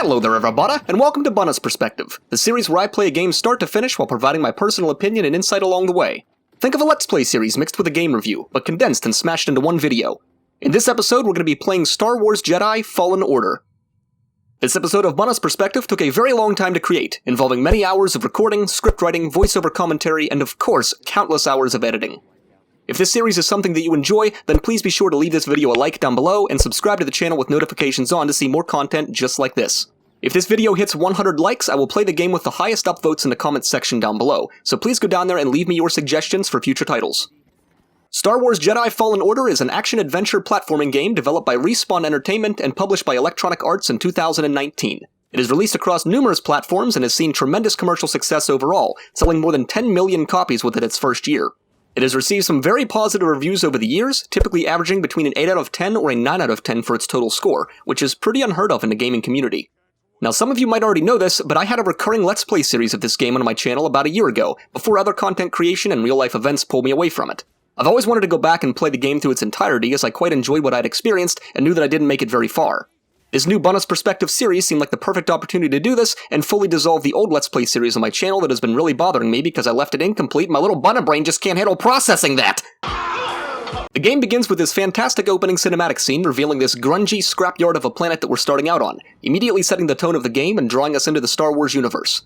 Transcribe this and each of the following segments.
Hello there everybody, and welcome to Bunneh Perspective, the series where I play a game start to finish while providing my personal opinion and insight along the way. Think of a Let's Play series mixed with a game review, but condensed and smashed into one video. In this episode, we're going to be playing Star Wars Jedi Fallen Order. This episode of Bunneh Perspective took a very long time to create, involving many hours of recording, script writing, voiceover commentary, and of course, countless hours of editing. If this series is something that you enjoy, then please be sure to leave this video a like down below and subscribe to the channel with notifications on to see more content just like this. If this video hits 100 likes, I will play the game with the highest upvotes in the comments section down below, so please go down there and leave me your suggestions for future titles. Star Wars Jedi Fallen Order is an action-adventure platforming game developed by Respawn Entertainment and published by Electronic Arts in 2019. It is released across numerous platforms and has seen tremendous commercial success overall, selling more than 10 million copies within its first year. It has received some very positive reviews over the years, typically averaging between an 8 out of 10 or a 9 out of 10 for its total score, which is pretty unheard of in the gaming community. Now some of you might already know this, but I had a recurring Let's Play series of this game on my channel about a year ago, before other content creation and real-life events pulled me away from it. I've always wanted to go back and play the game through its entirety as I quite enjoyed what I'd experienced and knew that I didn't make it very far. This new Bunneh Perspective series seemed like the perfect opportunity to do this and fully dissolve the old Let's Play series on my channel that has been really bothering me because I left it incomplete and my little Bunneh brain just can't handle processing that! The game begins with this fantastic opening cinematic scene revealing this grungy scrapyard of a planet that we're starting out on, immediately setting the tone of the game and drawing us into the Star Wars universe.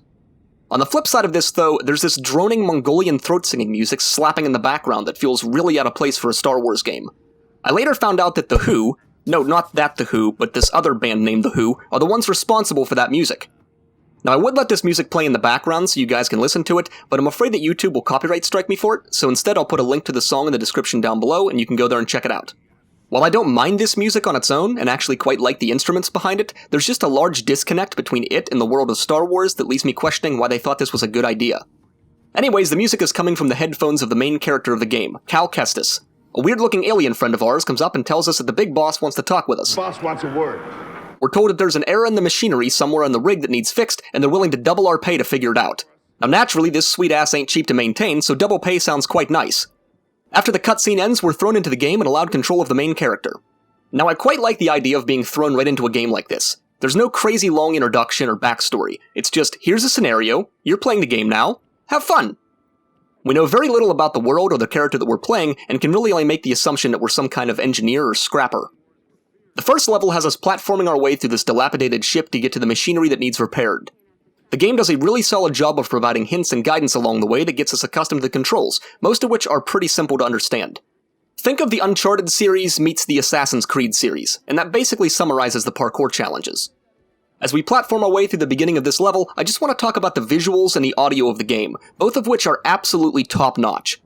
On the flip side of this, though, there's this droning Mongolian throat-singing music slapping in the background that feels really out of place for a Star Wars game. I later found out that The Who, no, not that The Who, but this other band named The Who, are the ones responsible for that music. Now, I would let this music play in the background so you guys can listen to it, but I'm afraid that YouTube will copyright strike me for it, so instead I'll put a link to the song in the description down below and you can go there and check it out. While I don't mind this music on its own, and actually quite like the instruments behind it, there's just a large disconnect between it and the world of Star Wars that leaves me questioning why they thought this was a good idea. Anyways, the music is coming from the headphones of the main character of the game, Cal Kestis. A weird-looking alien friend of ours comes up and tells us that the big boss wants to talk with us. Boss wants a word. We're told that there's an error in the machinery somewhere in the rig that needs fixed, and they're willing to double our pay to figure it out. Now naturally, this sweet ass ain't cheap to maintain, so double pay sounds quite nice. After the cutscene ends, we're thrown into the game and allowed control of the main character. Now I quite like the idea of being thrown right into a game like this. There's no crazy long introduction or backstory. It's just, here's a scenario, you're playing the game now, have fun! We know very little about the world or the character that we're playing, and can really only make the assumption that we're some kind of engineer or scrapper. The first level has us platforming our way through this dilapidated ship to get to the machinery that needs repaired. The game does a really solid job of providing hints and guidance along the way that gets us accustomed to the controls, most of which are pretty simple to understand. Think of the Uncharted series meets the Assassin's Creed series, and that basically summarizes the parkour challenges. As we platform our way through the beginning of this level, I just want to talk about the visuals and the audio of the game, both of which are absolutely top-notch.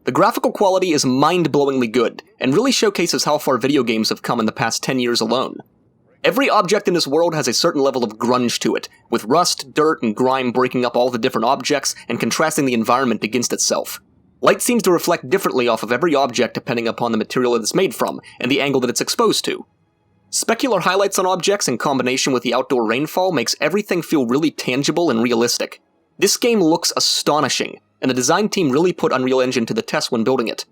The graphical quality is mind-blowingly good, and really showcases how far video games have come in the past 10 years alone. Every object in this world has a certain level of grunge to it, with rust, dirt, and grime breaking up all the different objects and contrasting the environment against itself. Light seems to reflect differently off of every object depending upon the material it is made from, and the angle that it's exposed to. Specular highlights on objects in combination with the outdoor rainfall makes everything feel really tangible and realistic. This game looks astonishing, and the design team really put Unreal Engine to the test when building it.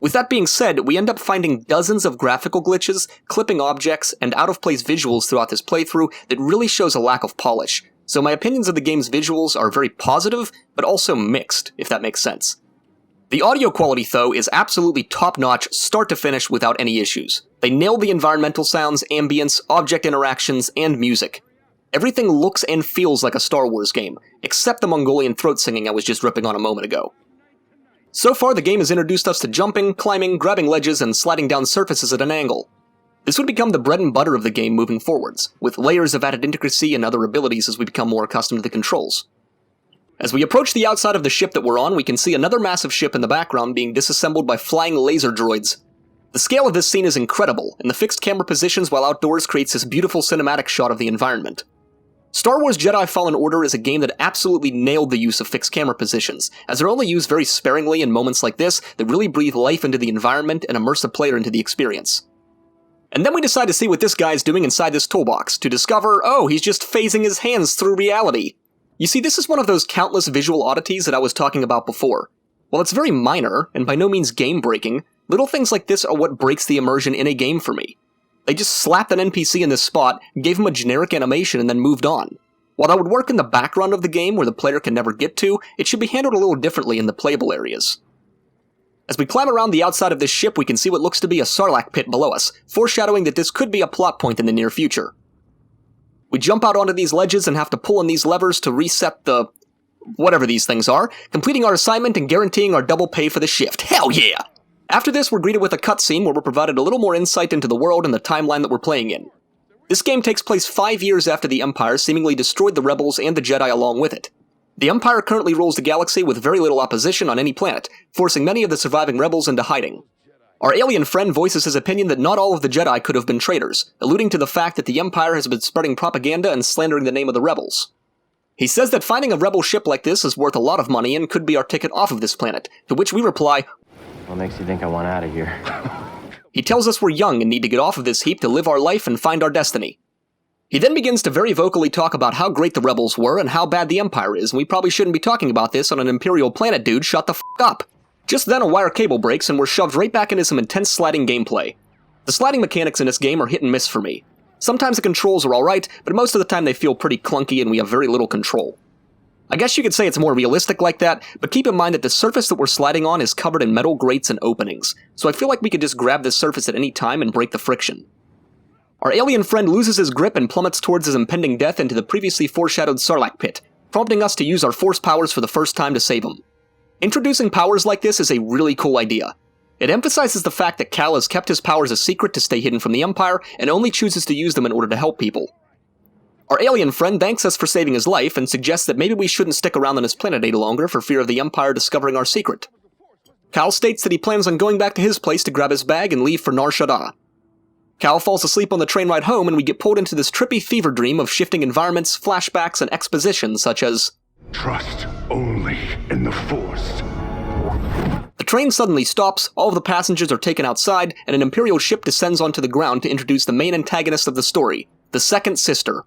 With that being said, we end up finding dozens of graphical glitches, clipping objects, and out-of-place visuals throughout this playthrough that really shows a lack of polish, so my opinions of the game's visuals are very positive, but also mixed, if that makes sense. The audio quality, though, is absolutely top-notch, start to finish without any issues. They nailed the environmental sounds, ambience, object interactions, and music. Everything looks and feels like a Star Wars game, except the Mongolian throat singing I was just ripping on a moment ago. So far, the game has introduced us to jumping, climbing, grabbing ledges, and sliding down surfaces at an angle. This would become the bread and butter of the game moving forwards, with layers of added intricacy and other abilities as we become more accustomed to the controls. As we approach the outside of the ship that we're on, we can see another massive ship in the background being disassembled by flying laser droids. The scale of this scene is incredible, and the fixed camera positions while outdoors creates this beautiful cinematic shot of the environment. Star Wars Jedi Fallen Order is a game that absolutely nailed the use of fixed camera positions, as they're only used very sparingly in moments like this that really breathe life into the environment and immerse the player into the experience. And then we decide to see what this guy's doing inside this toolbox, to discover, oh, he's just phasing his hands through reality. You see, this is one of those countless visual oddities that I was talking about before. While it's very minor, and by no means game-breaking, little things like this are what breaks the immersion in a game for me. They just slapped an NPC in this spot, gave him a generic animation, and then moved on. While that would work in the background of the game where the player can never get to, it should be handled a little differently in the playable areas. As we climb around the outside of this ship, we can see what looks to be a sarlacc pit below us, foreshadowing that this could be a plot point in the near future. We jump out onto these ledges and have to pull on these levers to reset the whatever these things are, completing our assignment and guaranteeing our double pay for the shift. Hell yeah! After this, we're greeted with a cutscene where we're provided a little more insight into the world and the timeline that we're playing in. This game takes place 5 years after the Empire seemingly destroyed the Rebels and the Jedi along with it. The Empire currently rules the galaxy with very little opposition on any planet, forcing many of the surviving rebels into hiding. Our alien friend voices his opinion that not all of the Jedi could have been traitors, alluding to the fact that the Empire has been spreading propaganda and slandering the name of the Rebels. He says that finding a Rebel ship like this is worth a lot of money and could be our ticket off of this planet, to which we reply, "What makes you think I want out of here?" He tells us we're young and need to get off of this heap to live our life and find our destiny. He then begins to very vocally talk about how great the Rebels were and how bad the Empire is, and we probably shouldn't be talking about this on an Imperial planet, dude, shut the f*** up. Just then a wire cable breaks and we're shoved right back into some intense sliding gameplay. The sliding mechanics in this game are hit and miss for me. Sometimes the controls are alright, but most of the time they feel pretty clunky and we have very little control. I guess you could say it's more realistic like that, but keep in mind that the surface that we're sliding on is covered in metal grates and openings, so I feel like we could just grab this surface at any time and break the friction. Our alien friend loses his grip and plummets towards his impending death into the previously foreshadowed sarlacc pit, prompting us to use our force powers for the first time to save him. Introducing powers like this is a really cool idea. It emphasizes the fact that Cal has kept his powers a secret to stay hidden from the Empire, and only chooses to use them in order to help people. Our alien friend thanks us for saving his life, and suggests that maybe we shouldn't stick around on his planet any longer for fear of the Empire discovering our secret. Cal states that he plans on going back to his place to grab his bag and leave for Nar Shaddaa. Cal falls asleep on the train ride home, and we get pulled into this trippy fever dream of shifting environments, flashbacks, and exposition such as, "Trust only in the Force." The train suddenly stops, all of the passengers are taken outside, and an Imperial ship descends onto the ground to introduce the main antagonist of the story, the Second Sister.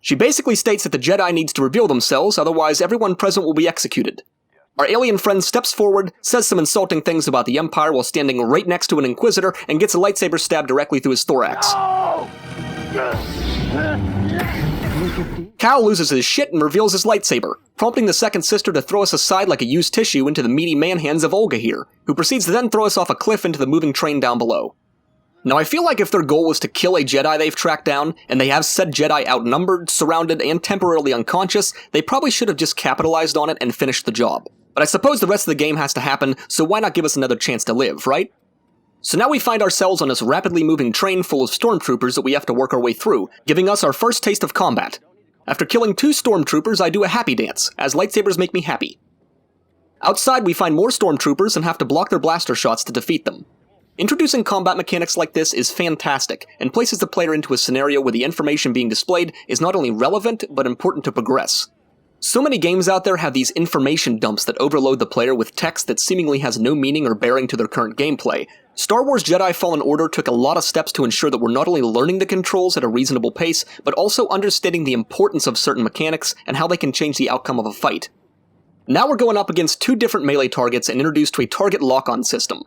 She basically states that the Jedi needs to reveal themselves, otherwise everyone present will be executed. Our alien friend steps forward, says some insulting things about the Empire while standing right next to an Inquisitor, and gets a lightsaber stabbed directly through his thorax. Cal loses his shit and reveals his lightsaber, prompting the Second Sister to throw us aside like a used tissue into the meaty man-hands of Olga here, who proceeds to then throw us off a cliff into the moving train down below. Now I feel like if their goal was to kill a Jedi they've tracked down, and they have said Jedi outnumbered, surrounded, and temporarily unconscious, they probably should have just capitalized on it and finished the job. But I suppose the rest of the game has to happen, so why not give us another chance to live, right? So now we find ourselves on this rapidly moving train full of stormtroopers that we have to work our way through, giving us our first taste of combat. After killing 2 stormtroopers, I do a happy dance, as lightsabers make me happy. Outside, we find more stormtroopers and have to block their blaster shots to defeat them. Introducing combat mechanics like this is fantastic, and places the player into a scenario where the information being displayed is not only relevant, but important to progress. So many games out there have these information dumps that overload the player with text that seemingly has no meaning or bearing to their current gameplay. Star Wars Jedi Fallen Order took a lot of steps to ensure that we're not only learning the controls at a reasonable pace, but also understanding the importance of certain mechanics and how they can change the outcome of a fight. Now we're going up against 2 different melee targets and introduced to a target lock-on system.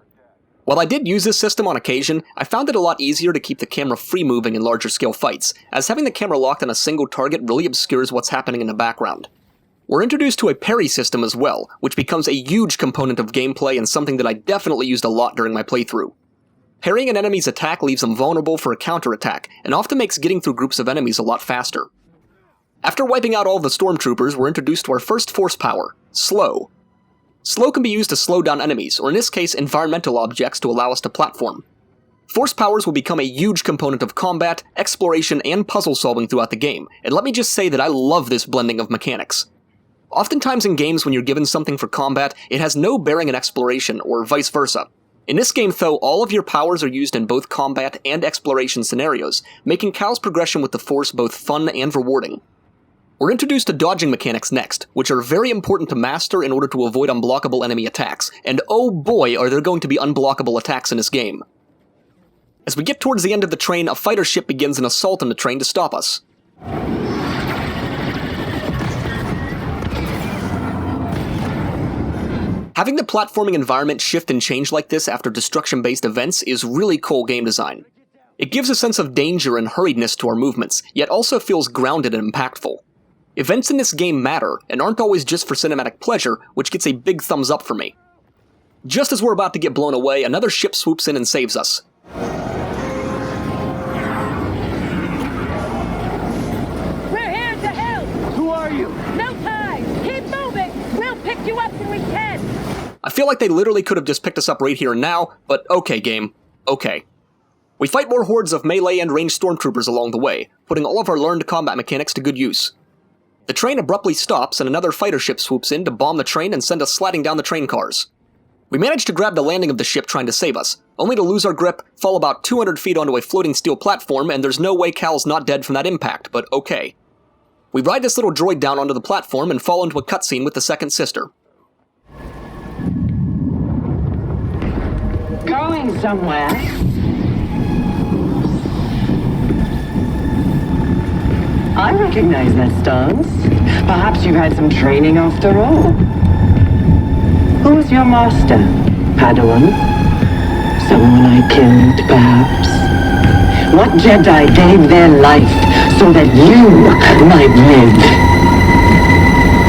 While I did use this system on occasion, I found it a lot easier to keep the camera free-moving in larger scale fights, as having the camera locked on a single target really obscures what's happening in the background. We're introduced to a parry system as well, which becomes a huge component of gameplay and something that I definitely used a lot during my playthrough. Parrying an enemy's attack leaves them vulnerable for a counterattack, and often makes getting through groups of enemies a lot faster. After wiping out all of the stormtroopers, we're introduced to our first force power, Slow. Slow can be used to slow down enemies, or in this case environmental objects to allow us to platform. Force powers will become a huge component of combat, exploration, and puzzle solving throughout the game, and let me just say that I love this blending of mechanics. Oftentimes in games when you're given something for combat, it has no bearing in exploration, or vice versa. In this game though, all of your powers are used in both combat and exploration scenarios, making Cal's progression with the Force both fun and rewarding. We're introduced to dodging mechanics next, which are very important to master in order to avoid unblockable enemy attacks, and oh boy are there going to be unblockable attacks in this game. As we get towards the end of the train, a fighter ship begins an assault on the train to stop us. Having the platforming environment shift and change like this after destruction-based events is really cool game design. It gives a sense of danger and hurriedness to our movements, yet also feels grounded and impactful. Events in this game matter, and aren't always just for cinematic pleasure, which gets a big thumbs up for me. Just as we're about to get blown away, another ship swoops in and saves us. We're here to help! Who are you? No time! Keep moving! We'll pick you up when we can! I feel like they literally could have just picked us up right here and now, but okay, game. Okay. We fight more hordes of melee and ranged stormtroopers along the way, putting all of our learned combat mechanics to good use. The train abruptly stops and another fighter ship swoops in to bomb the train and send us sliding down the train cars. We manage to grab the landing of the ship trying to save us, only to lose our grip, fall about 200 feet onto a floating steel platform, and there's no way Cal's not dead from that impact, but okay. We ride this little droid down onto the platform and fall into a cutscene with the second sister. Going somewhere? I recognize that stance. Perhaps you've had some training after all. Who's your master? Padawan? Someone I killed, perhaps? What Jedi gave their life so that you might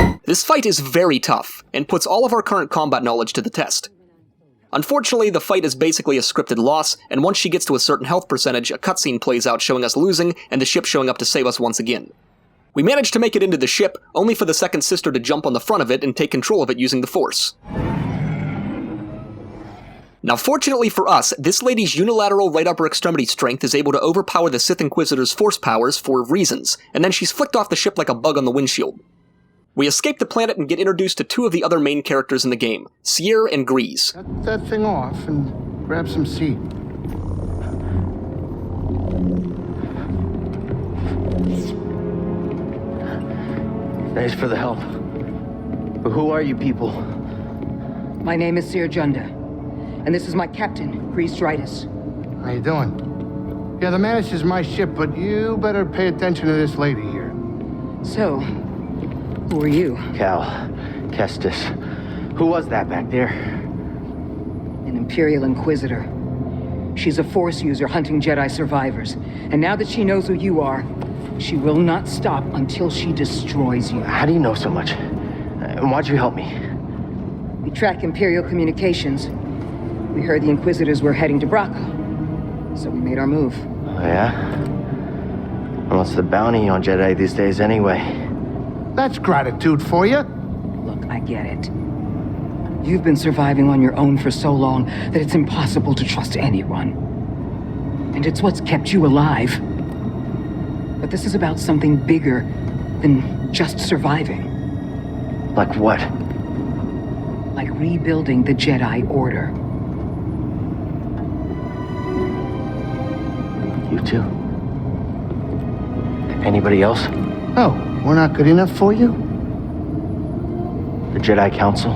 live? This fight is very tough, and puts all of our current combat knowledge to the test. Unfortunately, the fight is basically a scripted loss, and once she gets to a certain health percentage, a cutscene plays out showing us losing, and the ship showing up to save us once again. We manage to make it into the ship, only for the second sister to jump on the front of it and take control of it using the Force. Now fortunately for us, this lady's unilateral right upper extremity strength is able to overpower the Sith Inquisitor's Force powers for reasons, and then she's flicked off the ship like a bug on the windshield. We escape the planet and get introduced to two of the other main characters in the game, Cere and Grease. Cut that thing off and grab some seat. Thanks for the help. But who are you people? My name is Cere Junda, and this is my captain, Grease Dritus. How you doing? Yeah, the Mantis is my ship, but you better pay attention to this lady here. So, who are you? Cal. Kestis. Who was that back there? An Imperial Inquisitor. She's a Force user hunting Jedi survivors, and now that she knows who you are, she will not stop until she destroys you. How do you know so much? And why'd you help me? We track Imperial communications. We heard the Inquisitors were heading to Bracca, so we made our move. Oh, yeah? What's the bounty on Jedi these days anyway? That's gratitude for you. Look, I get it. You've been surviving on your own for so long that it's impossible to trust anyone. And it's what's kept you alive. But this is about something bigger than just surviving. Like what? Like rebuilding the Jedi Order. You too? Anybody else? Oh, we're not good enough for you? The Jedi Council?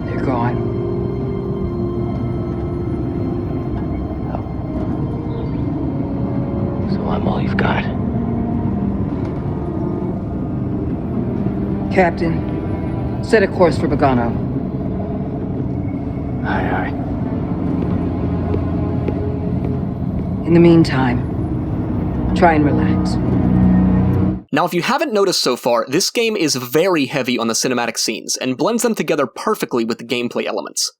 They're gone. So I'm all you've got. Captain, set a course for Bogano. Aye, aye. In the meantime, try and relax. Now if you haven't noticed so far, this game is very heavy on the cinematic scenes, and blends them together perfectly with the gameplay elements.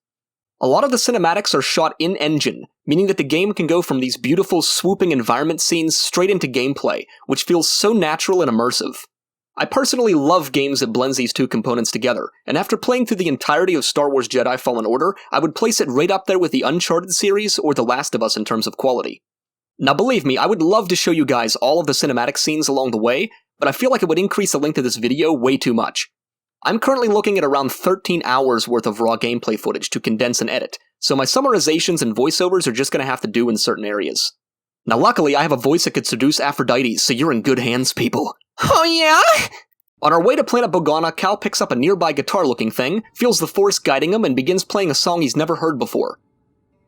A lot of the cinematics are shot in-engine, meaning that the game can go from these beautiful swooping environment scenes straight into gameplay, which feels so natural and immersive. I personally love games that blends these two components together, and after playing through the entirety of Star Wars Jedi Fallen Order, I would place it right up there with the Uncharted series or The Last of Us in terms of quality. Now believe me, I would love to show you guys all of the cinematic scenes along the way, but I feel like it would increase the length of this video way too much. I'm currently looking at around 13 hours worth of raw gameplay footage to condense and edit, so my summarizations and voiceovers are just going to have to do in certain areas. Now luckily I have a voice that could seduce Aphrodite, so you're in good hands, people. Oh yeah? On our way to planet Bogano, Cal picks up a nearby guitar-looking thing, feels the Force guiding him, and begins playing a song he's never heard before.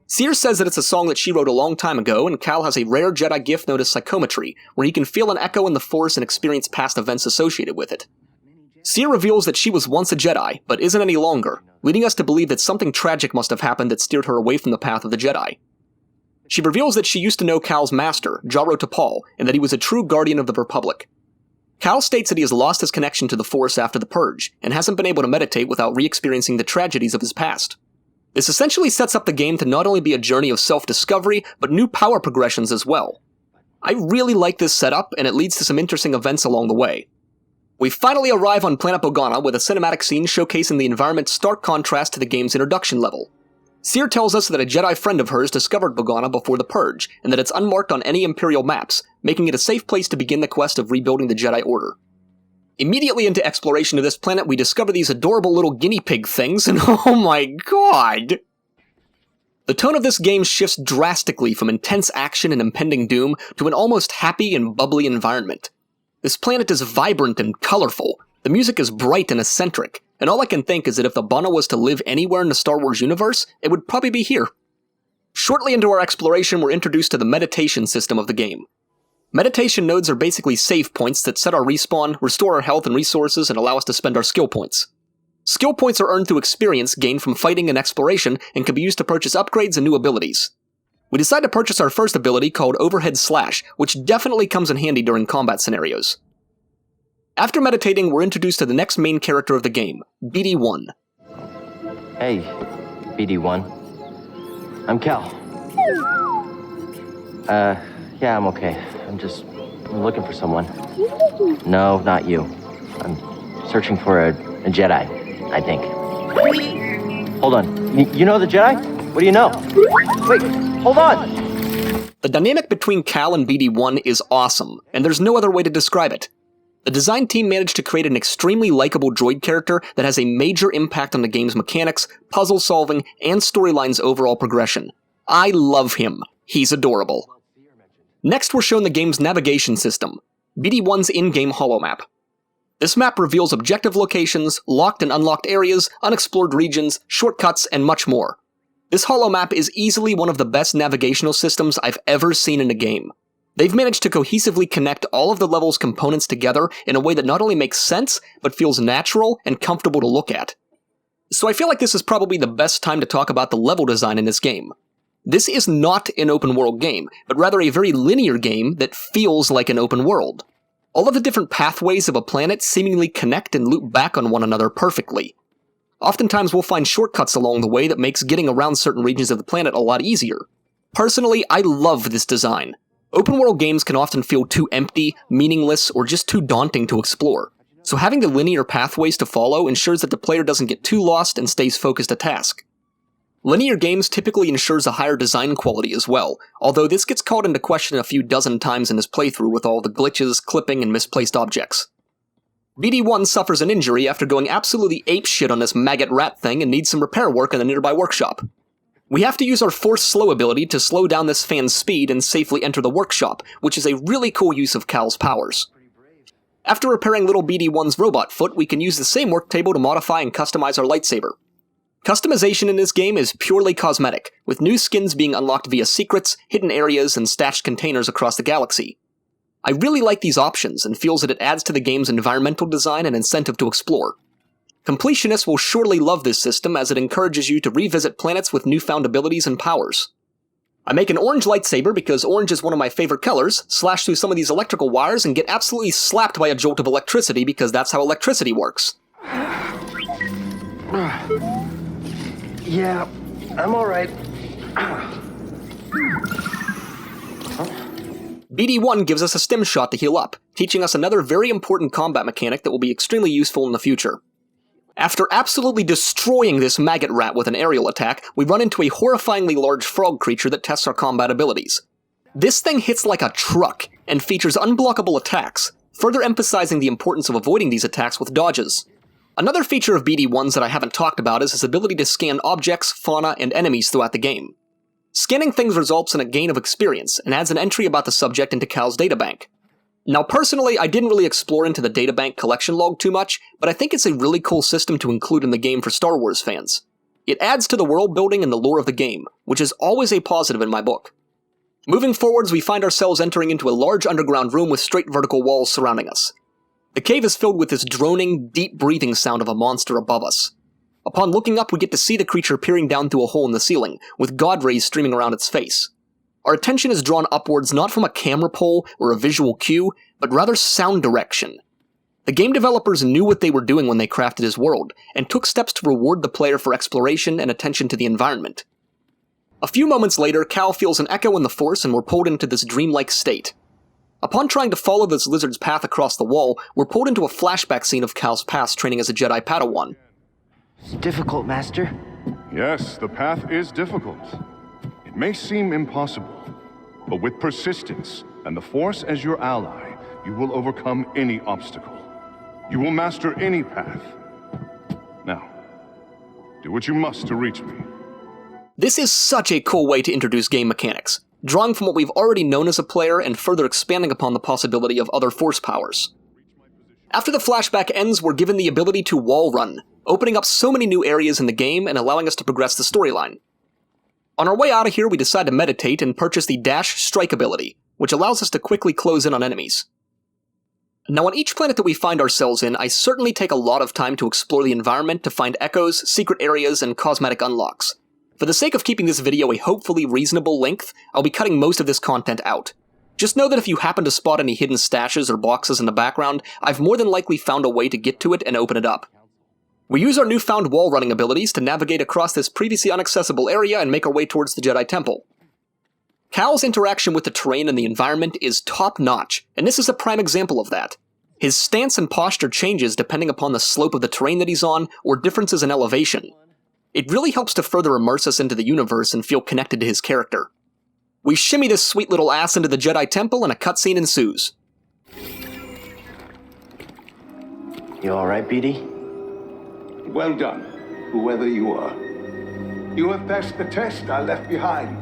Cere says that it's a song that she wrote a long time ago, and Cal has a rare Jedi gift known as psychometry, where he can feel an echo in the Force and experience past events associated with it. Cere reveals that she was once a Jedi, but isn't any longer. leading us to believe that something tragic must have happened that steered her away from the path of the Jedi. She reveals that she used to know Cal's master, Jaro Tapal, and that he was a true guardian of the Republic. Cal states that he has lost his connection to the Force after the Purge, and hasn't been able to meditate without re-experiencing the tragedies of his past. This essentially sets up the game to not only be a journey of self-discovery, but new power progressions as well. I really like this setup, and it leads to some interesting events along the way. We finally arrive on planet Bogano with a cinematic scene showcasing the environment's stark contrast to the game's introduction level. Seer tells us that a Jedi friend of hers discovered Bogano before the Purge, and that it's unmarked on any Imperial maps, making it a safe place to begin the quest of rebuilding the Jedi Order. Immediately into exploration of this planet, we discover these adorable little guinea pig things, and oh my god! The tone of this game shifts drastically from intense action and impending doom to an almost happy and bubbly environment. This planet is vibrant and colorful, the music is bright and eccentric, and all I can think is that if the Bunneh was to live anywhere in the Star Wars universe, it would probably be here. Shortly into our exploration, we're introduced to the meditation system of the game. Meditation nodes are basically save points that set our respawn, restore our health and resources, and allow us to spend our skill points. Skill points are earned through experience gained from fighting and exploration, and can be used to purchase upgrades and new abilities. We decide to purchase our first ability called Overhead Slash, which definitely comes in handy during combat scenarios. After meditating, we're introduced to the next main character of the game, BD-1. Hey, BD-1. I'm Cal. Yeah, I'm okay. I'm looking for someone. No, not you. I'm searching for a Jedi, I think. Hold on. You know the Jedi? What do you know? Wait, hold on! The dynamic between Cal and BD-1 is awesome, and there's no other way to describe it. The design team managed to create an extremely likable droid character that has a major impact on the game's mechanics, puzzle solving, and storyline's overall progression. I love him. He's adorable. Next, we're shown the game's navigation system, BD-1's in-game holomap. This map reveals objective locations, locked and unlocked areas, unexplored regions, shortcuts, and much more. This holomap is easily one of the best navigational systems I've ever seen in a game. They've managed to cohesively connect all of the level's components together in a way that not only makes sense, but feels natural and comfortable to look at. So I feel like this is probably the best time to talk about the level design in this game. This is not an open world game, but rather a very linear game that feels like an open world. All of the different pathways of a planet seemingly connect and loop back on one another perfectly. Oftentimes we'll find shortcuts along the way that makes getting around certain regions of the planet a lot easier. Personally, I love this design. Open world games can often feel too empty, meaningless, or just too daunting to explore. So having the linear pathways to follow ensures that the player doesn't get too lost and stays focused at task. Linear games typically ensures a higher design quality as well, although this gets called into question a few dozen times in his playthrough with all the glitches, clipping, and misplaced objects. BD-1 suffers an injury after going absolutely apeshit on this maggot rat thing and needs some repair work in the nearby workshop. We have to use our Force Slow ability to slow down this fan's speed and safely enter the workshop, which is a really cool use of Cal's powers. After repairing little BD-1's robot foot, we can use the same work table to modify and customize our lightsaber. Customization in this game is purely cosmetic, with new skins being unlocked via secrets, hidden areas, and stashed containers across the galaxy. I really like these options and feels that it adds to the game's environmental design and incentive to explore. Completionists will surely love this system as it encourages you to revisit planets with newfound abilities and powers. I make an orange lightsaber because orange is one of my favorite colors, slash through some of these electrical wires and get absolutely slapped by a jolt of electricity because that's how electricity works. Yeah, I'm alright. BD-1 gives us a stim shot to heal up, teaching us another very important combat mechanic that will be extremely useful in the future. After absolutely destroying this maggot rat with an aerial attack, we run into a horrifyingly large frog creature that tests our combat abilities. This thing hits like a truck, and features unblockable attacks, further emphasizing the importance of avoiding these attacks with dodges. Another feature of BD-1's that I haven't talked about is his ability to scan objects, fauna, and enemies throughout the game. Scanning things results in a gain of experience, and adds an entry about the subject into Cal's databank. Now personally, I didn't really explore into the databank collection log too much, but I think it's a really cool system to include in the game for Star Wars fans. It adds to the world building and the lore of the game, which is always a positive in my book. Moving forwards, we find ourselves entering into a large underground room with straight vertical walls surrounding us. The cave is filled with this droning, deep breathing sound of a monster above us. Upon looking up, we get to see the creature peering down through a hole in the ceiling, with god rays streaming around its face. Our attention is drawn upwards not from a camera pole or a visual cue, but rather sound direction. The game developers knew what they were doing when they crafted his world, and took steps to reward the player for exploration and attention to the environment. A few moments later, Cal feels an echo in the Force and we're pulled into this dreamlike state. Upon trying to follow this lizard's path across the wall, we're pulled into a flashback scene of Cal's past training as a Jedi Padawan. It's difficult, Master. Yes, the path is difficult. It may seem impossible, but with persistence and the Force as your ally, you will overcome any obstacle. You will master any path. Now, do what you must to reach me. This is such a cool way to introduce game mechanics, drawing from what we've already known as a player and further expanding upon the possibility of other Force powers. After the flashback ends, we're given the ability to wall run, opening up so many new areas in the game and allowing us to progress the storyline. On our way out of here, we decide to meditate and purchase the Dash Strike ability, which allows us to quickly close in on enemies. Now, on each planet that we find ourselves in, I certainly take a lot of time to explore the environment to find echoes, secret areas, and cosmetic unlocks. For the sake of keeping this video a hopefully reasonable length, I'll be cutting most of this content out. Just know that if you happen to spot any hidden stashes or boxes in the background, I've more than likely found a way to get to it and open it up. We use our newfound wall running abilities to navigate across this previously inaccessible area and make our way towards the Jedi Temple. Cal's interaction with the terrain and the environment is top-notch, and this is a prime example of that. His stance and posture changes depending upon the slope of the terrain that he's on, or differences in elevation. It really helps to further immerse us into the universe and feel connected to his character. We shimmy this sweet little ass into the Jedi Temple and a cutscene ensues. You alright, BD? Well done, whoever you are. You have passed the test I left behind,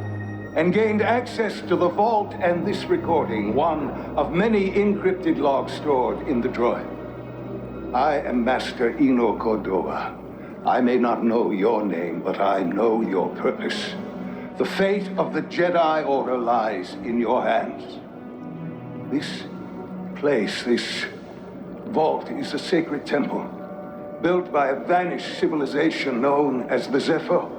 and gained access to the vault and this recording, one of many encrypted logs stored in the droid. I am Master Eno Cordova. I may not know your name, but I know your purpose. The fate of the Jedi Order lies in your hands. This place, this vault, is a sacred temple, built by a vanished civilization known as the Zeffo.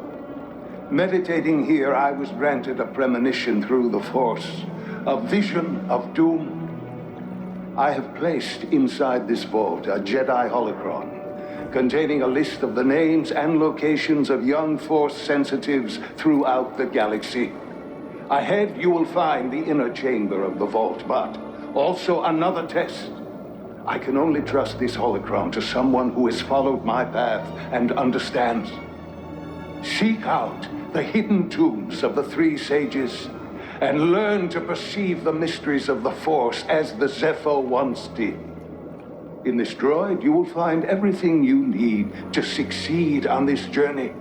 Meditating here, I was granted a premonition through the Force, a vision of doom. I have placed inside this vault a Jedi holocron, containing a list of the names and locations of young Force sensitives throughout the galaxy. Ahead, you will find the inner chamber of the vault, but also another test. I can only trust this holocron to someone who has followed my path and understands. Seek out the hidden tombs of the three sages and learn to perceive the mysteries of the Force as the Zeffo once did. In this droid, you will find everything you need to succeed on this journey.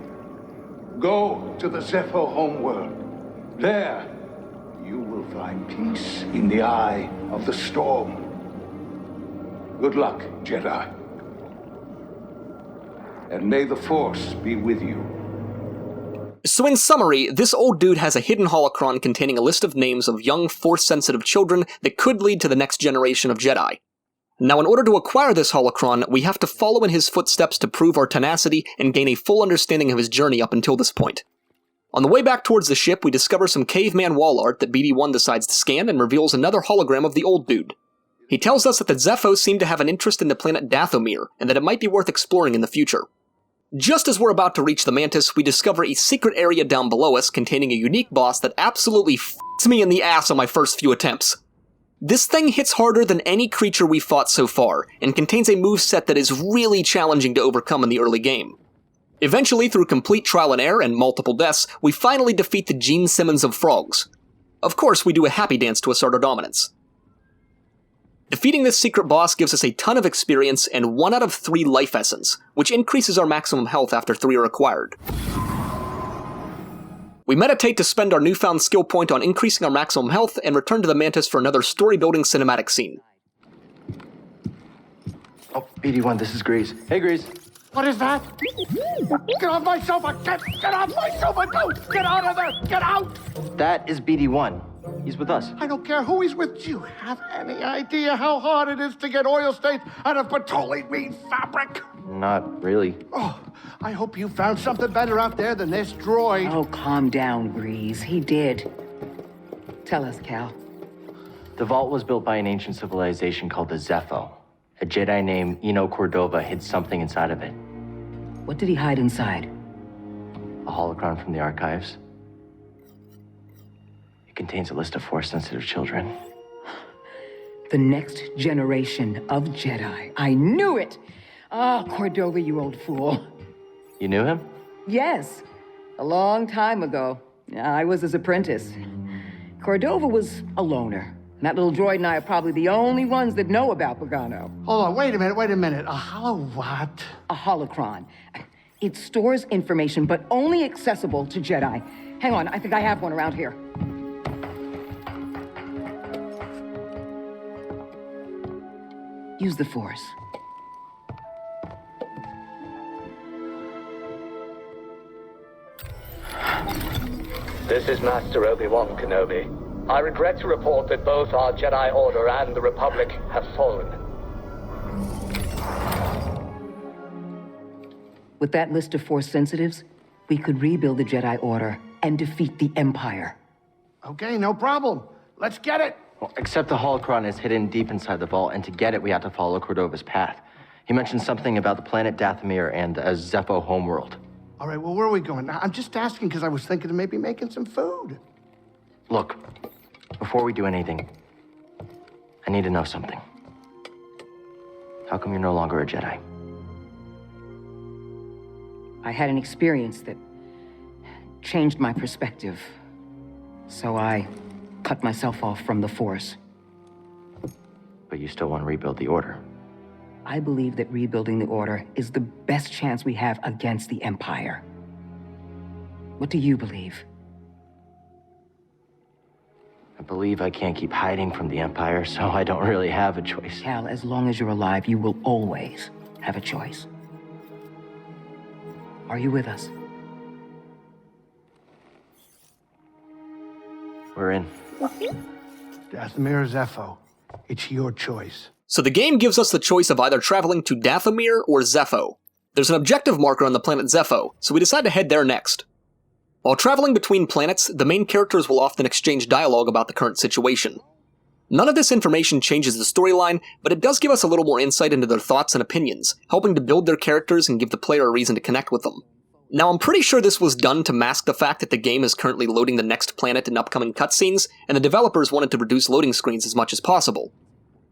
Go to the Zeffo homeworld. There, you will find peace in the eye of the storm. Good luck, Jedi. And may the Force be with you. So in summary, this old dude has a hidden holocron containing a list of names of young Force-sensitive children that could lead to the next generation of Jedi. Now, in order to acquire this holocron, we have to follow in his footsteps to prove our tenacity and gain a full understanding of his journey up until this point. On the way back towards the ship, we discover some caveman wall art that BD-1 decides to scan and reveals another hologram of the old dude. He tells us that the Zeffo seem to have an interest in the planet Dathomir, and that it might be worth exploring in the future. Just as we're about to reach the Mantis, we discover a secret area down below us containing a unique boss that absolutely f***s me in the ass on my first few attempts. This thing hits harder than any creature we've fought so far, and contains a moveset that is really challenging to overcome in the early game. Eventually, through complete trial and error and multiple deaths, we finally defeat the Gene Simmons of frogs. Of course, we do a happy dance to assert our dominance. Defeating this secret boss gives us a ton of experience and 1 out of 3 life essence, which increases our maximum health after 3 are acquired. We meditate to spend our newfound skill point on increasing our maximum health and return to the Mantis for another story-building cinematic scene. Oh, BD-1, this is Grease. Hey, Grease. What is that? Get off my sofa! Get off my sofa! Don't! Get out of there! Get out! That is BD-1. He's with us. I don't care who he's with. Do you have any idea how hard it is to get oil stains out of petroleum fabric? Not really. Oh, I hope you found something better out there than this droid. Oh, calm down, Grease. He did. Tell us, Cal. The vault was built by an ancient civilization called the Zeffo. A Jedi named Eno Cordova hid something inside of it. What did he hide inside? A holocron from the archives. It contains a list of Force-sensitive children. The next generation of Jedi. I knew it! Ah, Cordova, you old fool. You knew him? Yes, a long time ago. I was his apprentice. Cordova was a loner. That little droid and I are probably the only ones that know about Bogano. Hold on, wait a minute. A hollow what? A holocron. It stores information, but only accessible to Jedi. Hang on, I think I have one around here. Use the Force. This is Master Obi-Wan Kenobi. I regret to report that both our Jedi Order and the Republic have fallen. With that list of Force sensitives, we could rebuild the Jedi Order and defeat the Empire. Okay, no problem. Let's get it. Well, except the holocron is hidden deep inside the vault, and to get it, we have to follow Cordova's path. He mentioned something about the planet Dathomir and a Zeffo homeworld. All right, well, where are we going? Now, I'm just asking because I was thinking of maybe making some food. Look, before we do anything, I need to know something. How come you're no longer a Jedi? I had an experience that changed my perspective. So I cut myself off from the Force. But you still want to rebuild the Order. I believe that rebuilding the Order is the best chance we have against the Empire. What do you believe? I believe I can't keep hiding from the Empire, so I don't really have a choice. Cal, as long as you're alive, you will always have a choice. Are you with us? We're in. Dathomir or Zeffo. It's your choice. So the game gives us the choice of either traveling to Dathomir or Zeffo. There's an objective marker on the planet Zeffo, so we decide to head there next. While traveling between planets, the main characters will often exchange dialogue about the current situation. None of this information changes the storyline, but it does give us a little more insight into their thoughts and opinions, helping to build their characters and give the player a reason to connect with them. Now, I'm pretty sure this was done to mask the fact that the game is currently loading the next planet in upcoming cutscenes, and the developers wanted to reduce loading screens as much as possible.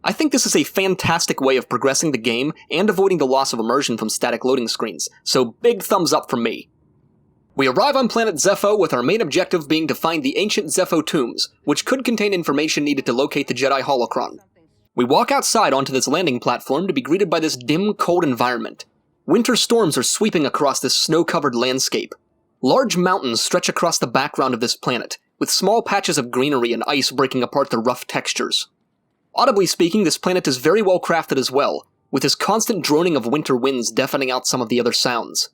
I think this is a fantastic way of progressing the game and avoiding the loss of immersion from static loading screens, so big thumbs up from me. We arrive on planet Zeffo with our main objective being to find the ancient Zeffo tombs, which could contain information needed to locate the Jedi holocron. We walk outside onto this landing platform to be greeted by this dim, cold environment. Winter storms are sweeping across this snow-covered landscape. Large mountains stretch across the background of this planet, with small patches of greenery and ice breaking apart the rough textures. Audibly speaking, this planet is very well crafted as well, with this constant droning of winter winds deafening out some of the other sounds.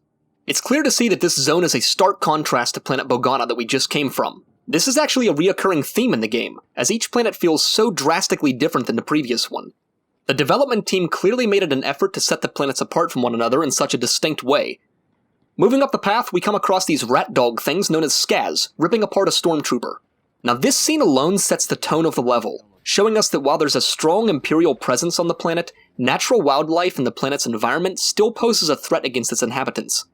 It's clear to see that this zone is a stark contrast to planet Bogano that we just came from. This is actually a reoccurring theme in the game, as each planet feels so drastically different than the previous one. The development team clearly made it an effort to set the planets apart from one another in such a distinct way. Moving up the path, we come across these rat dog things known as Skaz, ripping apart a stormtrooper. Now this scene alone sets the tone of the level, showing us that while there's a strong Imperial presence on the planet, natural wildlife in the planet's environment still poses a threat against its inhabitants.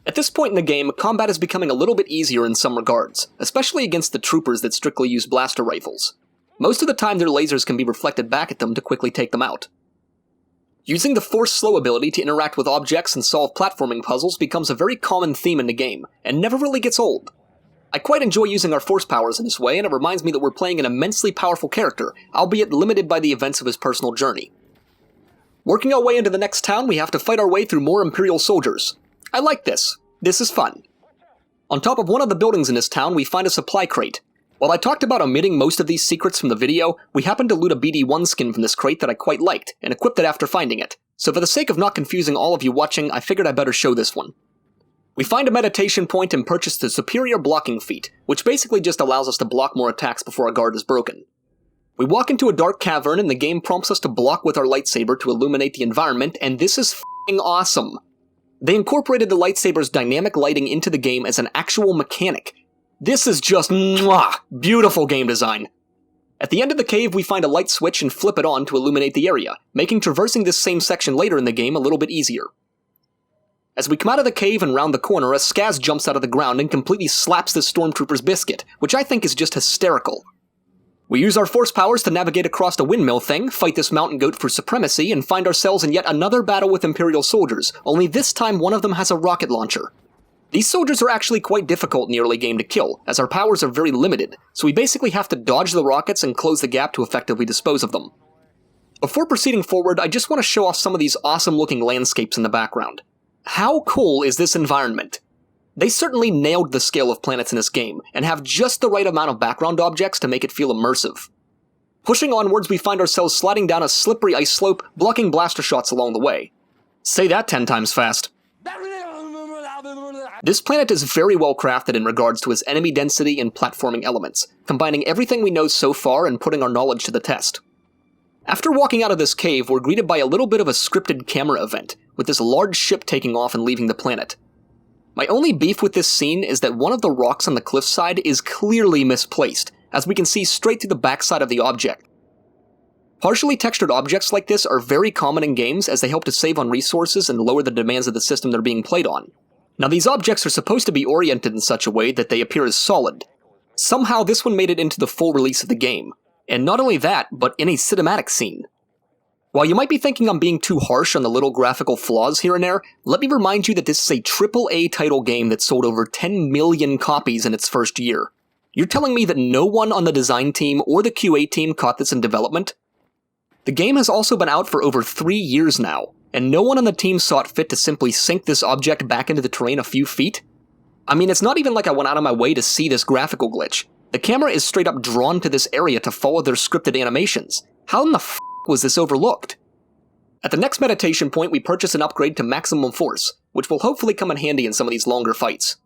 At this point in the game, combat is becoming a little bit easier in some regards, especially against the troopers that strictly use blaster rifles. Most of the time their lasers can be reflected back at them to quickly take them out. Using the Force Slow ability to interact with objects and solve platforming puzzles becomes a very common theme in the game, and never really gets old. I quite enjoy using our Force powers in this way, and it reminds me that we're playing an immensely powerful character, albeit limited by the events of his personal journey. Working our way into the next town, we have to fight our way through more Imperial soldiers. I like this. This is fun. On top of one of the buildings in this town, we find a supply crate. While I talked about omitting most of these secrets from the video, we happened to loot a BD-1 skin from this crate that I quite liked, and equipped it after finding it. So for the sake of not confusing all of you watching, I figured I better show this one. We find a meditation point and purchase the Superior Blocking Feat, which basically just allows us to block more attacks before our guard is broken. We walk into a dark cavern and the game prompts us to block with our lightsaber to illuminate the environment, and this is f***ing awesome. They incorporated the lightsaber's dynamic lighting into the game as an actual mechanic. This is just beautiful game design. At the end of the cave, we find a light switch and flip it on to illuminate the area, making traversing this same section later in the game a little bit easier. As we come out of the cave and round the corner, a Skaz jumps out of the ground and completely slaps this stormtrooper's biscuit, which I think is just hysterical. We use our force powers to navigate across the windmill thing, fight this mountain goat for supremacy, and find ourselves in yet another battle with Imperial soldiers, only this time one of them has a rocket launcher. These soldiers are actually quite difficult in the early game to kill, as our powers are very limited, so we basically have to dodge the rockets and close the gap to effectively dispose of them. Before proceeding forward, I just want to show off some of these awesome looking landscapes in the background. How cool is this environment? They certainly nailed the scale of planets in this game, and have just the right amount of background objects to make it feel immersive. Pushing onwards, we find ourselves sliding down a slippery ice slope, blocking blaster shots along the way. Say that 10 times fast. This planet is very well crafted in regards to its enemy density and platforming elements, combining everything we know so far and putting our knowledge to the test. After walking out of this cave, we're greeted by a little bit of a scripted camera event, with this large ship taking off and leaving the planet. My only beef with this scene is that one of the rocks on the cliffside is clearly misplaced, as we can see straight through the backside of the object. Partially textured objects like this are very common in games as they help to save on resources and lower the demands of the system they're being played on. Now these objects are supposed to be oriented in such a way that they appear as solid. Somehow this one made it into the full release of the game, and not only that, but in a cinematic scene. While you might be thinking I'm being too harsh on the little graphical flaws here and there, let me remind you that this is a AAA title game that sold over 10 million copies in its first year. You're telling me that no one on the design team or the QA team caught this in development? The game has also been out for over 3 years now, and no one on the team saw it fit to simply sink this object back into the terrain a few feet? I mean, it's not even like I went out of my way to see this graphical glitch. The camera is straight up drawn to this area to follow their scripted animations. How in the f*** was this overlooked? At the next meditation point, we purchase an upgrade to maximum force, which will hopefully come in handy in some of these longer fights.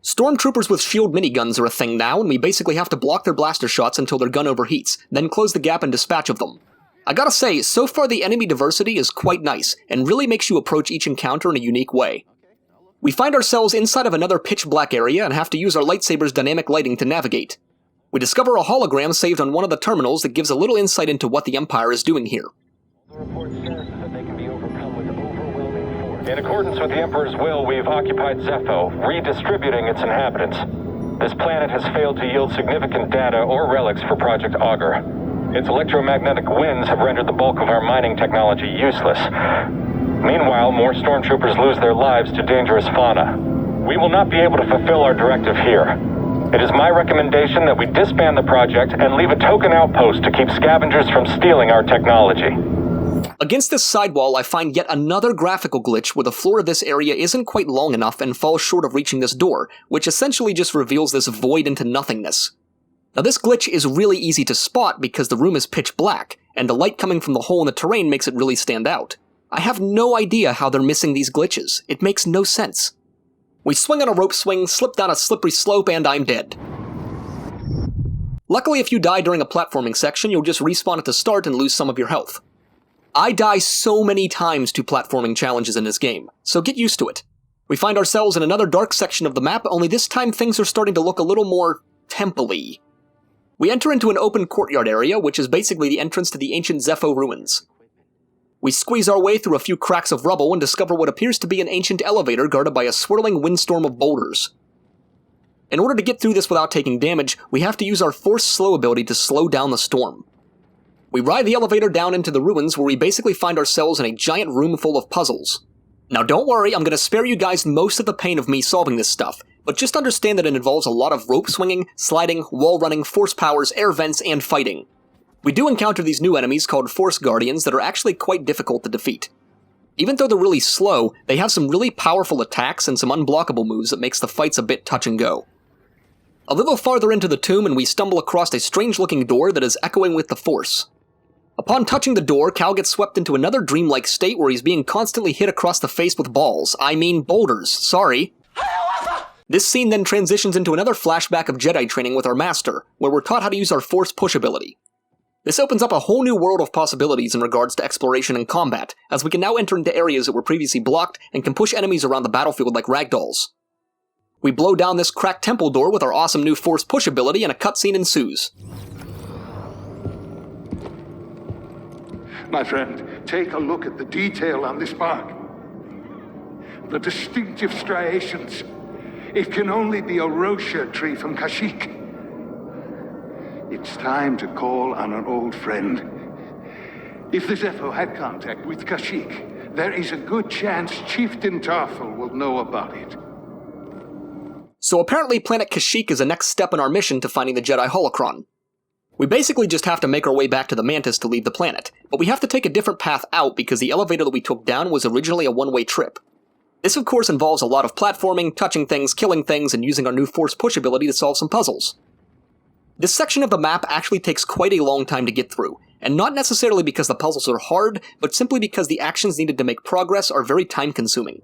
Stormtroopers with shield miniguns are a thing now, and we basically have to block their blaster shots until their gun overheats, then close the gap and dispatch of them. I gotta say, so far the enemy diversity is quite nice, and really makes you approach each encounter in a unique way. We find ourselves inside of another pitch-black area and have to use our lightsaber's dynamic lighting to navigate. We discover a hologram saved on one of the terminals that gives a little insight into what the Empire is doing here. In accordance with the Emperor's will, we've occupied Zeffo, redistributing its inhabitants. This planet has failed to yield significant data or relics for Project Augur. Its electromagnetic winds have rendered the bulk of our mining technology useless. Meanwhile, more stormtroopers lose their lives to dangerous fauna. We will not be able to fulfill our directive here. It is my recommendation that we disband the project and leave a token outpost to keep scavengers from stealing our technology. Against this sidewall, I find yet another graphical glitch where the floor of this area isn't quite long enough and falls short of reaching this door, which essentially just reveals this void into nothingness. Now this glitch is really easy to spot because the room is pitch black, and the light coming from the hole in the terrain makes it really stand out. I have no idea how they're missing these glitches. It makes no sense. We swing on a rope swing, slip down a slippery slope, and I'm dead. Luckily, if you die during a platforming section, you'll just respawn at the start and lose some of your health. I die so many times to platforming challenges in this game, so get used to it. We find ourselves in another dark section of the map, only this time things are starting to look a little more temple-y. We enter into an open courtyard area, which is basically the entrance to the ancient Zeffo ruins. We squeeze our way through a few cracks of rubble and discover what appears to be an ancient elevator guarded by a swirling windstorm of boulders. In order to get through this without taking damage, we have to use our Force Slow ability to slow down the storm. We ride the elevator down into the ruins where we basically find ourselves in a giant room full of puzzles. Now don't worry, I'm going to spare you guys most of the pain of me solving this stuff, but just understand that it involves a lot of rope swinging, sliding, wall running, force powers, air vents, and fighting. We do encounter these new enemies called Force Guardians that are actually quite difficult to defeat. Even though they're really slow, they have some really powerful attacks and some unblockable moves that makes the fights a bit touch and go. A little farther into the tomb and we stumble across a strange-looking door that is echoing with the Force. Upon touching the door, Cal gets swept into another dreamlike state where he's being constantly hit across the face with balls. I mean boulders, sorry. This scene then transitions into another flashback of Jedi training with our master, where we're taught how to use our Force push ability. This opens up a whole new world of possibilities in regards to exploration and combat, as we can now enter into areas that were previously blocked and can push enemies around the battlefield like ragdolls. We blow down this cracked temple door with our awesome new force push ability and a cutscene ensues. My friend, take a look at the detail on this bark. The distinctive striations. It can only be a roscia tree from Kashyyyk. It's time to call on an old friend. If the Zeffo had contact with Kashyyyk, there is a good chance Chieftain Tarful will know about it. So apparently planet Kashyyyk is the next step in our mission to finding the Jedi holocron. We basically just have to make our way back to the Mantis to leave the planet, but we have to take a different path out because the elevator that we took down was originally a one-way trip. This of course involves a lot of platforming, touching things, killing things, and using our new force push ability to solve some puzzles. This section of the map actually takes quite a long time to get through, and not necessarily because the puzzles are hard, but simply because the actions needed to make progress are very time-consuming.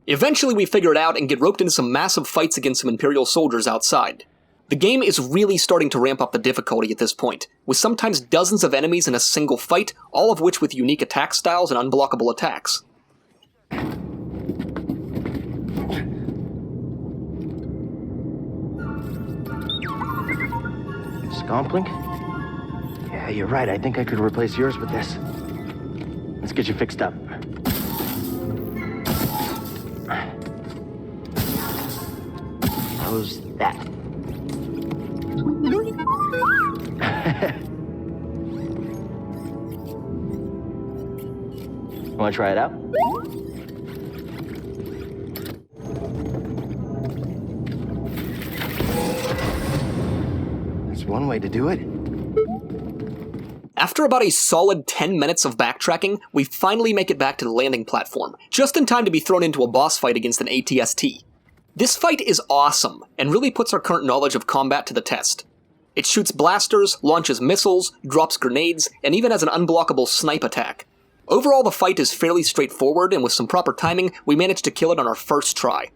Eventually we figure it out and get roped into some massive fights against some Imperial soldiers outside. The game is really starting to ramp up the difficulty at this point, with sometimes dozens of enemies in a single fight, all of which with unique attack styles and unblockable attacks. Scomplink? Yeah, you're right. I think I could replace yours with this. Let's get you fixed up. How's that? Want to try it out? That's one way to do it. After about a solid 10 minutes of backtracking, we finally make it back to the landing platform, just in time to be thrown into a boss fight against an ATST. This fight is awesome, and really puts our current knowledge of combat to the test. It shoots blasters, launches missiles, drops grenades, and even has an unblockable snipe attack. Overall, the fight is fairly straightforward, and with some proper timing, we managed to kill it on our first try.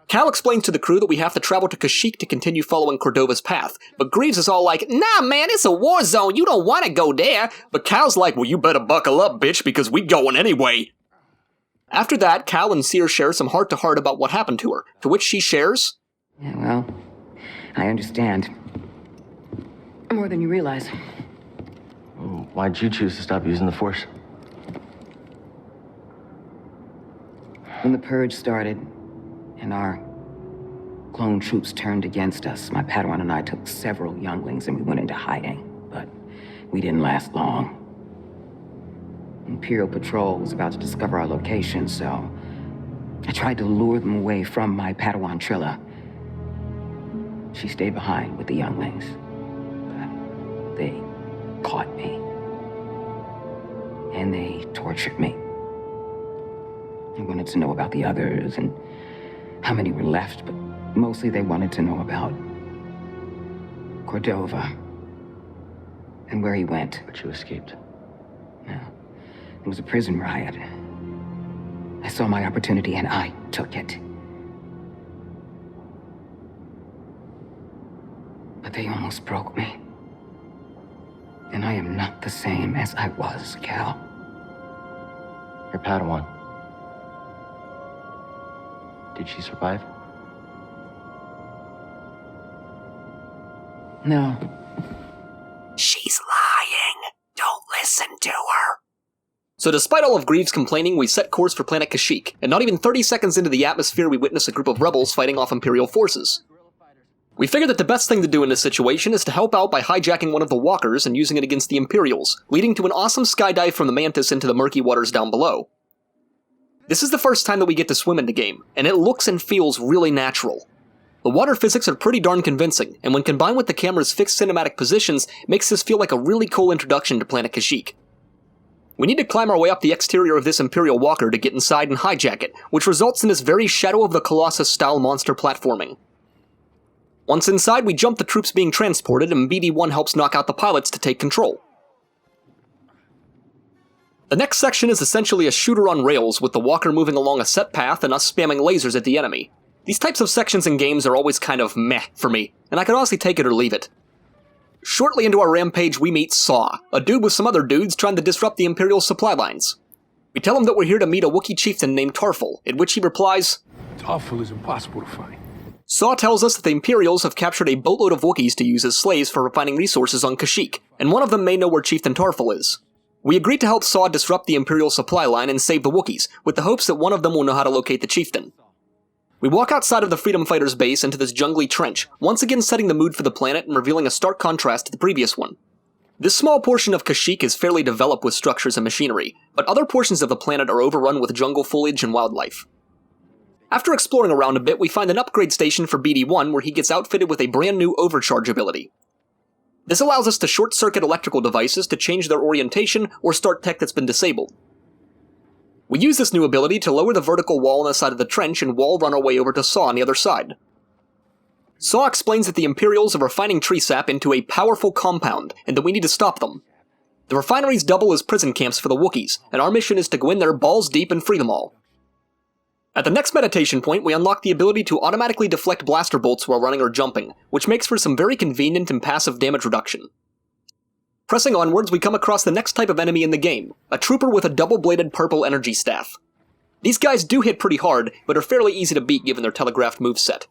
Cal explains to the crew that we have to travel to Kashyyyk to continue following Cordova's path, but Greaves is all like, "Nah man, it's a war zone, you don't want to go there." But Cal's like, "Well, you better buckle up, bitch, because we going anyway." After that, Cal and Seer share some heart-to-heart about what happened to her, to which she shares, Yeah, well, I understand. More than you realize. Why'd you choose to stop using the Force? When the Purge started, and our clone troops turned against us, my Padawan and I took several younglings and we went into hiding, but we didn't last long. Imperial Patrol was about to discover our location, so I tried to lure them away from my Padawan Trilla. She stayed behind with the younglings, but they caught me. And they tortured me. They wanted to know about the others and how many were left, but mostly they wanted to know about Cordova and where he went. But you escaped. Yeah. It was a prison riot. I saw my opportunity and I took it. But they almost broke me. And I am not the same as I was, Cal. Your Padawan. Did she survive? No. "She's lying. Don't listen to her." So despite all of Greaves complaining, we set course for planet Kashyyyk, and not even 30 seconds into the atmosphere we witness a group of rebels fighting off Imperial forces. We figured that the best thing to do in this situation is to help out by hijacking one of the walkers and using it against the Imperials, leading to an awesome skydive from the Mantis into the murky waters down below. This is the first time that we get to swim in the game, and it looks and feels really natural. The water physics are pretty darn convincing, and when combined with the camera's fixed cinematic positions, makes this feel like a really cool introduction to planet Kashyyyk. We need to climb our way up the exterior of this Imperial walker to get inside and hijack it, which results in this very Shadow of the Colossus-style monster platforming. Once inside, we jump the troops being transported, and BD-1 helps knock out the pilots to take control. The next section is essentially a shooter on rails, with the walker moving along a set path and us spamming lasers at the enemy. These types of sections in games are always kind of meh for me, and I can honestly take it or leave it. Shortly into our rampage, we meet Saw, a dude with some other dudes trying to disrupt the Imperial supply lines. We tell him that we're here to meet a Wookiee chieftain named Tarful, in which he replies, Tarful is impossible to find. Saw tells us that the Imperials have captured a boatload of Wookiees to use as slaves for refining resources on Kashyyyk, and one of them may know where Chieftain Tarful is. We agree to help Saw disrupt the Imperial supply line and save the Wookiees, with the hopes that one of them will know how to locate the chieftain. We walk outside of the Freedom Fighters' base into this jungly trench, once again setting the mood for the planet and revealing a stark contrast to the previous one. This small portion of Kashyyyk is fairly developed with structures and machinery, but other portions of the planet are overrun with jungle foliage and wildlife. After exploring around a bit, we find an upgrade station for BD-1 where he gets outfitted with a brand new overcharge ability. This allows us to short-circuit electrical devices to change their orientation or start tech that's been disabled. We use this new ability to lower the vertical wall on the side of the trench and wall run our way over to Saw on the other side. Saw explains that the Imperials are refining tree sap into a powerful compound, and that we need to stop them. The refineries double as prison camps for the Wookiees, and our mission is to go in there balls deep and free them all. At the next meditation point, we unlock the ability to automatically deflect blaster bolts while running or jumping, which makes for some very convenient and passive damage reduction. Pressing onwards, we come across the next type of enemy in the game, a trooper with a double-bladed purple energy staff. These guys do hit pretty hard, but are fairly easy to beat given their telegraphed moveset.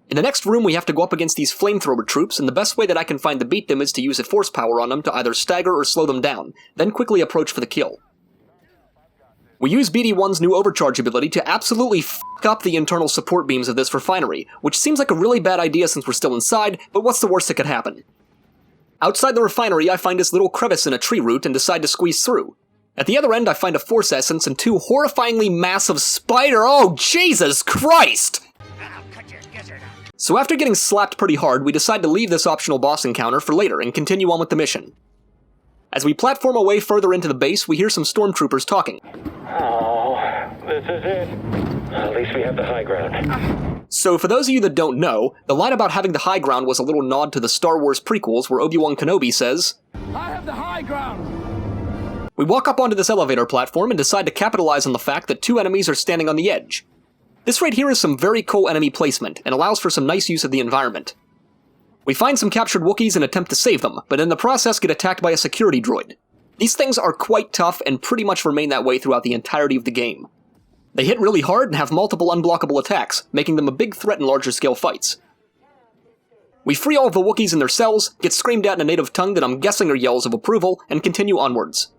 In the next room, we have to go up against these flamethrower troops, and the best way that I can find to beat them is to use a force power on them to either stagger or slow them down, then quickly approach for the kill. We use BD-1's new overcharge ability to absolutely f*** up the internal support beams of this refinery, which seems like a really bad idea since we're still inside, but what's the worst that could happen? Outside the refinery, I find this little crevice in a tree root and decide to squeeze through. At the other end, I find a force essence and two horrifyingly massive Oh, Jesus Christ! So after getting slapped pretty hard, we decide to leave this optional boss encounter for later and continue on with the mission. As we platform our way further into the base, we hear some stormtroopers talking. Oh, this is it. At least we have the high ground. So for those of you that don't know, the line about having the high ground was a little nod to the Star Wars prequels where Obi-Wan Kenobi says, I have the high ground! We walk up onto this elevator platform and decide to capitalize on the fact that two enemies are standing on the edge. This right here is some very cool enemy placement, and allows for some nice use of the environment. We find some captured Wookiees and attempt to save them, but in the process get attacked by a security droid. These things are quite tough and pretty much remain that way throughout the entirety of the game. They hit really hard and have multiple unblockable attacks, making them a big threat in larger scale fights. We free all of the Wookiees in their cells, get screamed at in a native tongue that I'm guessing are yells of approval, and continue onwards.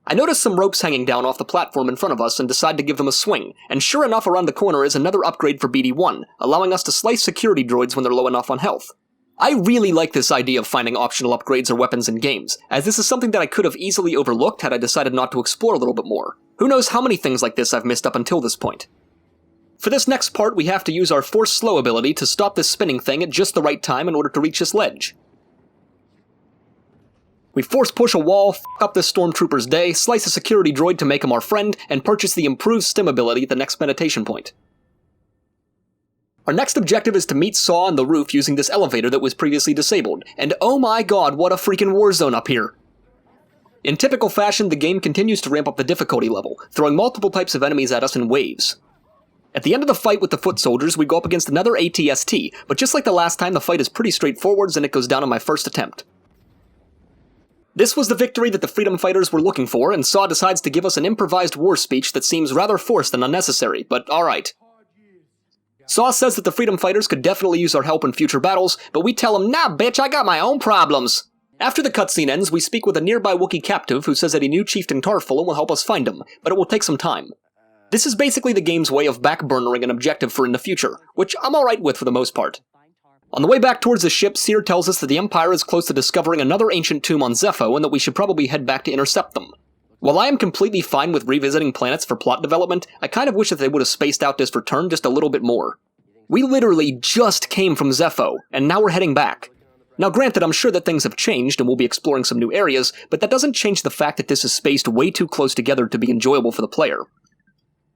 I notice some ropes hanging down off the platform in front of us and decide to give them a swing, and sure enough around the corner is another upgrade for BD-1, allowing us to slice security droids when they're low enough on health. I really like this idea of finding optional upgrades or weapons in games, as this is something that I could have easily overlooked had I decided not to explore a little bit more. Who knows how many things like this I've missed up until this point. For this next part, we have to use our Force Slow ability to stop this spinning thing at just the right time in order to reach this ledge. We force push a wall, f*** up this stormtrooper's day, slice a security droid to make him our friend, and purchase the improved stim ability at the next meditation point. Our next objective is to meet Saw on the roof using this elevator that was previously disabled, and oh my god, what a freaking war zone up here! In typical fashion, the game continues to ramp up the difficulty level, throwing multiple types of enemies at us in waves. At the end of the fight with the foot soldiers, we go up against another ATST, but just like the last time, the fight is pretty straightforward and it goes down on my first attempt. This was the victory that the Freedom Fighters were looking for, and Saw decides to give us an improvised war speech that seems rather forced and unnecessary, but alright. Saw says that the Freedom Fighters could definitely use our help in future battles, but we tell him, nah bitch, I got my own problems! After the cutscene ends, we speak with a nearby Wookiee captive who says that he knew Chieftain Tarful and will help us find him, but it will take some time. This is basically the game's way of backburnering an objective for in the future, which I'm alright with for the most part. On the way back towards the ship, Seer tells us that the Empire is close to discovering another ancient tomb on Zeffo and that we should probably head back to intercept them. While I am completely fine with revisiting planets for plot development, I kind of wish that they would have spaced out this return just a little bit more. We literally just came from Zeffo, and now we're heading back. Now granted, I'm sure that things have changed and we'll be exploring some new areas, but that doesn't change the fact that this is spaced way too close together to be enjoyable for the player.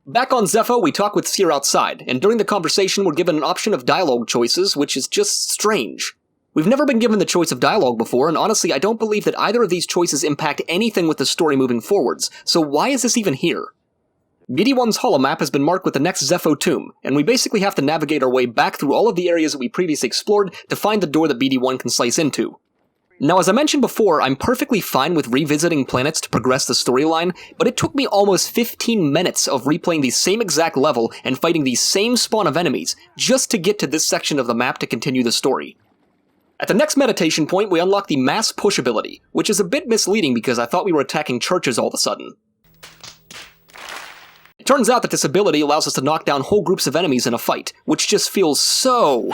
Back on Zeffo, we talk with Seer outside, and during the conversation we're given an option of dialogue choices, which is just strange. We've never been given the choice of dialogue before, and honestly I don't believe that either of these choices impact anything with the story moving forwards, so why is this even here? BD-1's holomap has been marked with the next Zeffo tomb, and we basically have to navigate our way back through all of the areas that we previously explored to find the door that BD-1 can slice into. Now, as I mentioned before, I'm perfectly fine with revisiting planets to progress the storyline, but it took me almost 15 minutes of replaying the same exact level and fighting the same spawn of enemies just to get to this section of the map to continue the story. At the next meditation point, we unlock the mass push ability, which is a bit misleading because I thought we were attacking churches all of a sudden. It turns out that this ability allows us to knock down whole groups of enemies in a fight, which just feels so...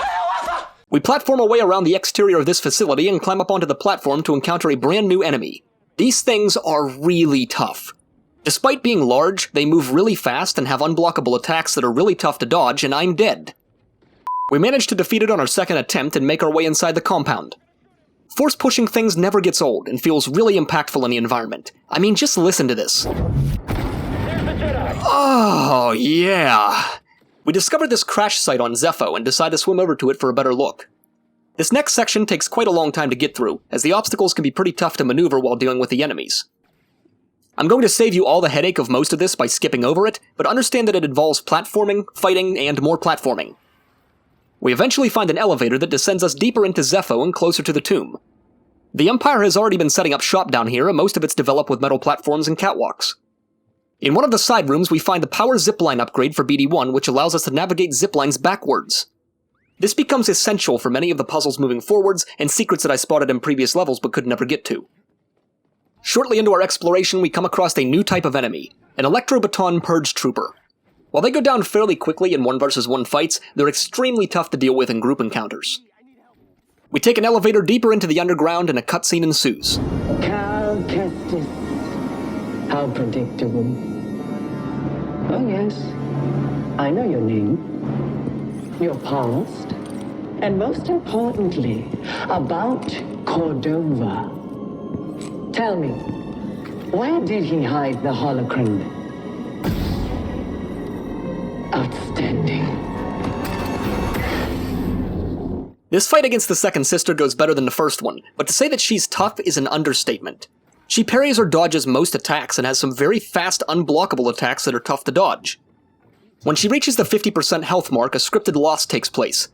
We platform our way around the exterior of this facility and climb up onto the platform to encounter a brand new enemy. These things are really tough. Despite being large, they move really fast and have unblockable attacks that are really tough to dodge, and I'm dead. We managed to defeat it on our second attempt and make our way inside the compound. Force pushing things never gets old and feels really impactful in the environment. I mean, just listen to this. Oh, yeah. We discovered this crash site on Zeffo and decide to swim over to it for a better look. This next section takes quite a long time to get through, as the obstacles can be pretty tough to maneuver while dealing with the enemies. I'm going to save you all the headache of most of this by skipping over it, but understand that it involves platforming, fighting, and more platforming. We eventually find an elevator that descends us deeper into Zeffo and closer to the tomb. The Empire has already been setting up shop down here, and most of it's developed with metal platforms and catwalks. In one of the side rooms, we find the power zipline upgrade for BD-1, which allows us to navigate ziplines backwards. This becomes essential for many of the puzzles moving forwards, and secrets that I spotted in previous levels but could never get to. Shortly into our exploration, we come across a new type of enemy, an Electro-Baton Purge Trooper. While they go down fairly quickly in 1v1 fights, they're extremely tough to deal with in group encounters. We take an elevator deeper into the underground and a cutscene ensues. Cal Kestis. How predictable. Oh yes, I know your name, your past, and most importantly, about Cordova. Tell me, where did he hide the holocron? Outstanding. This fight against the second sister goes better than the first one, but to say that she's tough is an understatement. She parries or dodges most attacks and has some very fast, unblockable attacks that are tough to dodge. When she reaches the 50% health mark, a scripted loss takes place.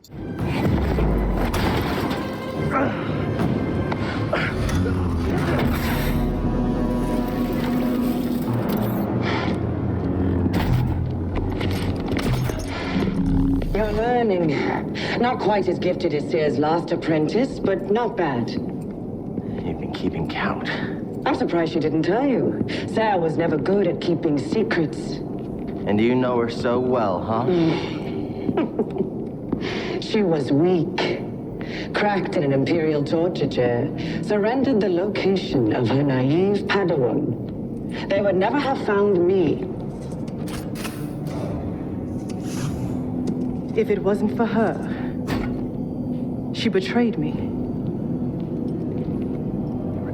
You're learning. Not quite as gifted as Seer's last apprentice, but not bad. You've been keeping count. I'm surprised she didn't tell you. Sarah was never good at keeping secrets. And you know her so well, huh? She was weak. Cracked in an Imperial torture chair. Surrendered the location of her naive Padawan. They would never have found me. If it wasn't for her, she betrayed me.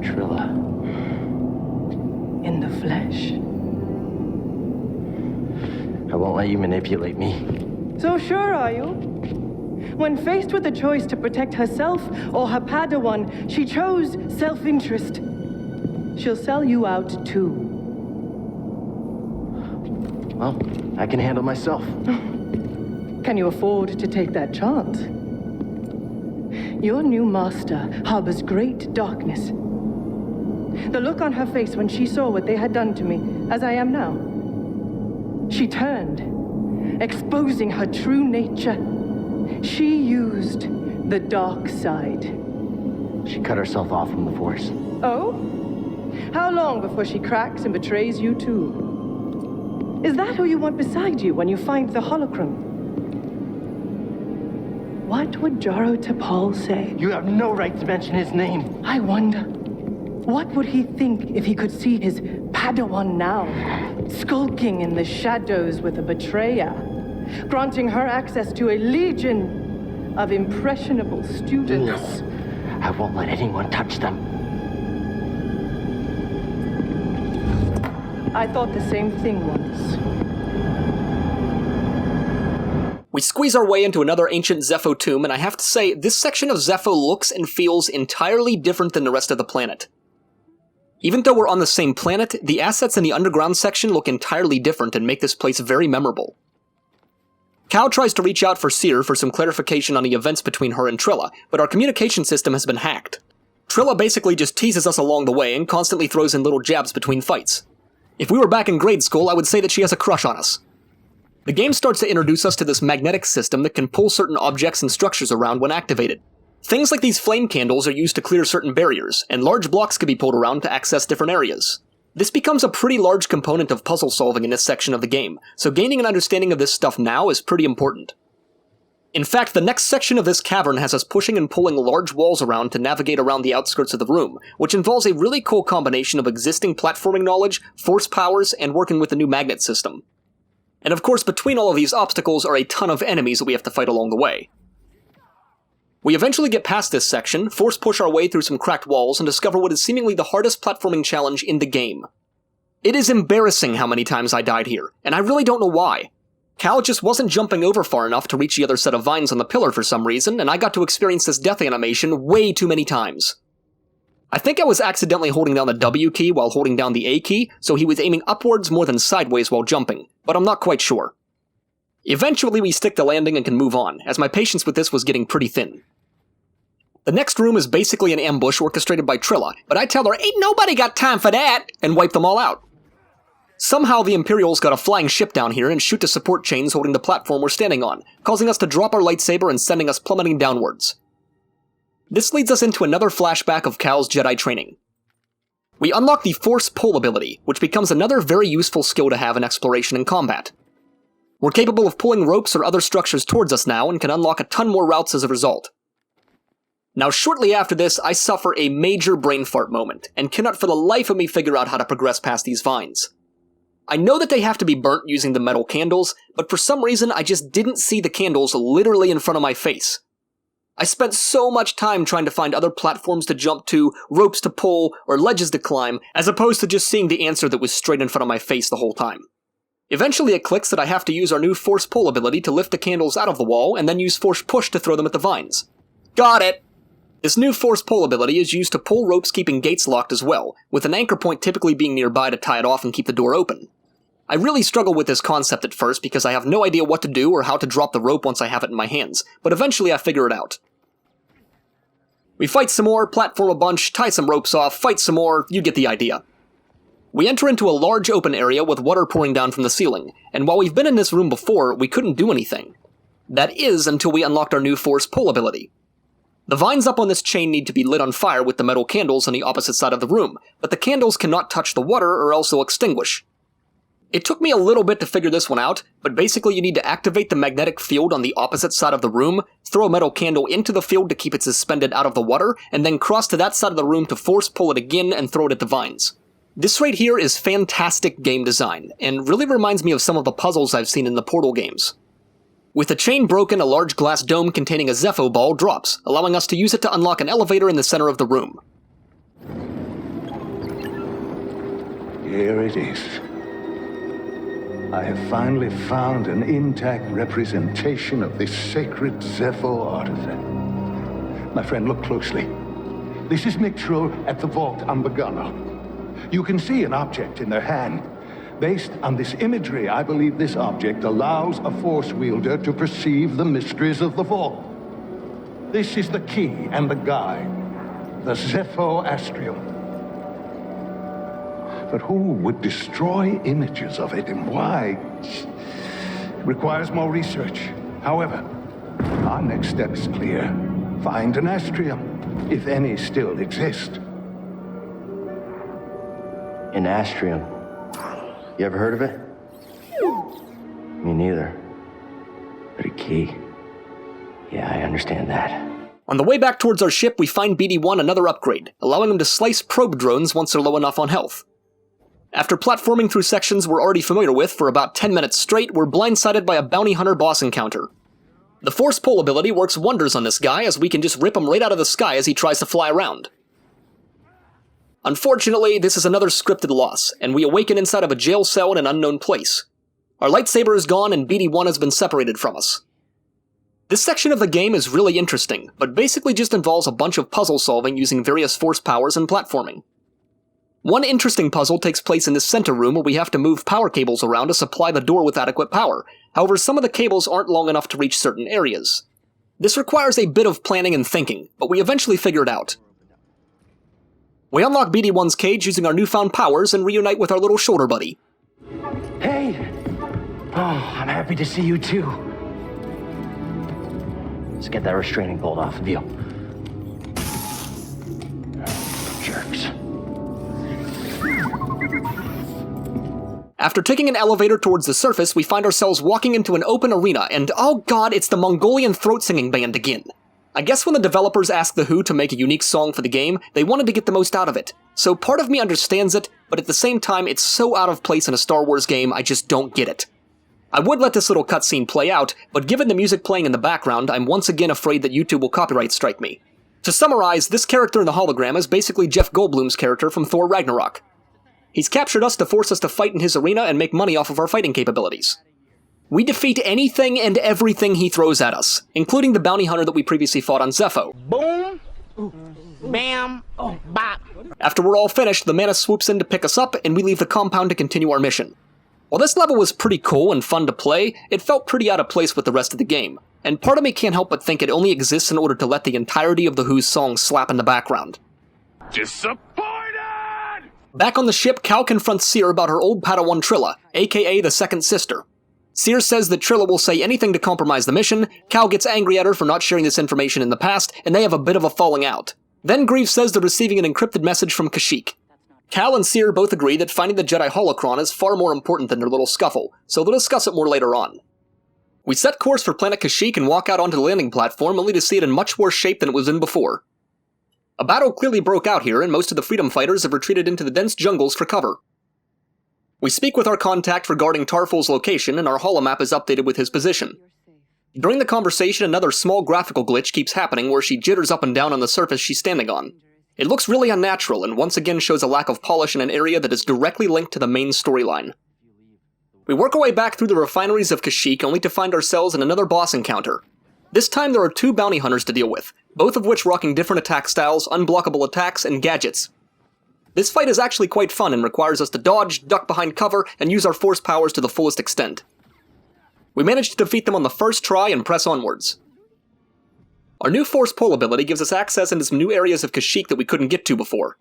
Trilla. In the flesh. I won't let you manipulate me. So sure are you? When faced with the choice to protect herself or her Padawan, she chose self-interest. She'll sell you out too. Well, I can handle myself. Can you afford to take that chance? Your new master harbors great darkness. The look on her face when she saw what they had done to me, as I am now. She turned, exposing her true nature. She used the dark side. She cut herself off from the Force. Oh? How long before she cracks and betrays you too? Is that who you want beside you when you find the holocron? What would Jaro Tapal say? You have no right to mention his name. I wonder, what would he think if he could see his Padawan now, skulking in the shadows with a betrayer, granting her access to a legion of impressionable students? No, I won't let anyone touch them. I thought the same thing once. We squeeze our way into another ancient Zeffo tomb, and I have to say, this section of Zeffo looks and feels entirely different than the rest of the planet. Even though we're on the same planet, the assets in the underground section look entirely different and make this place very memorable. Cal tries to reach out for Seer for some clarification on the events between her and Trilla, but our communication system has been hacked. Trilla basically just teases us along the way and constantly throws in little jabs between fights. If we were back in grade school, I would say that she has a crush on us. The game starts to introduce us to this magnetic system that can pull certain objects and structures around when activated. Things like these flame candles are used to clear certain barriers, and large blocks can be pulled around to access different areas. This becomes a pretty large component of puzzle solving in this section of the game, so gaining an understanding of this stuff now is pretty important. In fact, the next section of this cavern has us pushing and pulling large walls around to navigate around the outskirts of the room, which involves a really cool combination of existing platforming knowledge, force powers, and working with the new magnet system. And of course, between all of these obstacles are a ton of enemies that we have to fight along the way. We eventually get past this section, force push our way through some cracked walls, and discover what is seemingly the hardest platforming challenge in the game. It is embarrassing how many times I died here, and I really don't know why. Cal just wasn't jumping over far enough to reach the other set of vines on the pillar for some reason, and I got to experience this death animation way too many times. I think I was accidentally holding down the W key while holding down the A key, so he was aiming upwards more than sideways while jumping, but I'm not quite sure. Eventually we stick the landing and can move on, as my patience with this was getting pretty thin. The next room is basically an ambush orchestrated by Trilla, but I tell her, ain't nobody got time for that, and wipe them all out. Somehow the Imperials got a flying ship down here and shoot the support chains holding the platform we're standing on, causing us to drop our lightsaber and sending us plummeting downwards. This leads us into another flashback of Cal's Jedi training. We unlock the Force Pull ability, which becomes another very useful skill to have in exploration and combat. We're capable of pulling ropes or other structures towards us now and can unlock a ton more routes as a result. Now shortly after this, I suffer a major brain fart moment, and cannot for the life of me figure out how to progress past these vines. I know that they have to be burnt using the metal candles, but for some reason I just didn't see the candles literally in front of my face. I spent so much time trying to find other platforms to jump to, ropes to pull, or ledges to climb, as opposed to just seeing the answer that was straight in front of my face the whole time. Eventually it clicks that I have to use our new Force Pull ability to lift the candles out of the wall, and then use Force Push to throw them at the vines. Got it! This new Force Pull ability is used to pull ropes keeping gates locked as well, with an anchor point typically being nearby to tie it off and keep the door open. I really struggle with this concept at first because I have no idea what to do or how to drop the rope once I have it in my hands, but eventually I figure it out. We fight some more, platform a bunch, tie some ropes off, fight some more, you get the idea. We enter into a large open area with water pouring down from the ceiling, and while we've been in this room before, we couldn't do anything. That is until we unlocked our new Force Pull ability. The vines up on this chain need to be lit on fire with the metal candles on the opposite side of the room, but the candles cannot touch the water or else they'll extinguish. It took me a little bit to figure this one out, but basically you need to activate the magnetic field on the opposite side of the room, throw a metal candle into the field to keep it suspended out of the water, and then cross to that side of the room to force pull it again and throw it at the vines. This right here is fantastic game design, and really reminds me of some of the puzzles I've seen in the Portal games. With the chain broken, a large glass dome containing a Zeffo ball drops, allowing us to use it to unlock an elevator in the center of the room. Here it is. I have finally found an intact representation of this sacred Zeffo artifact. My friend, look closely. This is Mictro at the vault on Bogano. You can see an object in their hand. Based on this imagery, I believe this object allows a force wielder to perceive the mysteries of the vault. This is the key and the guide, the Zeffo Astrium. But who would destroy images of it and why? It requires more research. However, our next step is clear. Find an Astrium, if any still exist. An Astrium. You ever heard of it? Me neither. But a key. Yeah, I understand that. On the way back towards our ship, we find BD-1 another upgrade, allowing him to slice probe drones once they're low enough on health. After platforming through sections we're already familiar with for about 10 minutes straight, we're blindsided by a bounty hunter boss encounter. The Force Pull ability works wonders on this guy, as we can just rip him right out of the sky as he tries to fly around. Unfortunately, this is another scripted loss, and we awaken inside of a jail cell in an unknown place. Our lightsaber is gone and BD-1 has been separated from us. This section of the game is really interesting, but basically just involves a bunch of puzzle solving using various force powers and platforming. One interesting puzzle takes place in this center room where we have to move power cables around to supply the door with adequate power. However, some of the cables aren't long enough to reach certain areas. This requires a bit of planning and thinking, but we eventually figure it out. We unlock BD-1's cage using our newfound powers and reunite with our little shoulder buddy. Hey! Oh, I'm happy to see you too. Let's get that restraining bolt off of you. Jerks. After taking an elevator towards the surface, we find ourselves walking into an open arena, and oh god, it's the Mongolian throat-singing band again. I guess when the developers asked The Who to make a unique song for the game, they wanted to get the most out of it. So part of me understands it, but at the same time, it's so out of place in a Star Wars game, I just don't get it. I would let this little cutscene play out, but given the music playing in the background, I'm once again afraid that YouTube will copyright strike me. To summarize, this character in the hologram is basically Jeff Goldblum's character from Thor Ragnarok. He's captured us to force us to fight in his arena and make money off of our fighting capabilities. We defeat anything and everything he throws at us, including the bounty hunter that we previously fought on Zeffo. Boom! Bam! Bop! After we're all finished, the Manus swoops in to pick us up, and we leave the compound to continue our mission. While this level was pretty cool and fun to play, it felt pretty out of place with the rest of the game, and part of me can't help but think it only exists in order to let the entirety of The Who's song slap in the background. Disappointed! Back on the ship, Cal confronts Cere about her old Padawan Trilla, aka the second sister. Cere says that Trilla will say anything to compromise the mission, Cal gets angry at her for not sharing this information in the past, and they have a bit of a falling out. Then Greaves says they're receiving an encrypted message from Kashyyyk. Cal and Cere both agree that finding the Jedi holocron is far more important than their little scuffle, so they'll discuss it more later on. We set course for planet Kashyyyk and walk out onto the landing platform only to see it in much worse shape than it was in before. A battle clearly broke out here, and most of the freedom fighters have retreated into the dense jungles for cover. We speak with our contact regarding Tarful's location, and our holomap is updated with his position. During the conversation, another small graphical glitch keeps happening where she jitters up and down on the surface she's standing on. It looks really unnatural, and once again shows a lack of polish in an area that is directly linked to the main storyline. We work our way back through the refineries of Kashyyyk only to find ourselves in another boss encounter. This time there are two bounty hunters to deal with, both of which rocking different attack styles, unblockable attacks, and gadgets. This fight is actually quite fun and requires us to dodge, duck behind cover, and use our force powers to the fullest extent. We manage to defeat them on the first try and press onwards. Our new force pull ability gives us access into some new areas of Kashyyyk that we couldn't get to before.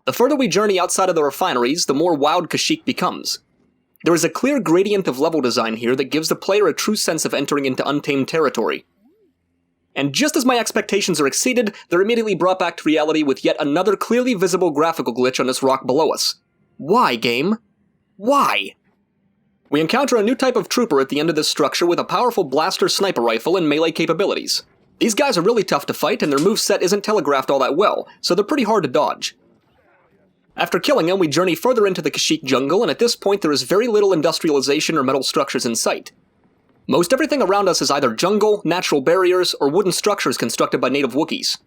The further we journey outside of the refineries, the more wild Kashyyyk becomes. There is a clear gradient of level design here that gives the player a true sense of entering into untamed territory. And just as my expectations are exceeded, they're immediately brought back to reality with yet another clearly visible graphical glitch on this rock below us. Why, game? Why? We encounter a new type of trooper at the end of this structure with a powerful blaster sniper rifle and melee capabilities. These guys are really tough to fight, and their moveset isn't telegraphed all that well, so they're pretty hard to dodge. After killing them, we journey further into the Kashyyyk jungle, and at this point there is very little industrialization or metal structures in sight. Most everything around us is either jungle, natural barriers, or wooden structures constructed by native Wookiees.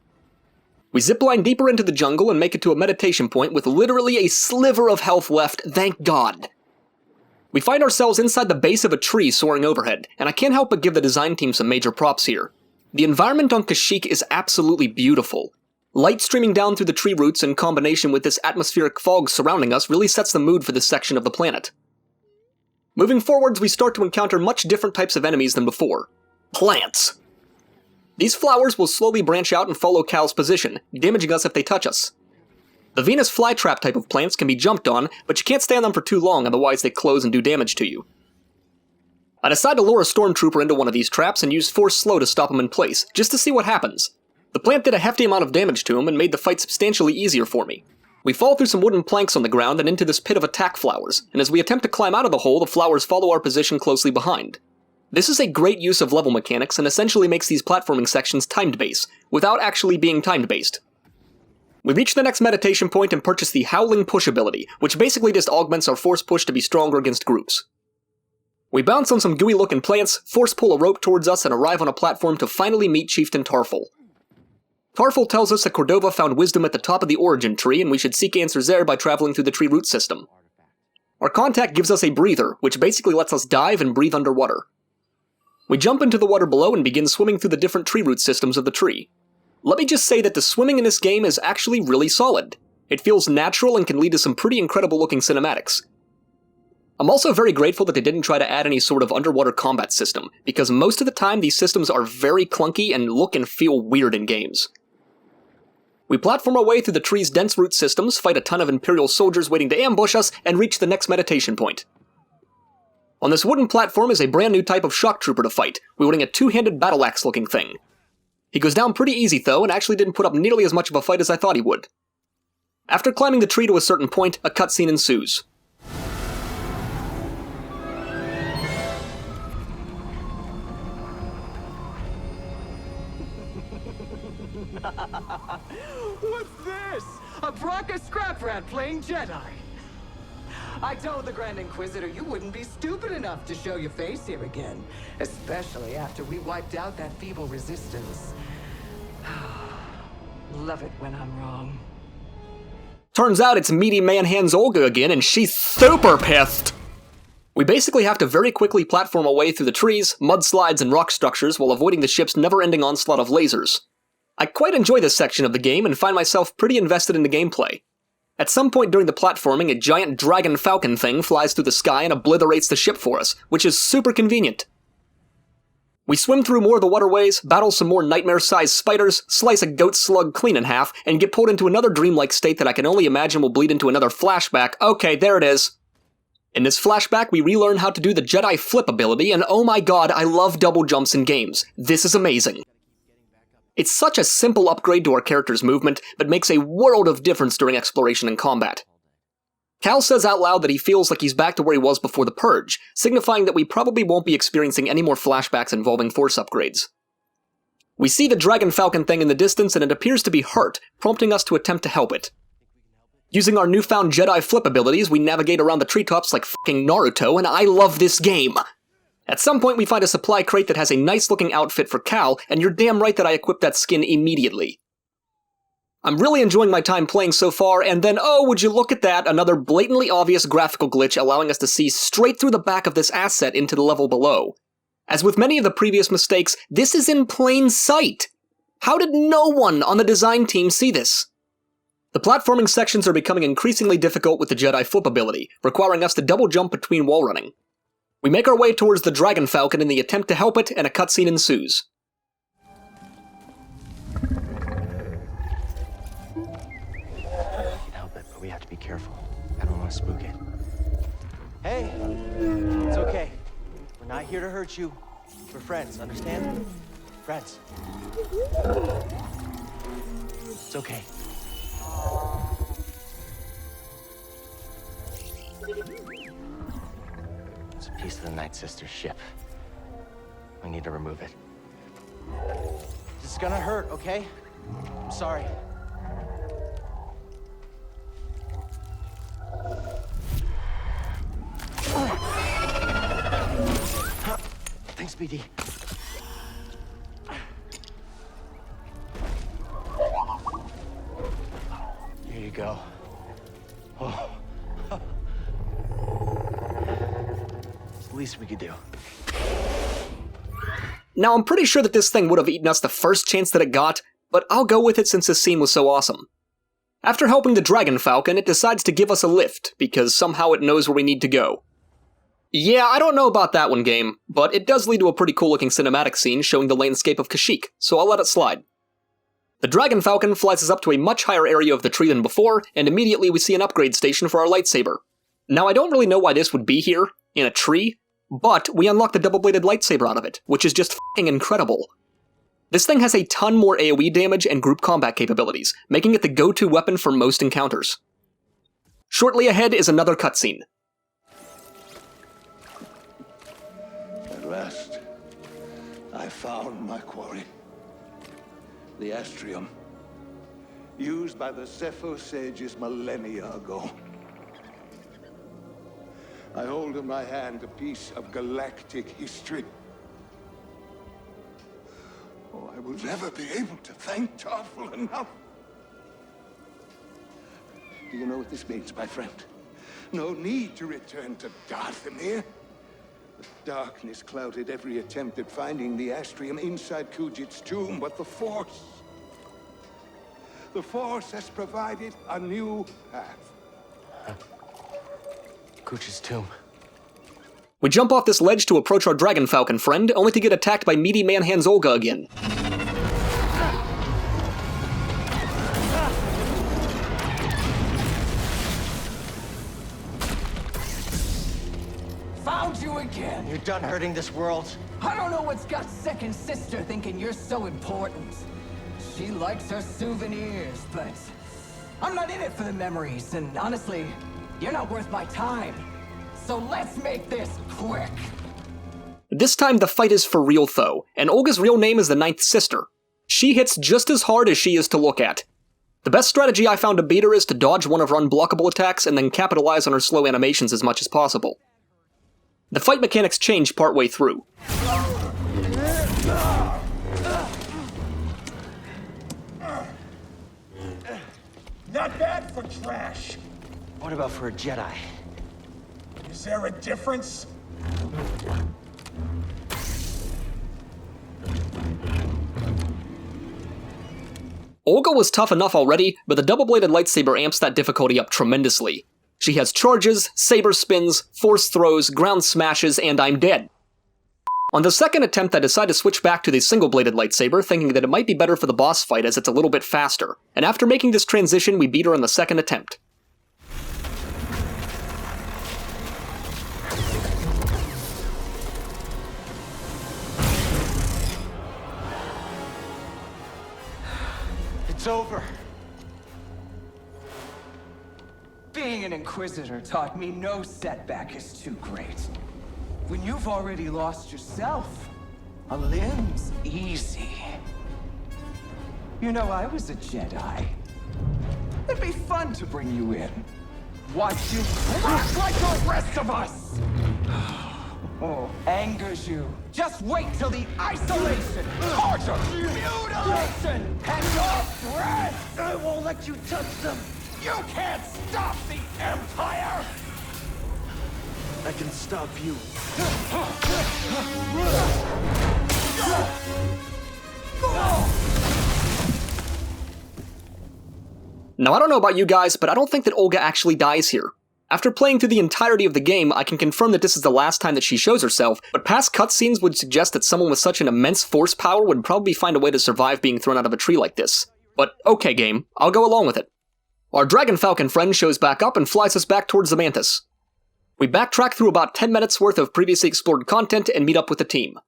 We zipline deeper into the jungle and make it to a meditation point with literally a sliver of health left, thank God. We find ourselves inside the base of a tree soaring overhead, and I can't help but give the design team some major props here. The environment on Kashyyyk is absolutely beautiful. Light streaming down through the tree roots in combination with this atmospheric fog surrounding us really sets the mood for this section of the planet. Moving forwards, we start to encounter much different types of enemies than before. Plants! These flowers will slowly branch out and follow Cal's position, damaging us if they touch us. The Venus flytrap type of plants can be jumped on, but you can't stay on them for too long, otherwise they close and do damage to you. I decide to lure a stormtrooper into one of these traps and use force slow to stop him in place, just to see what happens. The plant did a hefty amount of damage to him and made the fight substantially easier for me. We fall through some wooden planks on the ground and into this pit of attack flowers, and as we attempt to climb out of the hole, the flowers follow our position closely behind. This is a great use of level mechanics and essentially makes these platforming sections timed-based, without actually being timed-based. We reach the next meditation point and purchase the Howling Push ability, which basically just augments our force push to be stronger against groups. We bounce on some gooey-looking plants, force pull a rope towards us, and arrive on a platform to finally meet Chieftain Tarful. Tarful tells us that Cordova found wisdom at the top of the origin tree, and we should seek answers there by traveling through the tree root system. Our contact gives us a breather, which basically lets us dive and breathe underwater. We jump into the water below and begin swimming through the different tree root systems of the tree. Let me just say that the swimming in this game is actually really solid. It feels natural and can lead to some pretty incredible looking cinematics. I'm also very grateful that they didn't try to add any sort of underwater combat system, because most of the time these systems are very clunky and look and feel weird in games. We platform our way through the tree's dense root systems, fight a ton of Imperial soldiers waiting to ambush us, and reach the next meditation point. On this wooden platform is a brand new type of shock trooper to fight, wielding a two-handed battle axe looking thing. He goes down pretty easy though, and actually didn't put up nearly as much of a fight as I thought he would. After climbing the tree to a certain point, a cutscene ensues. What's this? A Bracca scrap rat playing Jedi. I told the Grand Inquisitor you wouldn't be stupid enough to show your face here again, especially after we wiped out that feeble resistance. Love it when I'm wrong. Turns out it's meaty man hands Olga again, and she's super pissed! We basically have to very quickly platform our way through the trees, mudslides, and rock structures while avoiding the ship's never-ending onslaught of lasers. I quite enjoy this section of the game and find myself pretty invested in the gameplay. At some point during the platforming, a giant dragon falcon thing flies through the sky and obliterates the ship for us, which is super convenient. We swim through more of the waterways, battle some more nightmare-sized spiders, slice a goat slug clean in half, and get pulled into another dreamlike state that I can only imagine will bleed into another flashback. Okay, there it is. In this flashback, we relearn how to do the Jedi flip ability, and oh my god, I love double jumps in games. This is amazing. It's such a simple upgrade to our character's movement, but makes a world of difference during exploration and combat. Cal says out loud that he feels like he's back to where he was before the Purge, signifying that we probably won't be experiencing any more flashbacks involving Force upgrades. We see the Dragon Falcon thing in the distance and it appears to be hurt, prompting us to attempt to help it. Using our newfound Jedi flip abilities, we navigate around the treetops like fucking Naruto, and I love this game! At some point we find a supply crate that has a nice looking outfit for Cal, and you're damn right that I equipped that skin immediately. I'm really enjoying my time playing so far, and then oh, would you look at that, another blatantly obvious graphical glitch allowing us to see straight through the back of this asset into the level below. As with many of the previous mistakes, this is in plain sight! How did no one on the design team see this? The platforming sections are becoming increasingly difficult with the Jedi flip ability, requiring us to double jump between wall running. We make our way towards the Dragon Falcon in the attempt to help it, and a cutscene ensues. We can help it, but we have to be careful. I don't want to spook it. Hey, it's okay. We're not here to hurt you. We're friends, understand? Friends. It's okay. It's a piece of the Night Sister's ship. We need to remove it. This is gonna hurt, okay? I'm sorry. Thanks, BD. Here you go. Oh. It's the least we could do. Now, I'm pretty sure that this thing would have eaten us the first chance that it got, but I'll go with it since this scene was so awesome. After helping the Dragon Falcon, it decides to give us a lift, because somehow it knows where we need to go. Yeah, I don't know about that one, game, but it does lead to a pretty cool-looking cinematic scene showing the landscape of Kashyyyk, so I'll let it slide. The Dragon Falcon flies us up to a much higher area of the tree than before, and immediately we see an upgrade station for our lightsaber. Now, I don't really know why this would be here, in a tree, but we unlock the double-bladed lightsaber out of it, which is just f***ing incredible. This thing has a ton more AoE damage and group combat capabilities, making it the go-to weapon for most encounters. Shortly ahead is another cutscene. At last, I found my quarry. The Astrium, used by the Zeffo sages millennia ago. I hold in my hand a piece of galactic history. Oh, I will never be able to thank Tarful enough. Do you know what this means, my friend? No need to return to Dathomir. The darkness clouded every attempt at finding the Astrium inside Kujit's tomb, but the Force. The Force has provided a new path. Cooch's tomb. We jump off this ledge to approach our Dragon Falcon friend, only to get attacked by meaty man-hands Olga again. Found you again! You're done hurting this world? I don't know what's got second sister thinking you're so important. She likes her souvenirs, but I'm not in it for the memories, and honestly, you're not worth my time. So let's make this quick. This time the fight is for real though, and Olga's real name is the Ninth Sister. She hits just as hard as she is to look at. The best strategy I found to beat her is to dodge one of her unblockable attacks and then capitalize on her slow animations as much as possible. The fight mechanics change partway through. Not bad for trash. What about for a Jedi? Is there a difference? Olga was tough enough already, but the double-bladed lightsaber amps that difficulty up tremendously. She has charges, saber spins, force throws, ground smashes, and I'm dead. On the second attempt, I decide to switch back to the single-bladed lightsaber, thinking that it might be better for the boss fight as it's a little bit faster, and after making this transition, we beat her on the second attempt. It's over. Being an Inquisitor taught me no setback is too great. When you've already lost yourself, a limb's easy. You know, I was a Jedi. It'd be fun to bring you in. Watch you crack like the rest of us! Oh, angers you. Just wait till the isolation, torture, mutilation, and your breath! I won't let you touch them. You can't stop the Empire! I can stop you. Now I don't know about you guys, but I don't think that Olga actually dies here. After playing through the entirety of the game, I can confirm that this is the last time that she shows herself, but past cutscenes would suggest that someone with such an immense force power would probably find a way to survive being thrown out of a tree like this. But okay game, I'll go along with it. Our Dragon Falcon friend shows back up and flies us back towards the Mantis. We backtrack through about 10 minutes worth of previously explored content and meet up with the team.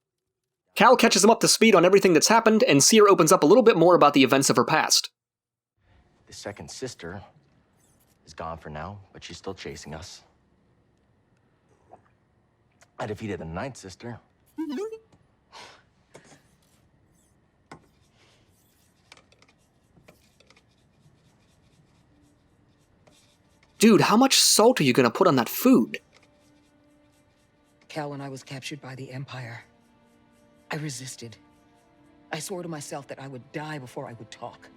Cal catches them up to speed on everything that's happened, and Cere opens up a little bit more about the events of her past. The second sister is gone for now, but she's still chasing us. I defeated the Ninth Sister. Dude, how much salt are you gonna put on that food? Cal, when I was captured by the Empire, I resisted. I swore to myself that I would die before I would talk.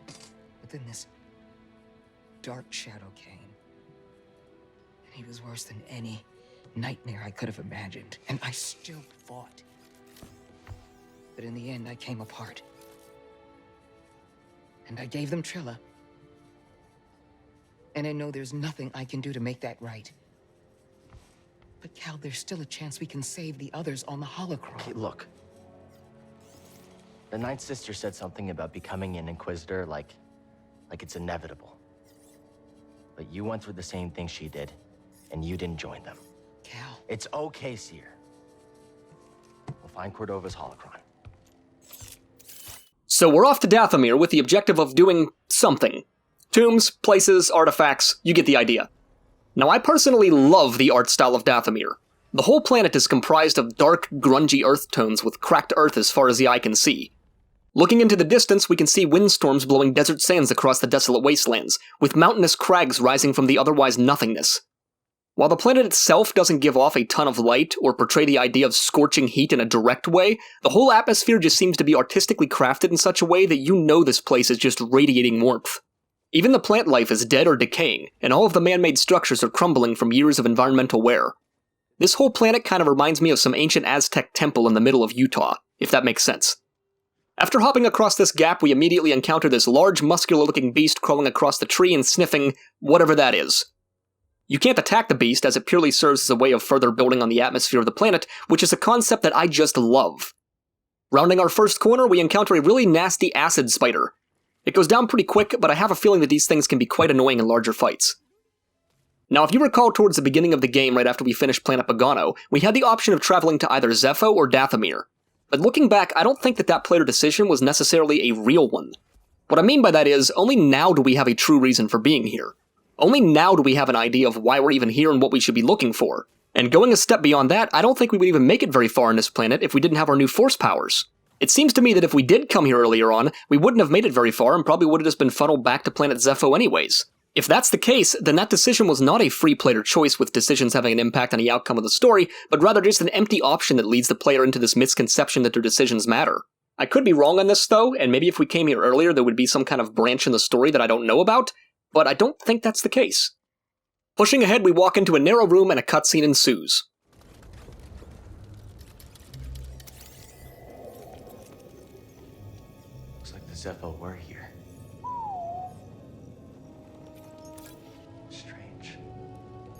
But then this dark shadow came. And he was worse than any nightmare I could have imagined. And I still fought. But in the end, I came apart. And I gave them Trilla. And I know there's nothing I can do to make that right. But Cal, there's still a chance we can save the others on the holocron. Okay, look. The Ninth Sister said something about becoming an Inquisitor like it's inevitable. But you went through the same thing she did, and you didn't join them. Cal. It's okay, Cere. We'll find Cordova's holocron. So we're off to Dathomir with the objective of doing something. Tombs, places, artifacts, you get the idea. Now I personally love the art style of Dathomir. The whole planet is comprised of dark, grungy earth tones with cracked earth as far as the eye can see. Looking into the distance, we can see windstorms blowing desert sands across the desolate wastelands, with mountainous crags rising from the otherwise nothingness. While the planet itself doesn't give off a ton of light or portray the idea of scorching heat in a direct way, the whole atmosphere just seems to be artistically crafted in such a way that you know this place is just radiating warmth. Even the plant life is dead or decaying, and all of the man-made structures are crumbling from years of environmental wear. This whole planet kind of reminds me of some ancient Aztec temple in the middle of Utah, if that makes sense. After hopping across this gap, we immediately encounter this large, muscular-looking beast crawling across the tree and sniffing whatever that is. You can't attack the beast, as it purely serves as a way of further building on the atmosphere of the planet, which is a concept that I just love. Rounding our first corner, we encounter a really nasty acid spider. It goes down pretty quick, but I have a feeling that these things can be quite annoying in larger fights. Now, if you recall towards the beginning of the game, right after we finished Planet Bogano, we had the option of traveling to either Zeffo or Dathomir. But looking back, I don't think that player decision was necessarily a real one. What I mean by that is, only now do we have a true reason for being here. Only now do we have an idea of why we're even here and what we should be looking for. And going a step beyond that, I don't think we would even make it very far on this planet if we didn't have our new force powers. It seems to me that if we did come here earlier on, we wouldn't have made it very far and probably would have just been funneled back to planet Zeffo anyways. If that's the case, then that decision was not a free player choice with decisions having an impact on the outcome of the story, but rather just an empty option that leads the player into this misconception that their decisions matter. I could be wrong on this though, and maybe if we came here earlier there would be some kind of branch in the story that I don't know about, but I don't think that's the case. Pushing ahead, we walk into a narrow room and a cutscene ensues. Looks like the Zeffo were here. Strange.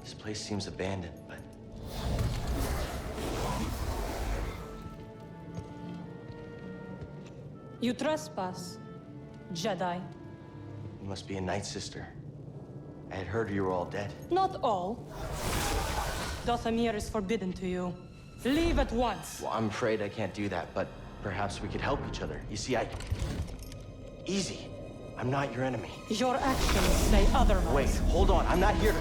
This place seems abandoned, but... You trespass, Jedi. You must be a Night Sister. I had heard you were all dead. Not all. Dathomir is forbidden to you. Leave at once. Well, I'm afraid I can't do that, but perhaps we could help each other. You see, Easy. I'm not your enemy. Your actions say otherwise. Wait, hold on. I'm not here to...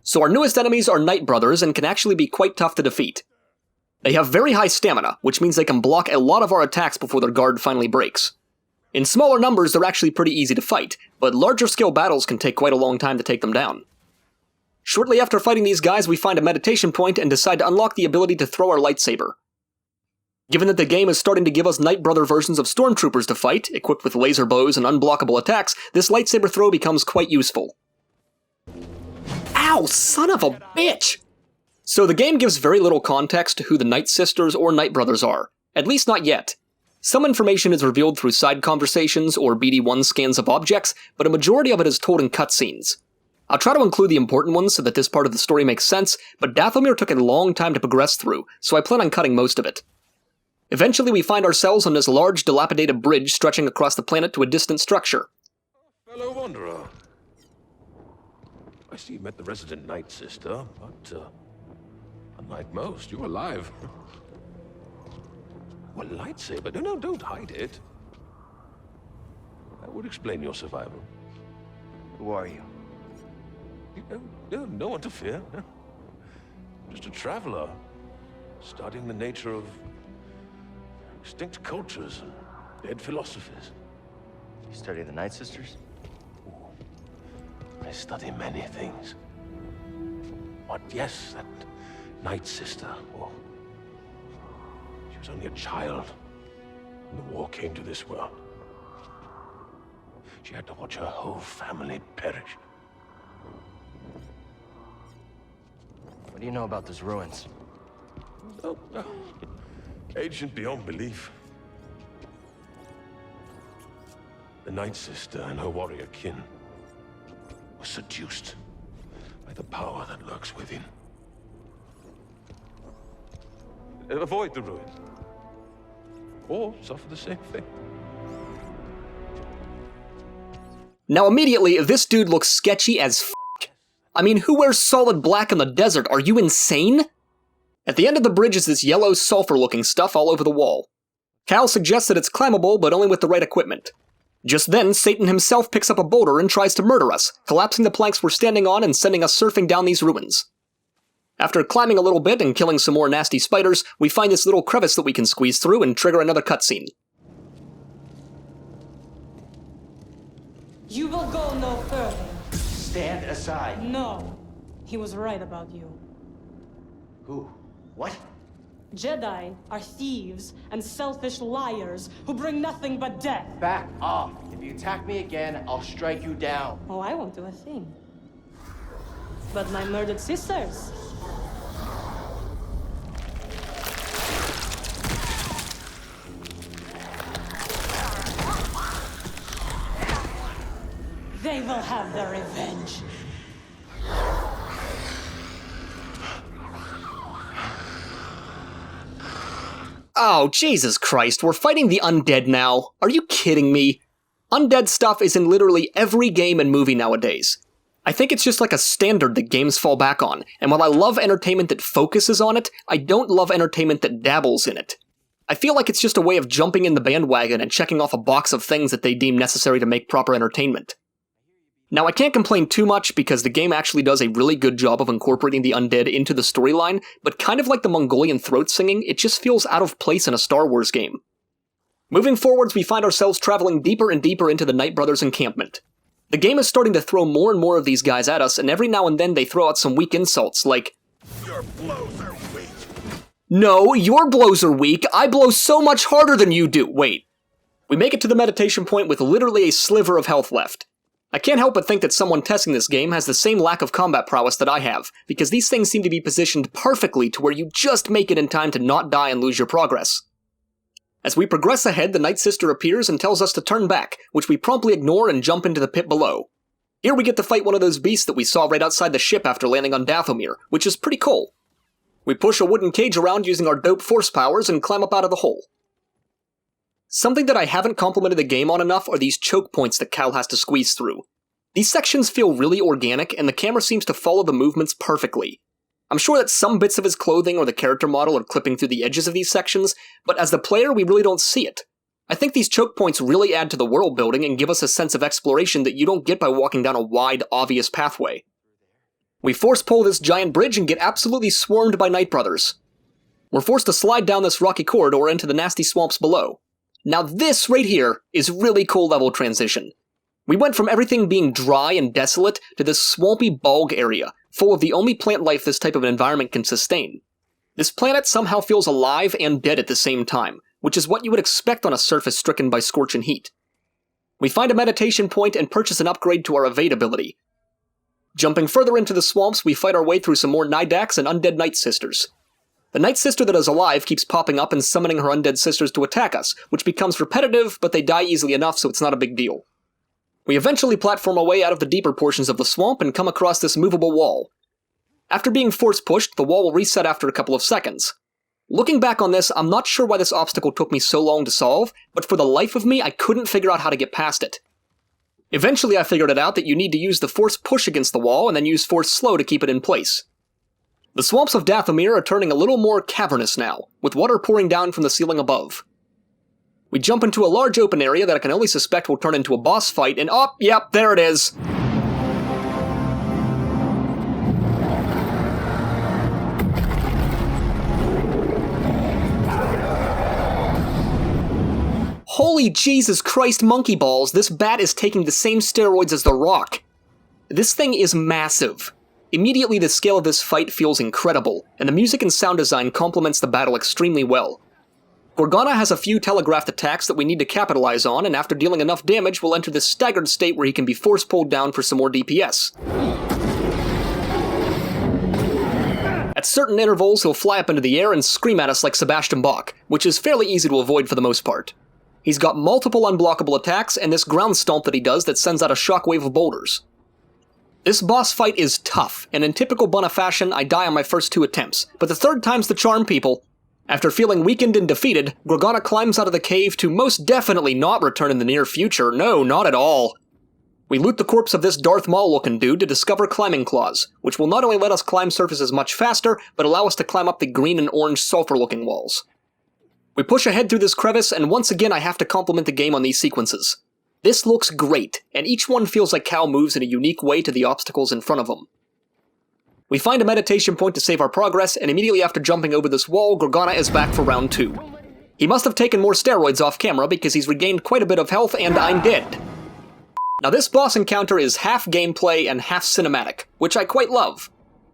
So our newest enemies are Night Brothers and can actually be quite tough to defeat. They have very high stamina, which means they can block a lot of our attacks before their guard finally breaks. In smaller numbers, they're actually pretty easy to fight, but larger scale battles can take quite a long time to take them down. Shortly after fighting these guys, we find a meditation point and decide to unlock the ability to throw our lightsaber. Given that the game is starting to give us Night Brother versions of stormtroopers to fight, equipped with laser bows and unblockable attacks, this lightsaber throw becomes quite useful. Ow, son of a bitch! So the game gives very little context to who the Night Sisters or Night Brothers are, at least not yet. Some information is revealed through side conversations or BD1 scans of objects, but a majority of it is told in cutscenes. I'll try to include the important ones so that this part of the story makes sense, but Dathomir took a long time to progress through, so I plan on cutting most of it. Eventually we find ourselves on this large, dilapidated bridge stretching across the planet to a distant structure. Fellow wanderer. I see you met the resident Night Sister, but, unlike most, you're alive. Well, lightsaber? No, don't hide it. That would explain your survival. Who are you? No one to fear. Just a traveler, studying the nature of extinct cultures and dead philosophies. You study the Night Sisters? I study many things. But yes, that Night Sister, well, she was only a child when the war came to this world. She had to watch her whole family perish. What do you know about those ruins? Oh, ancient beyond belief. The Night Sister and her warrior kin were seduced by the power that lurks within. Avoid the ruins, or suffer the same fate. Now immediately, this dude looks sketchy as f***. I mean, who wears solid black in the desert? Are you insane? At the end of the bridge is this yellow sulfur-looking stuff all over the wall. Cal suggests that it's climbable, but only with the right equipment. Just then, Satan himself picks up a boulder and tries to murder us, collapsing the planks we're standing on and sending us surfing down these ruins. After climbing a little bit and killing some more nasty spiders, we find this little crevice that we can squeeze through and trigger another cutscene. You will go no further. Stand aside. No. He was right about you. Who? What? Jedi are thieves and selfish liars who bring nothing but death. Back off. If you attack me again, I'll strike you down. Oh, I won't do a thing. But my murdered sisters, will have their revenge. Oh, Jesus Christ, we're fighting the undead now. Are you kidding me? Undead stuff is in literally every game and movie nowadays. I think it's just like a standard that games fall back on, and while I love entertainment that focuses on it, I don't love entertainment that dabbles in it. I feel like it's just a way of jumping in the bandwagon and checking off a box of things that they deem necessary to make proper entertainment. Now, I can't complain too much because the game actually does a really good job of incorporating the undead into the storyline, but kind of like the Mongolian throat singing, it just feels out of place in a Star Wars game. Moving forwards, we find ourselves traveling deeper and deeper into the Night Brothers' encampment. The game is starting to throw more and more of these guys at us, and every now and then they throw out some weak insults like, "Your blows are weak." No, your blows are weak. I blow so much harder than you do. Wait. We make it to the meditation point with literally a sliver of health left. I can't help but think that someone testing this game has the same lack of combat prowess that I have, because these things seem to be positioned perfectly to where you just make it in time to not die and lose your progress. As we progress ahead, the Night Sister appears and tells us to turn back, which we promptly ignore and jump into the pit below. Here we get to fight one of those beasts that we saw right outside the ship after landing on Dathomir, which is pretty cool. We push a wooden cage around using our dope force powers and climb up out of the hole. Something that I haven't complimented the game on enough are these choke points that Cal has to squeeze through. These sections feel really organic, and the camera seems to follow the movements perfectly. I'm sure that some bits of his clothing or the character model are clipping through the edges of these sections, but as the player we really don't see it. I think these choke points really add to the world building and give us a sense of exploration that you don't get by walking down a wide, obvious pathway. We force pull this giant bridge and get absolutely swarmed by Night Brothers. We're forced to slide down this rocky corridor into the nasty swamps below. Now this right here is really cool level transition. We went from everything being dry and desolate to this swampy bog area, full of the only plant life this type of an environment can sustain. This planet somehow feels alive and dead at the same time, which is what you would expect on a surface stricken by scorch and heat. We find a meditation point and purchase an upgrade to our evade ability. Jumping further into the swamps, we fight our way through some more Nidaks and undead Night Sisters. The Night Sister that is alive keeps popping up and summoning her undead sisters to attack us, which becomes repetitive, but they die easily enough so it's not a big deal. We eventually platform our way out of the deeper portions of the swamp and come across this movable wall. After being force-pushed, the wall will reset after a couple of seconds. Looking back on this, I'm not sure why this obstacle took me so long to solve, but for the life of me, I couldn't figure out how to get past it. Eventually I figured it out that you need to use the force push against the wall and then use force slow to keep it in place. The swamps of Dathomir are turning a little more cavernous now, with water pouring down from the ceiling above. We jump into a large open area that I can only suspect will turn into a boss fight, and oh, yep, there it is! Holy Jesus Christ monkey balls, this bat is taking the same steroids as the Rock. This thing is massive. Immediately the scale of this fight feels incredible, and the music and sound design complements the battle extremely well. Gorgana has a few telegraphed attacks that we need to capitalize on, and after dealing enough damage, we'll enter this staggered state where he can be force-pulled down for some more DPS. At certain intervals, he'll fly up into the air and scream at us like Sebastian Bach, which is fairly easy to avoid for the most part. He's got multiple unblockable attacks, and this ground stomp that he does that sends out a shockwave of boulders. This boss fight is tough, and in typical Bunneh fashion, I die on my first 2 attempts, but the third time's the charm, people. After feeling weakened and defeated, Gorgana climbs out of the cave to most definitely not return in the near future, no, not at all. We loot the corpse of this Darth Maul-looking dude to discover climbing claws, which will not only let us climb surfaces much faster, but allow us to climb up the green and orange sulfur-looking walls. We push ahead through this crevice, and once again I have to compliment the game on these sequences. This looks great, and each one feels like Cal moves in a unique way to the obstacles in front of him. We find a meditation point to save our progress, and immediately after jumping over this wall, Gorgana is back for round 2. He must have taken more steroids off camera because he's regained quite a bit of health, and I'm dead. Now this boss encounter is half gameplay and half cinematic, which I quite love.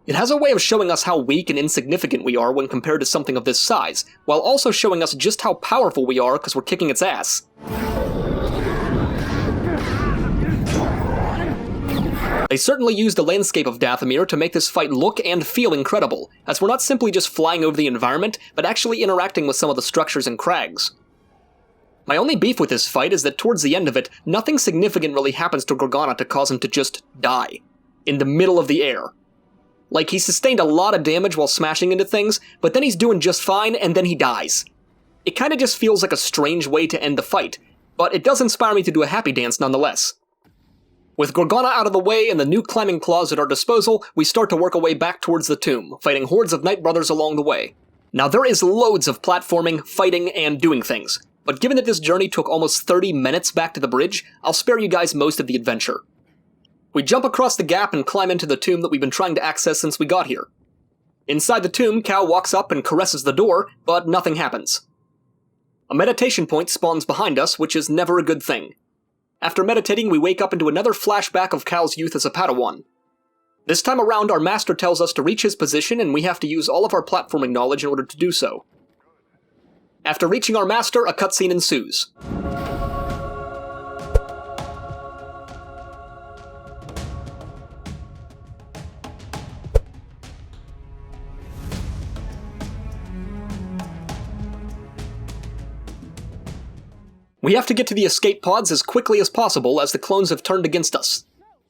It has a way of showing us how weak and insignificant we are when compared to something of this size, while also showing us just how powerful we are because we're kicking its ass. They certainly used the landscape of Dathomir to make this fight look and feel incredible, as we're not simply just flying over the environment, but actually interacting with some of the structures and crags. My only beef with this fight is that towards the end of it, nothing significant really happens to Gorgana to cause him to just die. In the middle of the air. Like, he sustained a lot of damage while smashing into things, but then he's doing just fine, and then he dies. It kinda just feels like a strange way to end the fight, but it does inspire me to do a happy dance nonetheless. With Gorgana out of the way and the new climbing claws at our disposal, we start to work our way back towards the tomb, fighting hordes of Night Brothers along the way. Now there is loads of platforming, fighting, and doing things, but given that this journey took almost 30 minutes back to the bridge, I'll spare you guys most of the adventure. We jump across the gap and climb into the tomb that we've been trying to access since we got here. Inside the tomb, Cal walks up and caresses the door, but nothing happens. A meditation point spawns behind us, which is never a good thing. After meditating, we wake up into another flashback of Cal's youth as a Padawan. This time around, our master tells us to reach his position, and we have to use all of our platforming knowledge in order to do so. After reaching our master, a cutscene ensues. We have to get to the escape pods as quickly as possible as the clones have turned against us.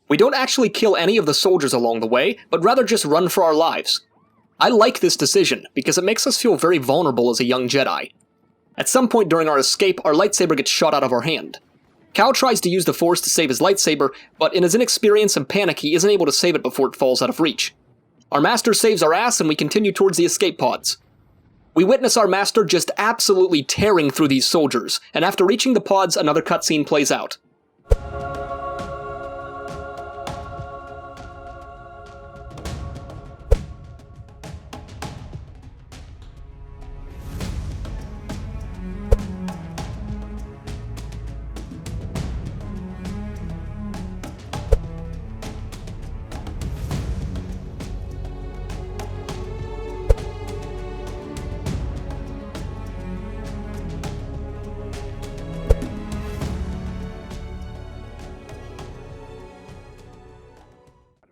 We don't actually kill any of the soldiers along the way, but rather just run for our lives. I like this decision, because it makes us feel very vulnerable as a young Jedi. At some point during our escape, our lightsaber gets shot out of our hand. Cal tries to use the Force to save his lightsaber, but in his inexperience and panic he isn't able to save it before it falls out of reach. Our master saves our ass and we continue towards the escape pods. We witness our master just absolutely tearing through these soldiers, and after reaching the pods, another cutscene plays out.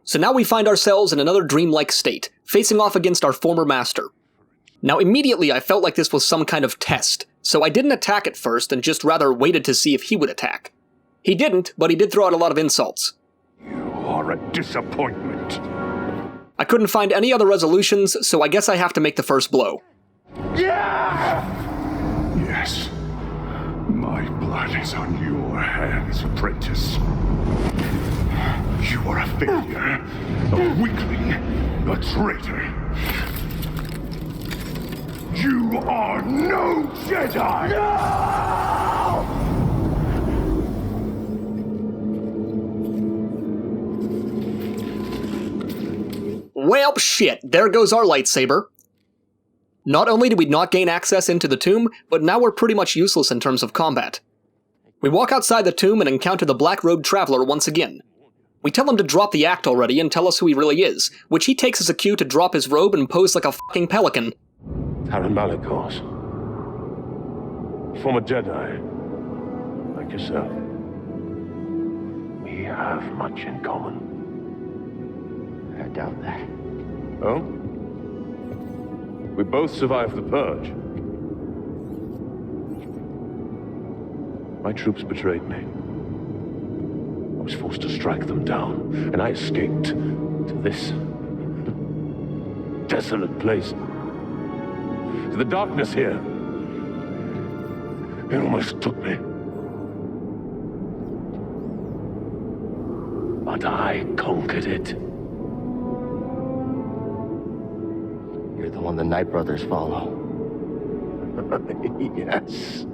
So now we find ourselves in another dreamlike state, facing off against our former master. Now immediately I felt like this was some kind of test, so I didn't attack at first and just rather waited to see if he would attack. He didn't, but he did throw out a lot of insults. You are a disappointment. I couldn't find any other resolutions, so I guess I have to make the first blow. Yeah! Yes. My blood is on your hands, apprentice. You are a failure, a weakling, a traitor. You are no Jedi! No! Well, shit, there goes our lightsaber. Not only did we not gain access into the tomb, but now we're pretty much useless in terms of combat. We walk outside the tomb and encounter the black-robed traveler once again. We tell him to drop the act already and tell us who he really is, which he takes as a cue to drop his robe and pose like a fucking pelican. Taran Malikos. Former Jedi. Like yourself. We have much in common. I doubt that. Oh? We both survived the Purge. My troops betrayed me. I was forced to strike them down, and I escaped to this desolate place. To the darkness here. It almost took me. But I conquered it. You're the one the Night Brothers follow. Yes.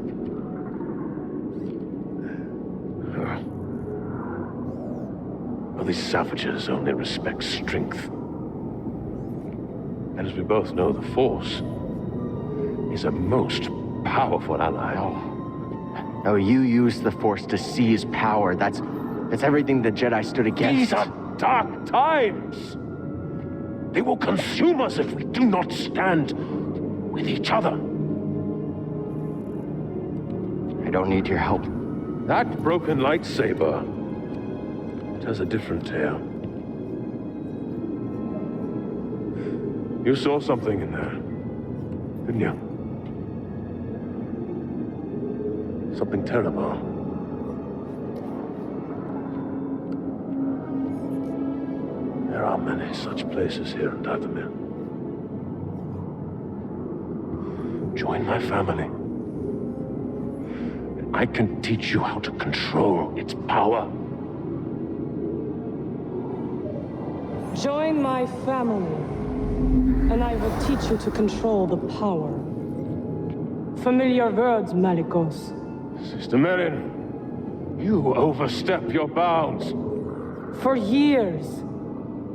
Well, these savages only respect strength. And as we both know, the Force is a most powerful ally. No, you used the Force to seize power. That's everything the Jedi stood against. These are dark times. They will consume us if we do not stand with each other. I don't need your help. That broken lightsaber tells a different tale. You saw something in there, didn't you? Something terrible. There are many such places here in Dathomir. Join my family. And I can teach you how to control its power. Join my family, and I will teach you to control the power. Familiar words, Malicos. Sister Merrin, you overstep your bounds. For years,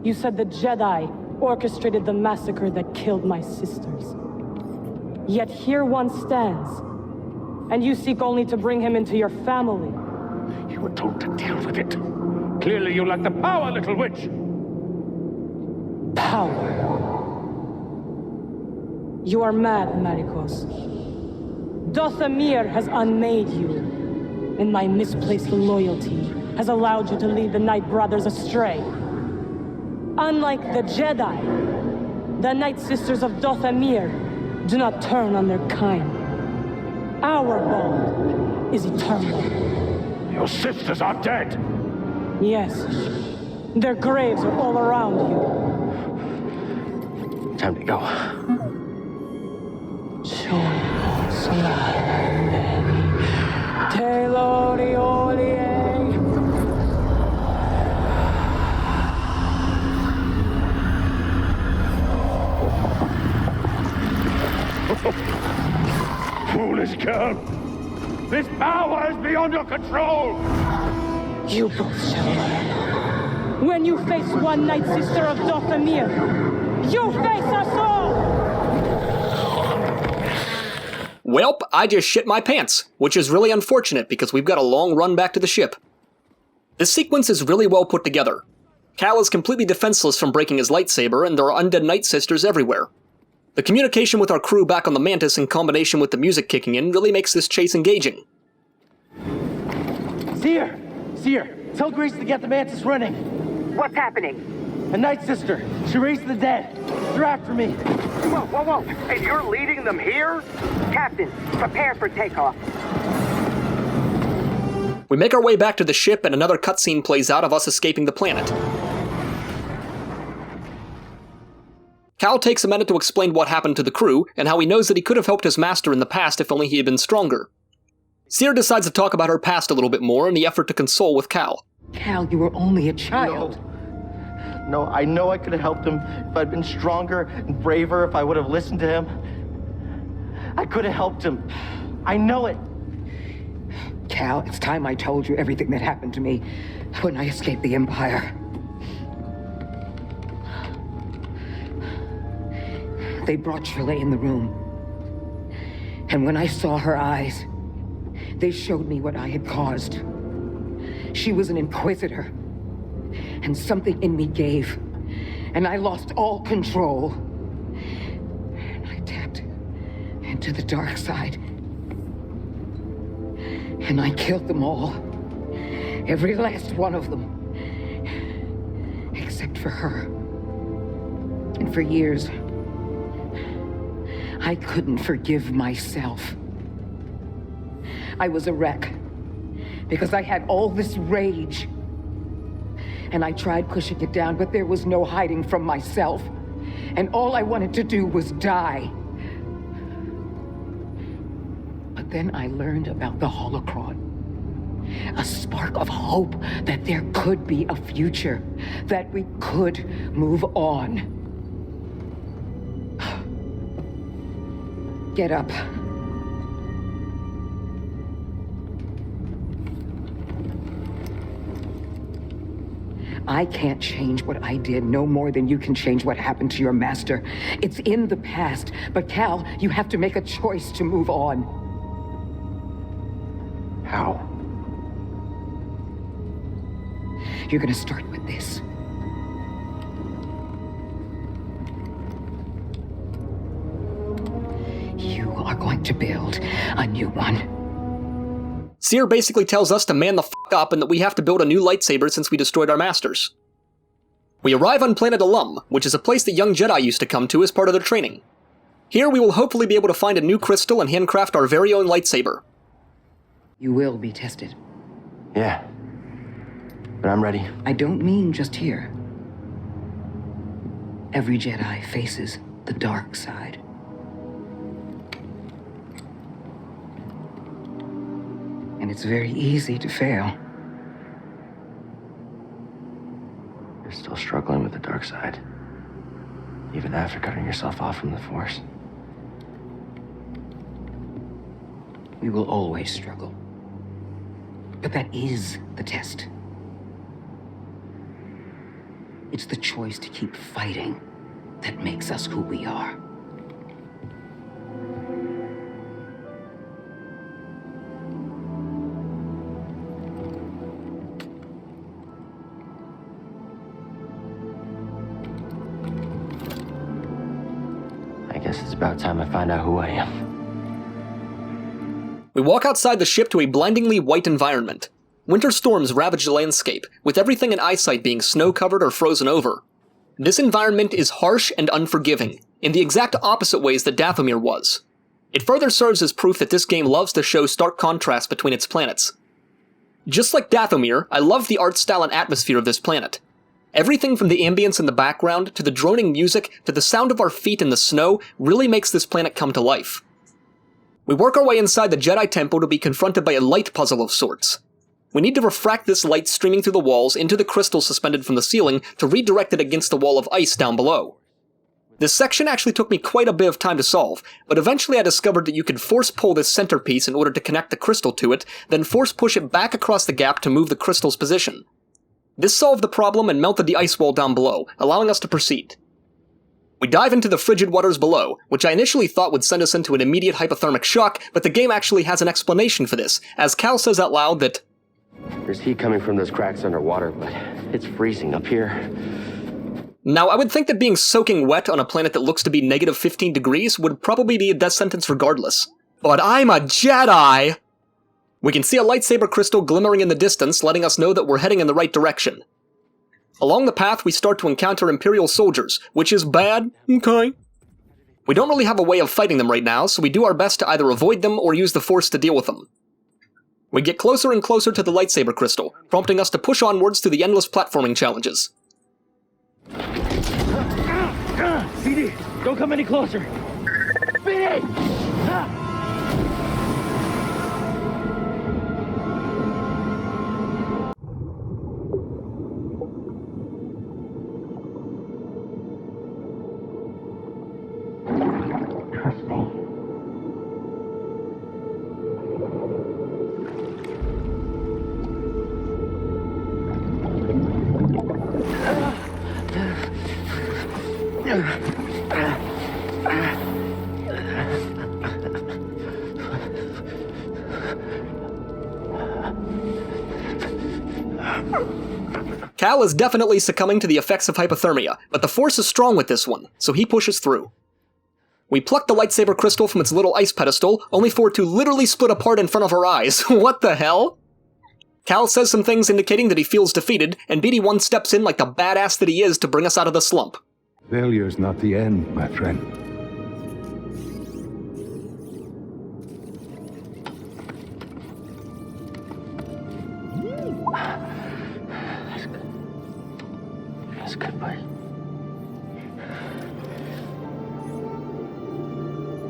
you said the Jedi orchestrated the massacre that killed my sisters. Yet here one stands, and you seek only to bring him into your family. You were told to deal with it. Clearly you lack the power, little witch. Power. You are mad, Malicos. Dathomir has unmade you, and my misplaced loyalty has allowed you to lead the Night Brothers astray. Unlike the Jedi, the Night Sisters of Dathomir do not turn on their kind. Our bond is eternal. Your sisters are dead. Yes, their graves are all around you. Time to go. Foolish girl! This power is beyond your control! You both shall learn. When you face one Night Sister of Dathomir, you face us all! Welp, I just shit my pants, which is really unfortunate because we've got a long run back to the ship. This sequence is really well put together. Cal is completely defenseless from breaking his lightsaber, and there are undead Night Sisters everywhere. The communication with our crew back on the Mantis in combination with the music kicking in really makes this chase engaging. Seer! Seer! Tell Grace to get the Mantis running! What's happening? A Night Sister. She raised the dead. They're after me. Whoa, whoa, whoa! And you're leading them here? Captain, prepare for takeoff. We make our way back to the ship and another cutscene plays out of us escaping the planet. Cal takes a minute to explain what happened to the crew, and how he knows that he could have helped his master in the past if only he had been stronger. Seer decides to talk about her past a little bit more in the effort to console with Cal. Cal, you were only a child. No, I know I could have helped him if I'd been stronger and braver, if I would have listened to him. I could have helped him. I know it. Cal, it's time I told you everything that happened to me when I escaped the Empire. They brought Shirley in the room. And when I saw her eyes, they showed me what I had caused. She was an Inquisitor. And something in me gave. And I lost all control. And I tapped into the dark side. And I killed them all. Every last one of them. Except for her. And for years, I couldn't forgive myself. I was a wreck because I had all this rage. And I tried pushing it down, but there was no hiding from myself. And all I wanted to do was die. But then I learned about the holocron. A spark of hope that there could be a future, that we could move on. Get up. I can't change what I did no more than you can change what happened to your master. It's in the past, but Cal, you have to make a choice to move on. How? You're gonna start with this. You are going to build a new one. Seer basically tells us to man the f*** up and that we have to build a new lightsaber since we destroyed our masters. We arrive on planet Ilum, which is a place that young Jedi used to come to as part of their training. Here we will hopefully be able to find a new crystal and handcraft our very own lightsaber. You will be tested. Yeah. But I'm ready. I don't mean just here. Every Jedi faces the dark side. And it's very easy to fail. You're still struggling with the dark side. Even after cutting yourself off from the Force. We will always struggle. But that is the test. It's the choice to keep fighting that makes us who we are. I guess it's about time I find out who I am. We walk outside the ship to a blindingly white environment. Winter storms ravage the landscape, with everything in eyesight being snow-covered or frozen over. This environment is harsh and unforgiving, in the exact opposite ways that Dathomir was. It further serves as proof that this game loves to show stark contrast between its planets. Just like Dathomir, I love the art style and atmosphere of this planet. Everything from the ambience in the background, to the droning music, to the sound of our feet in the snow, really makes this planet come to life. We work our way inside the Jedi Temple to be confronted by a light puzzle of sorts. We need to refract this light streaming through the walls into the crystal suspended from the ceiling to redirect it against the wall of ice down below. This section actually took me quite a bit of time to solve, but eventually I discovered that you could force pull this centerpiece in order to connect the crystal to it, then force push it back across the gap to move the crystal's position. This solved the problem and melted the ice wall down below, allowing us to proceed. We dive into the frigid waters below, which I initially thought would send us into an immediate hypothermic shock, but the game actually has an explanation for this, as Cal says out loud that there's heat coming from those cracks underwater, but it's freezing up here. Now, I would think that being soaking wet on a planet that looks to be negative 15 degrees would probably be a death sentence regardless. But I'm a Jedi! We can see a lightsaber crystal glimmering in the distance, letting us know that we're heading in the right direction. Along the path, we start to encounter Imperial soldiers, which is bad, okay. We don't really have a way of fighting them right now, so we do our best to either avoid them or use the Force to deal with them. We get closer and closer to the lightsaber crystal, prompting us to push onwards through the endless platforming challenges. BD, don't come any closer. BD! Trust me. Cal is definitely succumbing to the effects of hypothermia, but the Force is strong with this one, so he pushes through. We pluck the lightsaber crystal from its little ice pedestal, only for it to literally split apart in front of our eyes. What the hell? Cal says some things indicating that he feels defeated, and BD-1 steps in like the badass that he is to bring us out of the slump. Failure's not the end, my friend. That's good, buddy.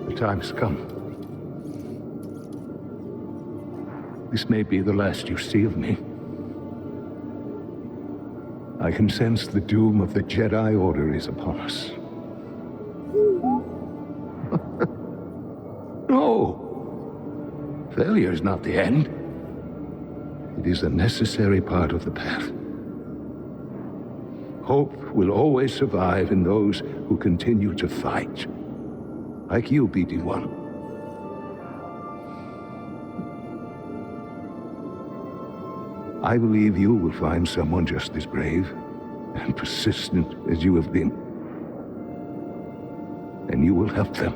The time's come. This may be the last you see of me. I can sense the doom of the Jedi Order is upon us. No! Failure's not the end. It is a necessary part of the path. Hope will always survive in those who continue to fight. Like you, BD-1. I believe you will find someone just as brave and persistent as you have been. And you will help them,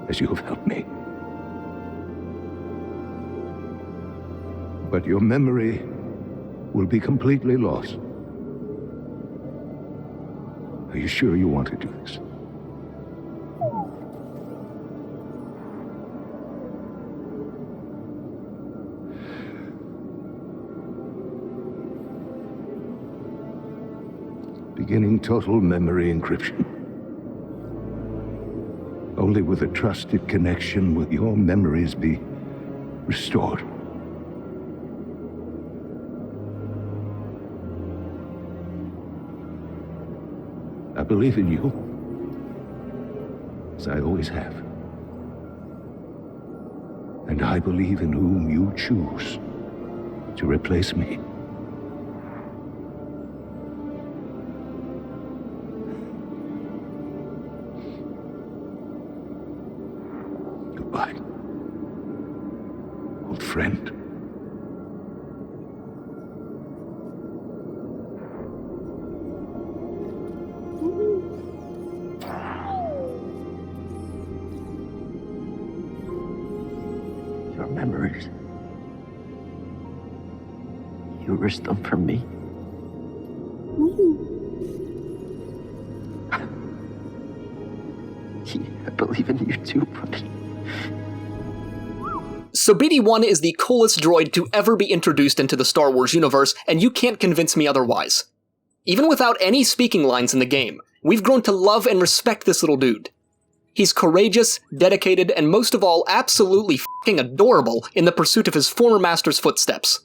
as you have helped me. But your memory will be completely lost. Are you sure you want to do this? beginning total memory encryption. Only with a trusted connection will your memories be restored. I believe in you, as I always have. And I believe in whom you choose to replace me. Goodbye, old friend. Your memories. You risked them for me. I believe in you too, buddy. So BD-1 is the coolest droid to ever be introduced into the Star Wars universe, and you can't convince me otherwise. Even without any speaking lines in the game, we've grown to love and respect this little dude. He's courageous, dedicated, and most of all, absolutely f***ing adorable in the pursuit of his former master's footsteps.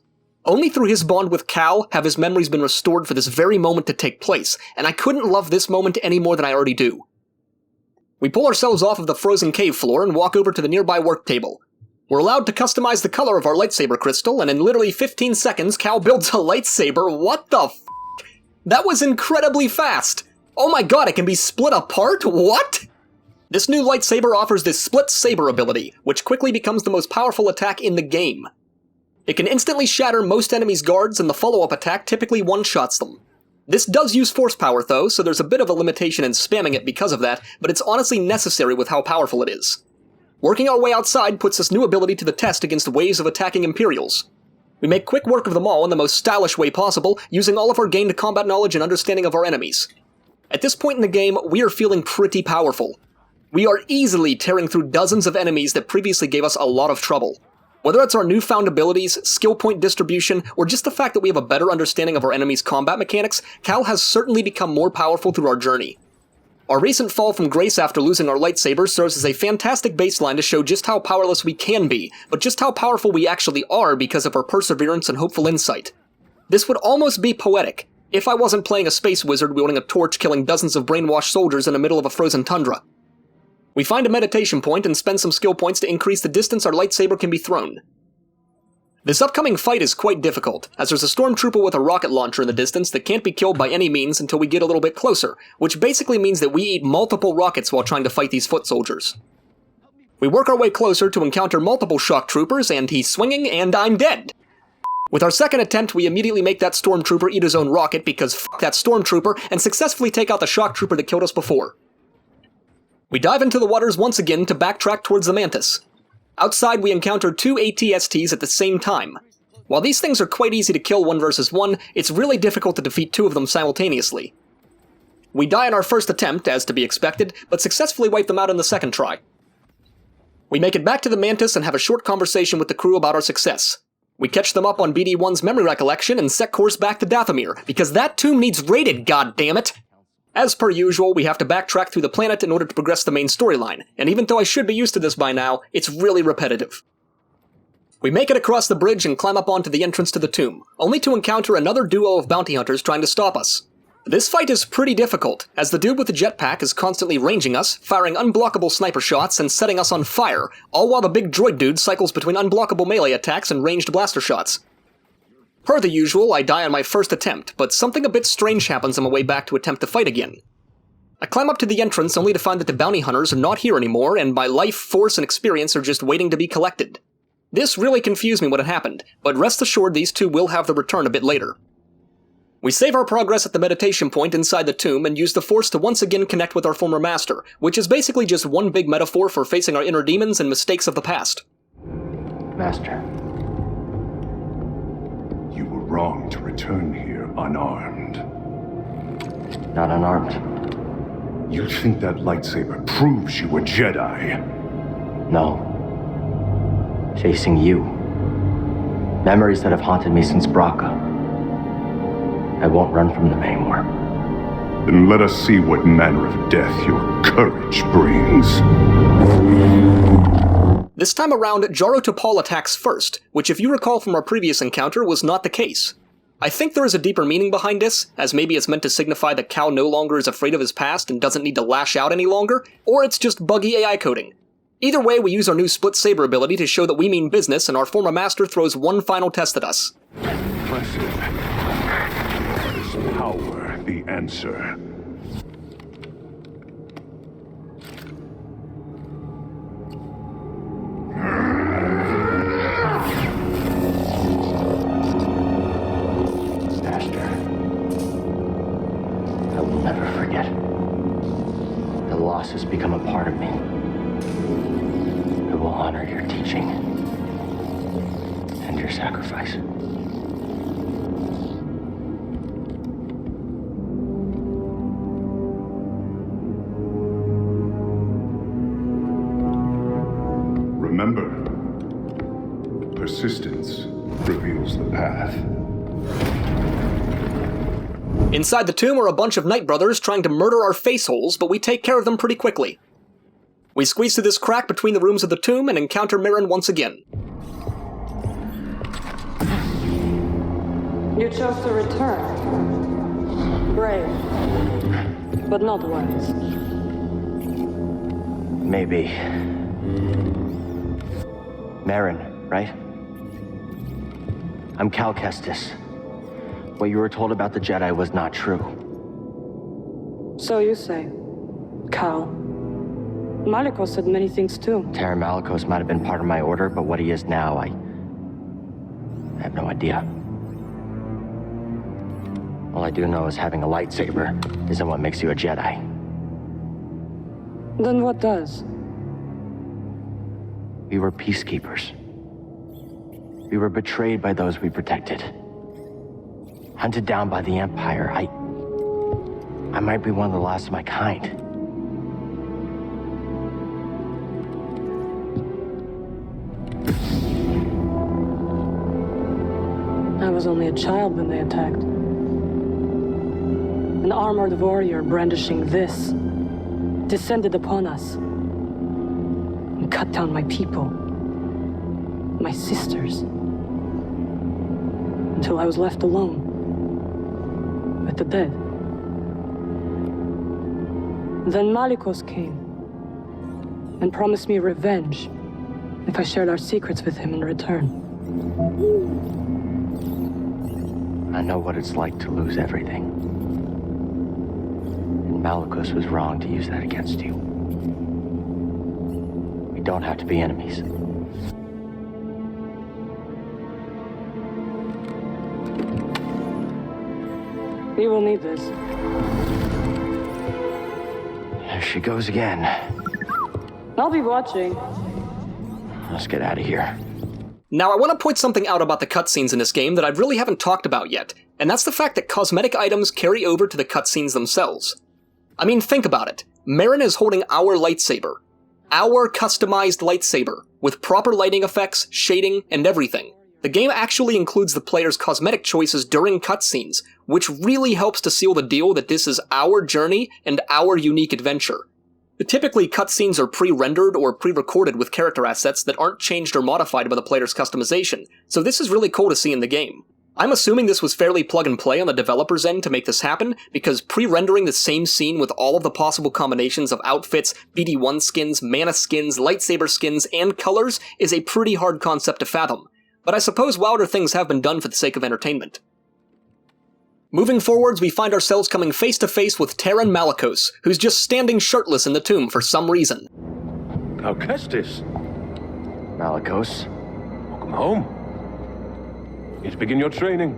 Only through his bond with Cal have his memories been restored for this very moment to take place, and I couldn't love this moment any more than I already do. We pull ourselves off of the frozen cave floor and walk over to the nearby work table. We're allowed to customize the color of our lightsaber crystal, and in literally 15 seconds, Cal builds a lightsaber. What the f***? That was incredibly fast! Oh my god, it can be split apart? What? This new lightsaber offers this split saber ability, which quickly becomes the most powerful attack in the game. It can instantly shatter most enemies' guards, and the follow-up attack typically one-shots them. This does use force power though, so there's a bit of a limitation in spamming it because of that, but it's honestly necessary with how powerful it is. Working our way outside puts this new ability to the test against waves of attacking Imperials. We make quick work of them all in the most stylish way possible, using all of our gained combat knowledge and understanding of our enemies. At this point in the game, we are feeling pretty powerful. We are easily tearing through dozens of enemies that previously gave us a lot of trouble. Whether it's our newfound abilities, skill point distribution, or just the fact that we have a better understanding of our enemies' combat mechanics, Cal has certainly become more powerful through our journey. Our recent fall from grace after losing our lightsabers serves as a fantastic baseline to show just how powerless we can be, but just how powerful we actually are because of our perseverance and hopeful insight. This would almost be poetic, if I wasn't playing a space wizard wielding a torch killing dozens of brainwashed soldiers in the middle of a frozen tundra. We find a meditation point and spend some skill points to increase the distance our lightsaber can be thrown. This upcoming fight is quite difficult, as there's a stormtrooper with a rocket launcher in the distance that can't be killed by any means until we get a little bit closer, which basically means that we eat multiple rockets while trying to fight these foot soldiers. We work our way closer to encounter multiple shock troopers, and he's swinging, and I'm dead! With our second attempt, we immediately make that stormtrooper eat his own rocket because f*** that stormtrooper, and successfully take out the shock trooper that killed us before. We dive into the waters once again to backtrack towards the Mantis. Outside, we encounter two AT-STs at the same time. While these things are quite easy to kill 1 versus 1, it's really difficult to defeat 2 of them simultaneously. We die in our first attempt, as to be expected, but successfully wipe them out in the second try. We make it back to the Mantis and have a short conversation with the crew about our success. We catch them up on BD-1's memory recollection and set course back to Dathomir, because that tomb needs raided, goddammit! As per usual, we have to backtrack through the planet in order to progress the main storyline, and even though I should be used to this by now, it's really repetitive. We make it across the bridge and climb up onto the entrance to the tomb, only to encounter another duo of bounty hunters trying to stop us. This fight is pretty difficult, as the dude with the jetpack is constantly ranging us, firing unblockable sniper shots and setting us on fire, all while the big droid dude cycles between unblockable melee attacks and ranged blaster shots. Per the usual, I die on my first attempt, but something a bit strange happens on my way back to attempt to fight again. I climb up to the entrance only to find that the bounty hunters are not here anymore, and my life, force, and experience are just waiting to be collected. This really confused me when it happened, but rest assured these two will have their return a bit later. We save our progress at the meditation point inside the tomb and use the Force to once again connect with our former master, which is basically just one big metaphor for facing our inner demons and mistakes of the past. Master. You were wrong to return here unarmed. Not unarmed. You think that lightsaber proves you a Jedi? No. Facing you. Memories that have haunted me since Bracca. I won't run from them anymore. Then let us see what manner of death your courage brings. This time around, Jaro Tapal attacks first, which if you recall from our previous encounter was not the case. I think there is a deeper meaning behind this, as maybe it's meant to signify that Cal no longer is afraid of his past and doesn't need to lash out any longer, or it's just buggy AI coding. Either way, we use our new split saber ability to show that we mean business, and our former master throws one final test at us. Impressive. Is power the answer? Master, I will never forget. The loss has become a part of me. I will honor your teaching and your sacrifice. Remember, persistence reveals the path. Inside the tomb are a bunch of Night Brothers trying to murder our face holes, but we take care of them pretty quickly. We squeeze through this crack between the rooms of the tomb and encounter Mirren once again. You chose to return. Brave, but not wise. Maybe. Marin, right? I'm Cal Kestis. What you were told about the Jedi was not true. So you say. Cal. Malicos said many things too. Terran Malicos might have been part of my order, but what he is now, I have no idea. All I do know is having a lightsaber isn't what makes you a Jedi. Then what does? We were peacekeepers. We were betrayed by those we protected. Hunted down by the Empire. I might be one of the last of my kind. I was only a child when they attacked. An armored warrior brandishing this descended upon us and cut down my people, my sisters, until I was left alone with the dead. Then Malicos came and promised me revenge if I shared our secrets with him in return. I know what it's like to lose everything. And Malicos was wrong to use that against you. We don't have to be enemies. We will need this. There she goes again. I'll be watching. Let's get out of here. Now, I want to point something out about the cutscenes in this game that I really haven't talked about yet, and that's the fact that cosmetic items carry over to the cutscenes themselves. I mean, think about it. Marin is holding our lightsaber. Our customized lightsaber, with proper lighting effects, shading, and everything. The game actually includes the player's cosmetic choices during cutscenes, which really helps to seal the deal that this is our journey and our unique adventure. Typically, cutscenes are pre-rendered or pre-recorded with character assets that aren't changed or modified by the player's customization, so this is really cool to see in the game. I'm assuming this was fairly plug-and-play on the developer's end to make this happen, because pre-rendering the same scene with all of the possible combinations of outfits, BD-1 skins, mana skins, lightsaber skins, and colors is a pretty hard concept to fathom. But I suppose wilder things have been done for the sake of entertainment. Moving forwards, we find ourselves coming face to face with Terran Malicos, who's just standing shirtless in the tomb for some reason. Cal Kestis. Malicos. Welcome home. Here to begin your training.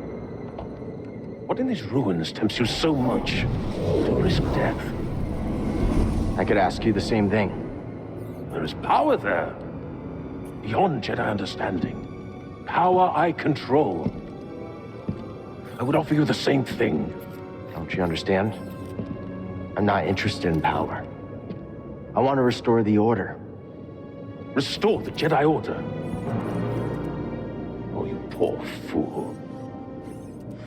What in these ruins tempts you so much to risk death? I could ask you the same thing. There is power there. Beyond Jedi understanding. Power I control. I would offer you the same thing. Don't you understand? I'm not interested in power. I want to restore the Order. Restore the Jedi Order? Oh, you poor fool.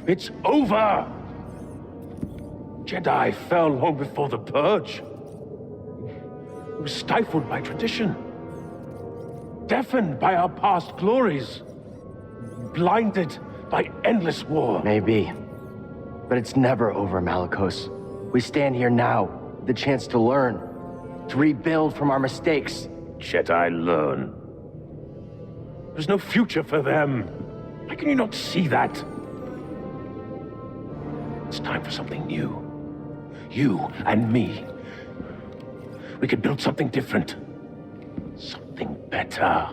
It's over! Jedi fell long before the Purge. We were stifled by tradition. Deafened by our past glories. Blinded by endless war. Maybe. But it's never over, Malicos. We stand here now, with the chance to learn. To rebuild from our mistakes. Jedi learn. There's no future for them. How can you not see that? It's time for something new. You and me. We could build something different. Something better.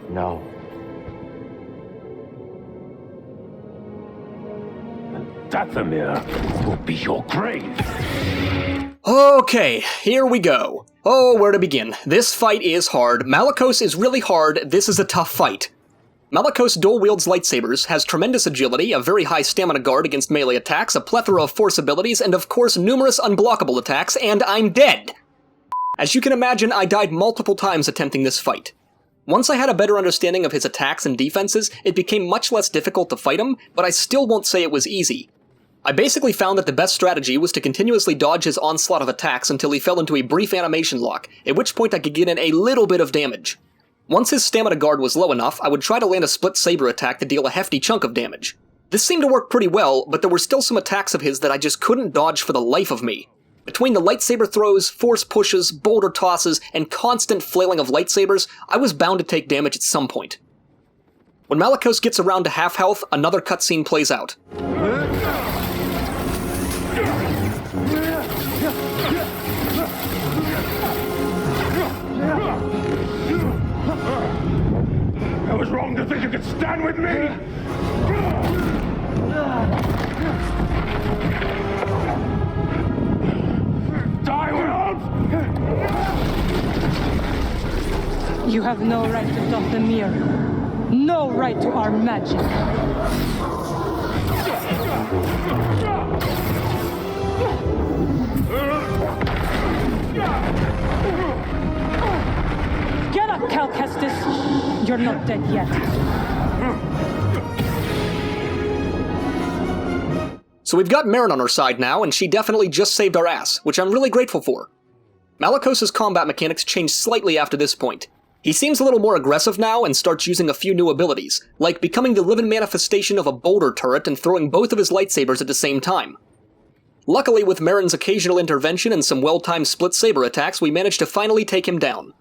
No. And Dathomir will be your grave. Okay, here we go. Oh, where to begin? This fight is hard. Malicos is really hard. This is a tough fight. Malicos dual wields lightsabers, has tremendous agility, a very high stamina guard against melee attacks, a plethora of force abilities, and of course numerous unblockable attacks, and I'm dead! As you can imagine, I died multiple times attempting this fight. Once I had a better understanding of his attacks and defenses, it became much less difficult to fight him, but I still won't say it was easy. I basically found that the best strategy was to continuously dodge his onslaught of attacks until he fell into a brief animation lock, at which point I could get in a little bit of damage. Once his stamina guard was low enough, I would try to land a split saber attack to deal a hefty chunk of damage. This seemed to work pretty well, but there were still some attacks of his that I just couldn't dodge for the life of me. Between the lightsaber throws, force pushes, boulder tosses, and constant flailing of lightsabers, I was bound to take damage at some point. When Malicos gets around to half health, another cutscene plays out. I was wrong to think you could stand with me! Die, World! You have no right to Dathomir. No right to our magic. Get up, Cal Kestis! You're not dead yet. So we've got Merrin on our side now, and she definitely just saved our ass, which I'm really grateful for. Malicos' combat mechanics changed slightly after this point. He seems a little more aggressive now and starts using a few new abilities, like becoming the living manifestation of a boulder turret and throwing both of his lightsabers at the same time. Luckily, with Merrin's occasional intervention and some well-timed split saber attacks, we managed to finally take him down.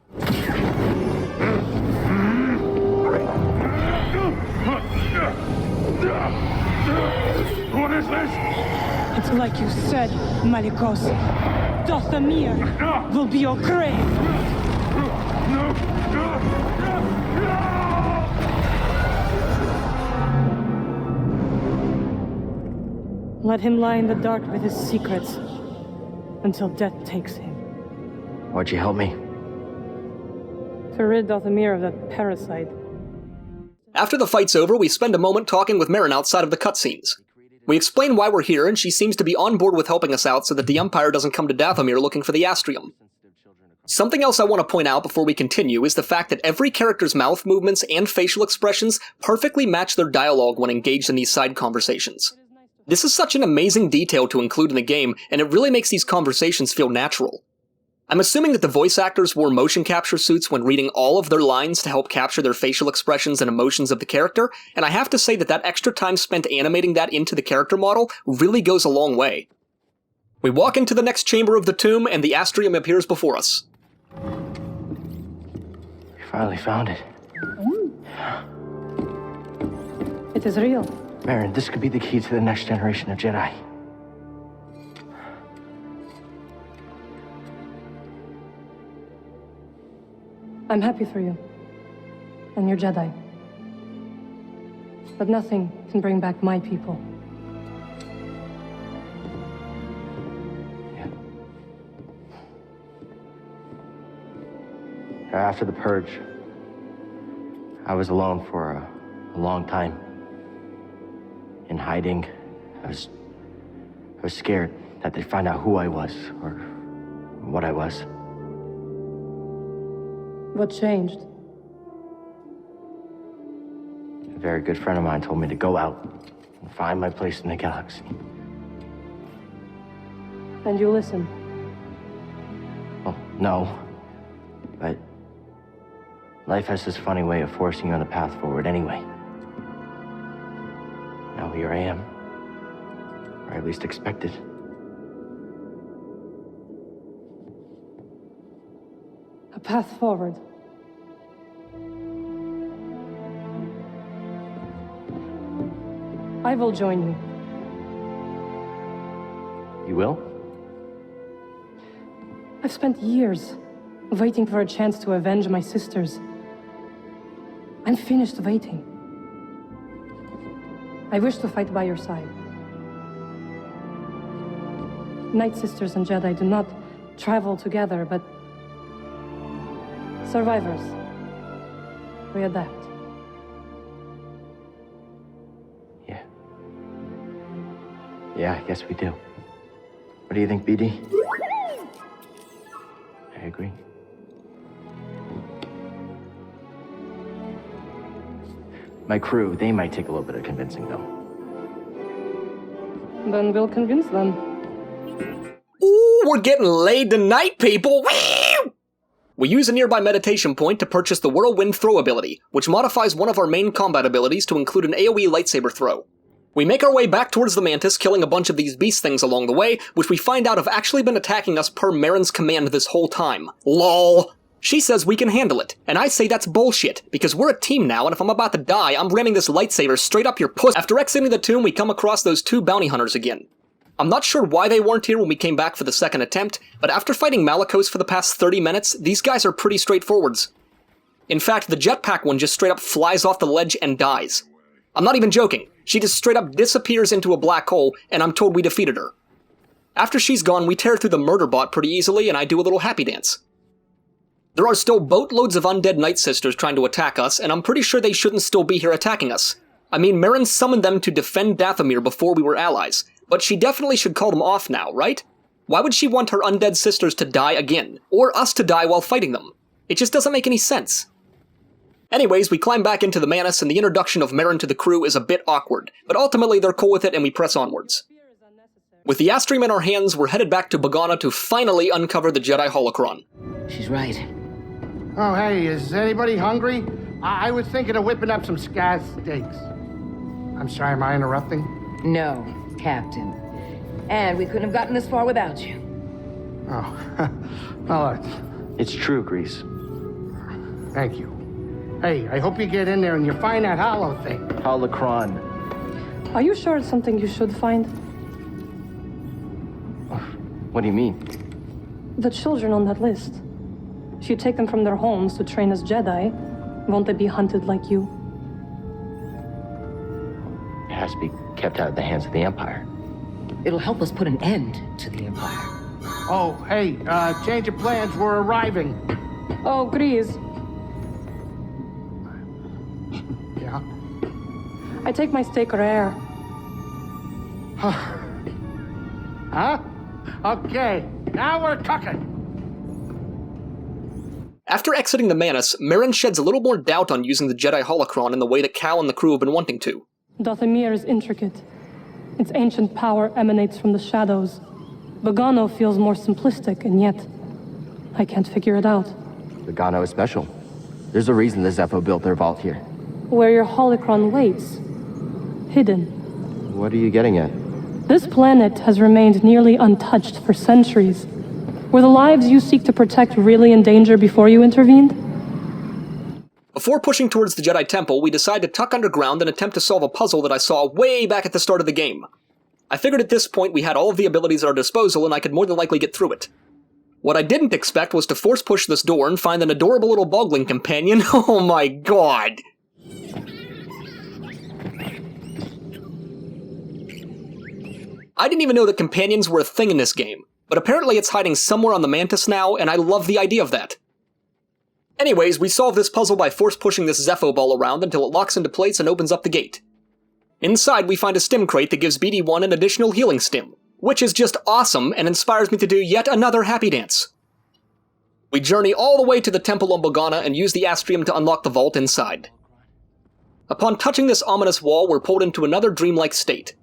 What is this? It's like you said, Malicos. Dathomir will be your grave. Let him lie in the dark with his secrets until death takes him. Why'd you help me? To rid Dathomir of that parasite. After the fight's over, we spend a moment talking with Merrin outside of the cutscenes. We explain why we're here, and she seems to be on board with helping us out so that the Empire doesn't come to Dathomir looking for the Astrium. Something else I want to point out before we continue is the fact that every character's mouth movements and facial expressions perfectly match their dialogue when engaged in these side conversations. This is such an amazing detail to include in the game, and it really makes these conversations feel natural. I'm assuming that the voice actors wore motion capture suits when reading all of their lines to help capture their facial expressions and emotions of the character, and I have to say that extra time spent animating that into the character model really goes a long way. We walk into the next chamber of the tomb, and the Astrium appears before us. You finally found it. It is real. Merrin, this could be the key to the next generation of Jedi. I'm happy for you. And your Jedi. But nothing can bring back my people. After the Purge, I was alone for a long time. In hiding, I was scared that they'd find out who I was, or what I was. What changed? A very good friend of mine told me to go out and find my place in the galaxy. And you listen. Well, no. But life has this funny way of forcing you on the path forward anyway. Now here I am. Or at least expected. A path forward. I will join you. You will? I've spent years waiting for a chance to avenge my sisters. I'm finished waiting. I wish to fight by your side. Night Sisters and Jedi do not travel together, but survivors, we adapt. Yeah, I guess we do. What do you think, BD? I agree. My crew, they might take a little bit of convincing, though. Then we'll convince them. Ooh, we're getting laid tonight, people! Woo! We use a nearby meditation point to purchase the Whirlwind Throw ability, which modifies one of our main combat abilities to include an AoE lightsaber throw. We make our way back towards the Mantis, killing a bunch of these beast things along the way, which we find out have actually been attacking us per Merrin's command this whole time. LOL. She says we can handle it, and I say that's bullshit, because we're a team now, and if I'm about to die, I'm ramming this lightsaber straight up your puss. After exiting the tomb, we come across those two bounty hunters again. I'm not sure why they weren't here when we came back for the second attempt, but after fighting Malicos for the past 30 minutes, these guys are pretty straightforwards. In fact, the jetpack one just straight up flies off the ledge and dies. I'm not even joking. She just straight up disappears into a black hole, and I'm told we defeated her. After she's gone, we tear through the murder bot pretty easily, and I do a little happy dance. There are still boatloads of undead Night Sisters trying to attack us, and I'm pretty sure they shouldn't still be here attacking us. I mean, Merrin summoned them to defend Dathomir before we were allies, but she definitely should call them off now, right? Why would she want her undead sisters to die again, or us to die while fighting them? It just doesn't make any sense. Anyways, we climb back into the Mantis, and the introduction of Merrin to the crew is a bit awkward, but ultimately they're cool with it and we press onwards. With the Astrium in our hands, we're headed back to Bogano to finally uncover the Jedi holocron. She's right. Oh, hey, is anybody hungry? I was thinking of whipping up some scaz steaks. I'm sorry, am I interrupting? No, Captain. And we couldn't have gotten this far without you. Oh, well, it's true, Grease. Thank you. Hey, I hope you get in there and you find that hollow thing. Holocron. Are you sure it's something you should find? What do you mean? The children on that list. If you take them from their homes to train as Jedi, won't they be hunted like you? It has to be kept out of the hands of the Empire. It'll help us put an end to the Empire. Oh, hey, change of plans, we're arriving. Oh, Grease. Yeah? I take my steak rare. Huh? Okay, now we're cooking. After exiting the Mantis, Merrin sheds a little more doubt on using the Jedi holocron in the way that Cal and the crew have been wanting to. Dathomir is intricate. Its ancient power emanates from the shadows. Bogano feels more simplistic, and yet I can't figure it out. Bogano is special. There's a reason the Zeffo built their vault here. Where your holocron waits. Hidden. What are you getting at? This planet has remained nearly untouched for centuries. Were the lives you seek to protect really in danger before you intervened? Before pushing towards the Jedi Temple, we decide to tuck underground and attempt to solve a puzzle that I saw way back at the start of the game. I figured at this point we had all of the abilities at our disposal and I could more than likely get through it. What I didn't expect was to force push this door and find an adorable little bogling companion. Oh my god! I didn't even know that companions were a thing in this game, but apparently it's hiding somewhere on the Mantis now, and I love the idea of that. Anyways, we solve this puzzle by force pushing this Zeffo ball around until it locks into place and opens up the gate. Inside, we find a stim crate that gives BD1 an additional healing stim, which is just awesome and inspires me to do yet another happy dance. We journey all the way to the temple on Bogano and use the Astrium to unlock the vault inside. Upon touching this ominous wall, we're pulled into another dreamlike state.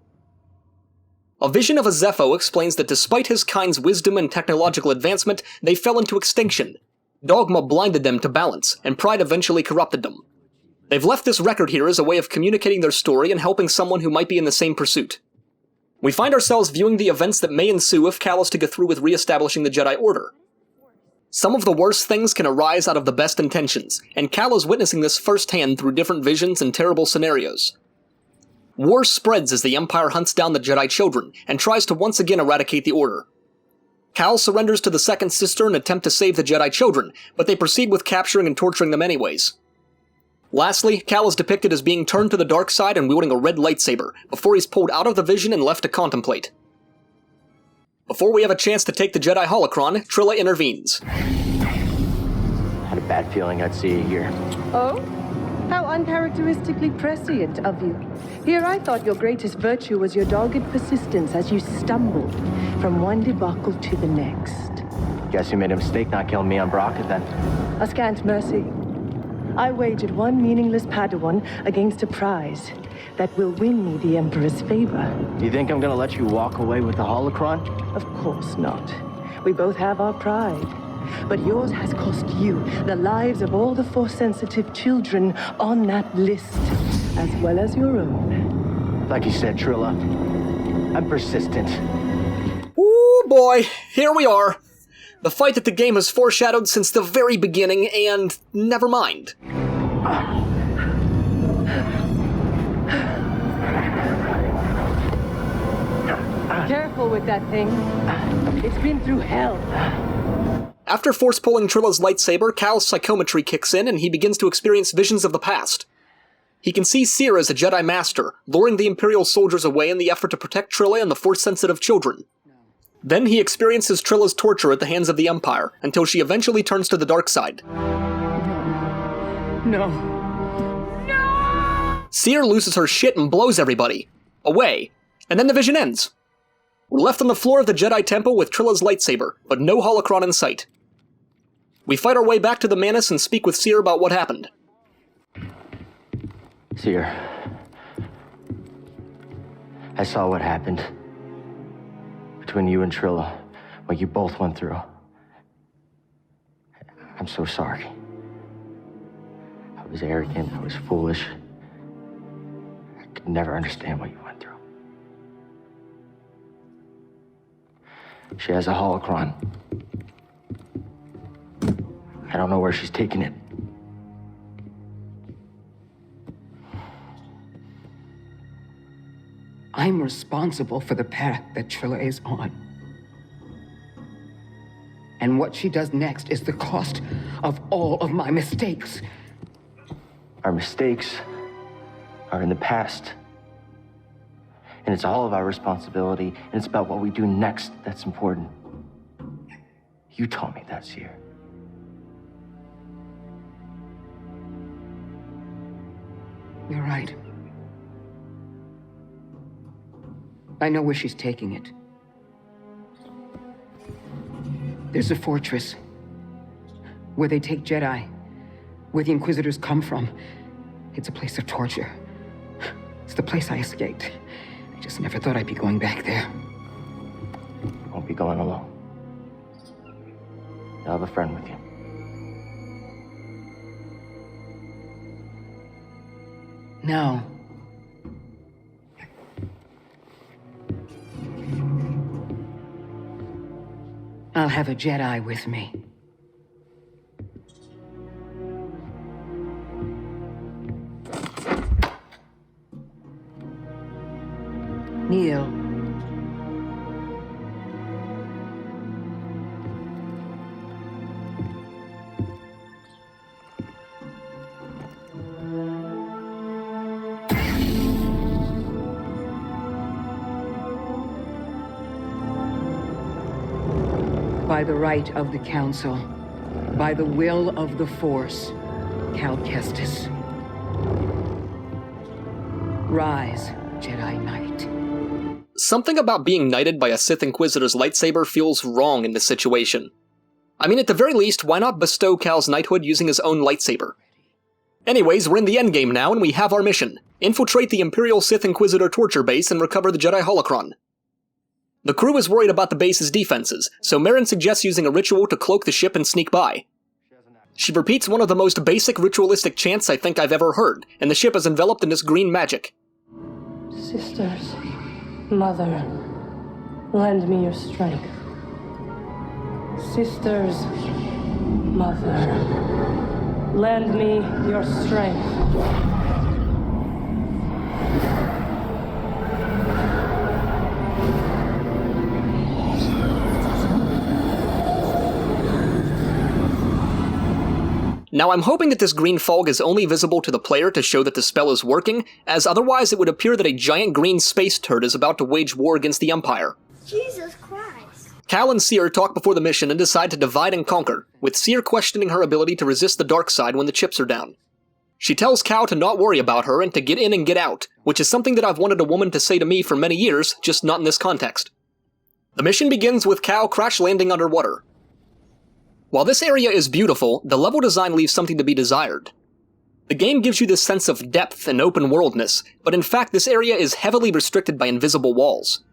A vision of a Zeffo explains that despite his kind's wisdom and technological advancement, they fell into extinction. Dogma blinded them to balance, and pride eventually corrupted them. They've left this record here as a way of communicating their story and helping someone who might be in the same pursuit. We find ourselves viewing the events that may ensue if Cal is to go through with re-establishing the Jedi Order. Some of the worst things can arise out of the best intentions, and Cal is witnessing this firsthand through different visions and terrible scenarios. War spreads as the Empire hunts down the Jedi children, and tries to once again eradicate the Order. Cal surrenders to the Second Sister in an attempt to save the Jedi children, but they proceed with capturing and torturing them anyways. Lastly, Cal is depicted as being turned to the dark side and wielding a red lightsaber, before he's pulled out of the vision and left to contemplate. Before we have a chance to take the Jedi holocron, Trilla intervenes. Had a bad feeling I'd see you here. Oh? How uncharacteristically prescient of you. Here I thought your greatest virtue was your dogged persistence as you stumbled from one debacle to the next. Guess you made a mistake not killing me on Bracca then. A scant mercy. I wagered one meaningless Padawan against a prize that will win me the Emperor's favor. You think I'm gonna let you walk away with the holocron? Of course not. We both have our pride. But yours has cost you the lives of all the Force-sensitive children on that list, as well as your own. Like you said, Trilla, I'm persistent. Ooh boy, here we are. The fight that the game has foreshadowed since the very beginning, and never mind. Careful with that thing. It's been through hell. After force-pulling Trilla's lightsaber, Cal's psychometry kicks in and he begins to experience visions of the past. He can see Cere as a Jedi Master, luring the Imperial soldiers away in the effort to protect Trilla and the Force-sensitive children. Then he experiences Trilla's torture at the hands of the Empire, until she eventually turns to the dark side. No. Cere loses her shit and blows everybody away, and then the vision ends. We're left on the floor of the Jedi Temple with Trilla's lightsaber, but no holocron in sight. We fight our way back to the Manus and speak with Cere about what happened. Cere, I saw what happened between you and Trilla, what you both went through. I'm so sorry. I was arrogant, I was foolish. I could never understand what you went through. She has a holocron. I don't know where she's taking it. I'm responsible for the path that Trilla is on. And what she does next is the cost of all of my mistakes. Our mistakes are in the past. And it's all of our responsibility, and it's about what we do next that's important. You told me that, Cere. You're right. I know where she's taking it. There's a fortress where they take Jedi, where the Inquisitors come from. It's a place of torture. It's the place I escaped. I just never thought I'd be going back there. You won't be going alone. You'll have a friend with you. No. I'll have a Jedi with me. Kneel. By the right of the Council, by the will of the Force, Cal Kestis. Rise, Jedi Knight. Something about being knighted by a Sith Inquisitor's lightsaber feels wrong in this situation. I mean, at the very least, why not bestow Cal's knighthood using his own lightsaber? Anyways, we're in the endgame now, and we have our mission. Infiltrate the Imperial Sith Inquisitor torture base and recover the Jedi holocron. The crew is worried about the base's defenses, so Merrin suggests using a ritual to cloak the ship and sneak by. She repeats one of the most basic ritualistic chants I think I've ever heard, and the ship is enveloped in this green magic. Sisters, Mother, lend me your strength. Sisters, Mother, lend me your strength. Now I'm hoping that this green fog is only visible to the player to show that the spell is working, as otherwise it would appear that a giant green space turd is about to wage war against the Empire. Jesus Christ. Cal and Cere talk before the mission and decide to divide and conquer, with Cere questioning her ability to resist the dark side when the chips are down. She tells Cal to not worry about her and to get in and get out, which is something that I've wanted a woman to say to me for many years, just not in this context. The mission begins with Cal crash landing underwater. While this area is beautiful, the level design leaves something to be desired. The game gives you this sense of depth and open-worldness, but in fact this area is heavily restricted by invisible walls.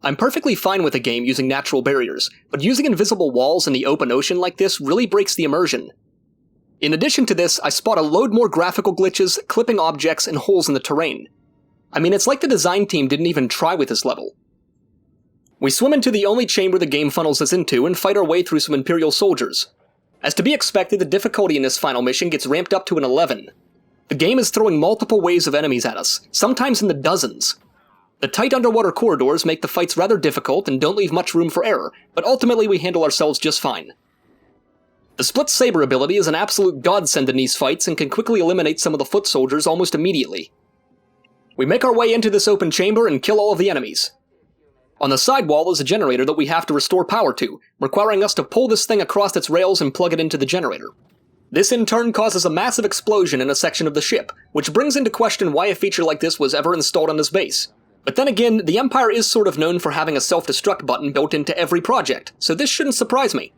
I'm perfectly fine with a game using natural barriers, but using invisible walls in the open ocean like this really breaks the immersion. In addition to this, I spot a load more graphical glitches, clipping objects, and holes in the terrain. I mean, it's like the design team didn't even try with this level. We swim into the only chamber the game funnels us into and fight our way through some Imperial soldiers. As to be expected, the difficulty in this final mission gets ramped up to an 11. The game is throwing multiple waves of enemies at us, sometimes in the dozens. The tight underwater corridors make the fights rather difficult and don't leave much room for error, but ultimately we handle ourselves just fine. The split saber ability is an absolute godsend in these fights and can quickly eliminate some of the foot soldiers almost immediately. We make our way into this open chamber and kill all of the enemies. On the sidewall is a generator that we have to restore power to, requiring us to pull this thing across its rails and plug it into the generator. This in turn causes a massive explosion in a section of the ship, which brings into question why a feature like this was ever installed on this base. But then again, the Empire is sort of known for having a self-destruct button built into every project, so this shouldn't surprise me.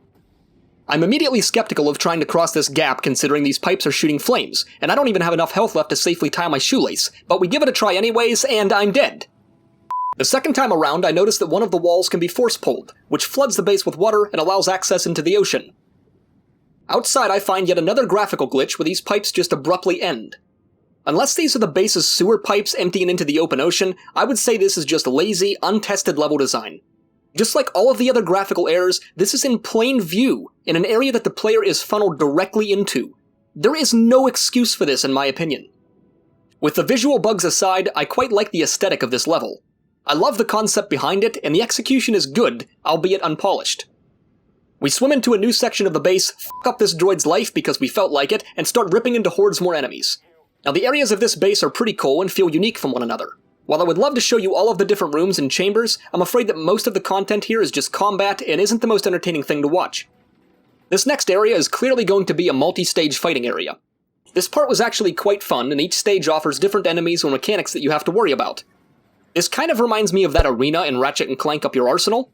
I'm immediately skeptical of trying to cross this gap considering these pipes are shooting flames, and I don't even have enough health left to safely tie my shoelace, but we give it a try anyways, and I'm dead. The second time around, I noticed that one of the walls can be force-pulled, which floods the base with water and allows access into the ocean. Outside, I find yet another graphical glitch where these pipes just abruptly end. Unless these are the base's sewer pipes emptying into the open ocean, I would say this is just lazy, untested level design. Just like all of the other graphical errors, this is in plain view, in an area that the player is funneled directly into. There is no excuse for this, in my opinion. With the visual bugs aside, I quite like the aesthetic of this level. I love the concept behind it, and the execution is good, albeit unpolished. We swim into a new section of the base, f*** up this droid's life because we felt like it, and start ripping into hordes more enemies. Now the areas of this base are pretty cool and feel unique from one another. While I would love to show you all of the different rooms and chambers, I'm afraid that most of the content here is just combat and isn't the most entertaining thing to watch. This next area is clearly going to be a multi-stage fighting area. This part was actually quite fun, and each stage offers different enemies or mechanics that you have to worry about. This kind of reminds me of that arena in Ratchet & Clank Up Your Arsenal.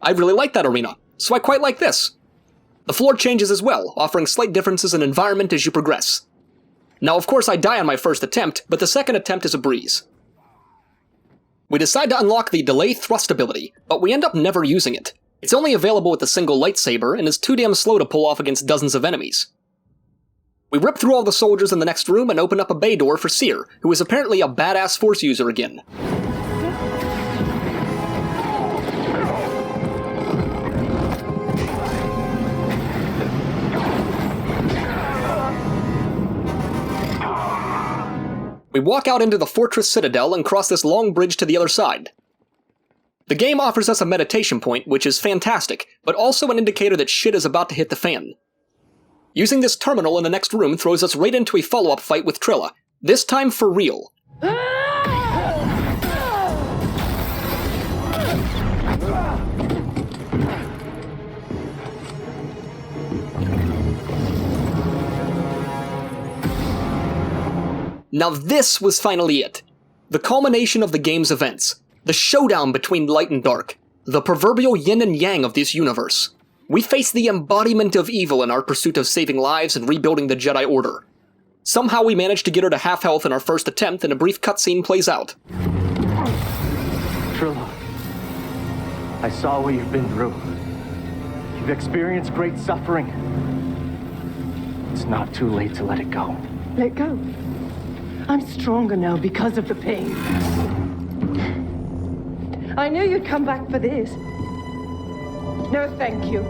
I really like that arena, so I quite like this. The floor changes as well, offering slight differences in environment as you progress. Now of course I die on my first attempt, but the second attempt is a breeze. We decide to unlock the delay thrust ability, but we end up never using it. It's only available with a single lightsaber, and is too damn slow to pull off against dozens of enemies. We rip through all the soldiers in the next room and open up a bay door for Cere, who is apparently a badass Force user again. We walk out into the Fortress Citadel and cross this long bridge to the other side. The game offers us a meditation point, which is fantastic, but also an indicator that shit is about to hit the fan. Using this terminal in the next room throws us right into a follow-up fight with Trilla, this time for real. Now this was finally it. The culmination of the game's events. The showdown between light and dark. The proverbial yin and yang of this universe. We face the embodiment of evil in our pursuit of saving lives and rebuilding the Jedi Order. Somehow we manage to get her to half health in our first attempt, and a brief cutscene plays out. Trilla. I saw what you've been through. You've experienced great suffering. It's not too late to let it go. Let go. I'm stronger now because of the pain. I knew you'd come back for this. No, thank you.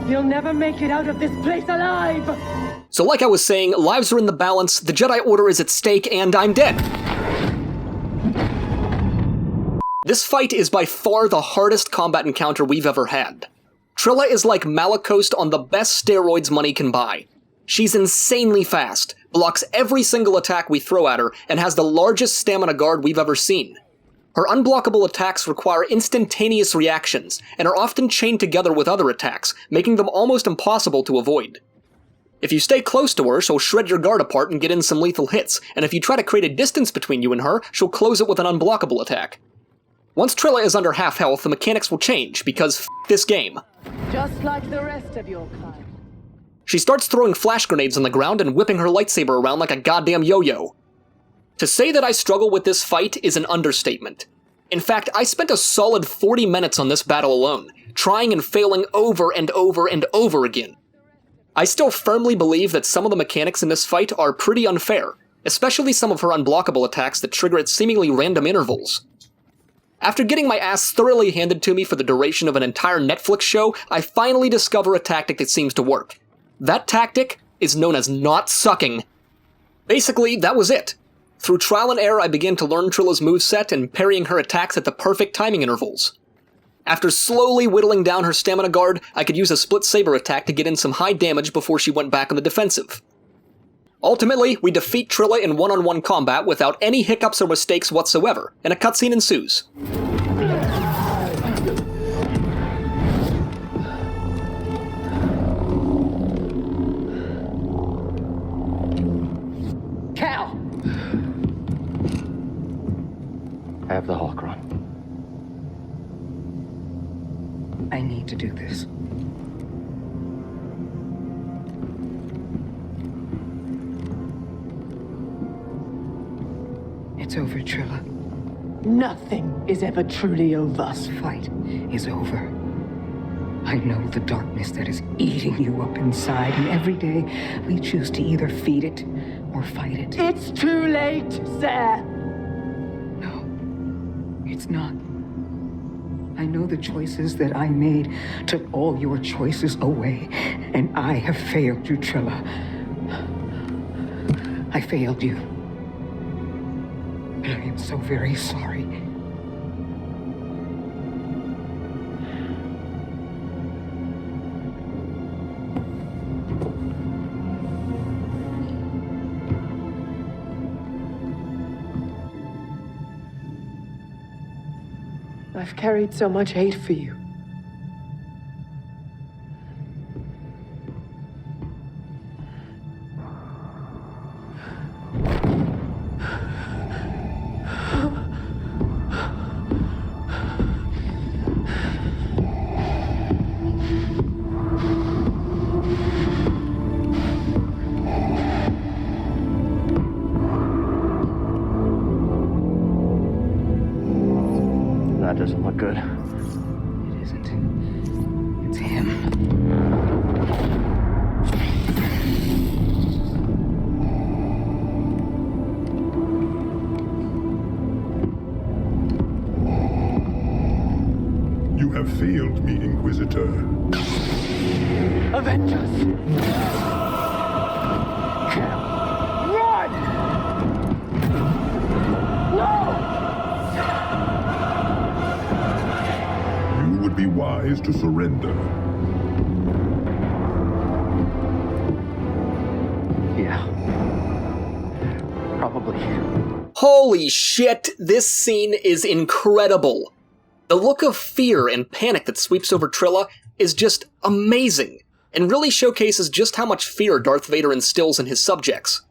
You'll never make it out of this place alive! So like I was saying, lives are in the balance, the Jedi Order is at stake, and I'm dead. This fight is by far the hardest combat encounter we've ever had. Trilla is like Malacost on the best steroids money can buy. She's insanely fast, blocks every single attack we throw at her, and has the largest stamina guard we've ever seen. Her unblockable attacks require instantaneous reactions, and are often chained together with other attacks, making them almost impossible to avoid. If you stay close to her, she'll shred your guard apart and get in some lethal hits, and if you try to create a distance between you and her, she'll close it with an unblockable attack. Once Trilla is under half health, the mechanics will change, because f*** this game. Just like the rest of your kind. She starts throwing flash grenades on the ground and whipping her lightsaber around like a goddamn yo-yo. To say that I struggle with this fight is an understatement. In fact, I spent a solid 40 minutes on this battle alone, trying and failing over and over and over again. I still firmly believe that some of the mechanics in this fight are pretty unfair, especially some of her unblockable attacks that trigger at seemingly random intervals. After getting my ass thoroughly handed to me for the duration of an entire Netflix show, I finally discover a tactic that seems to work. That tactic is known as not sucking. Basically, that was it. Through trial and error, I began to learn Trilla's moveset and parrying her attacks at the perfect timing intervals. After slowly whittling down her stamina guard, I could use a split saber attack to get in some high damage before she went back on the defensive. Ultimately, we defeat Trilla in one-on-one combat without any hiccups or mistakes whatsoever, and a cutscene ensues. Cal! I have the holocron. I need to do this. It's over, Trilla. Nothing is ever truly over. This fight is over. I know the darkness that is eating you up inside, and every day we choose to either feed it or fight it. It's too late, sir. No, it's not. I know the choices that I made took all your choices away, and I have failed you, Trilla. I failed you. But I am so very sorry. I've carried so much hate for you. That doesn't look good. It isn't. It's him. You have failed me, Inquisitor. Avengers! Run! No! You would be wise to surrender. Yeah. Probably. Holy shit, this scene is incredible. The look of fear and panic that sweeps over Trilla is just amazing, and really showcases just how much fear Darth Vader instills in his subjects.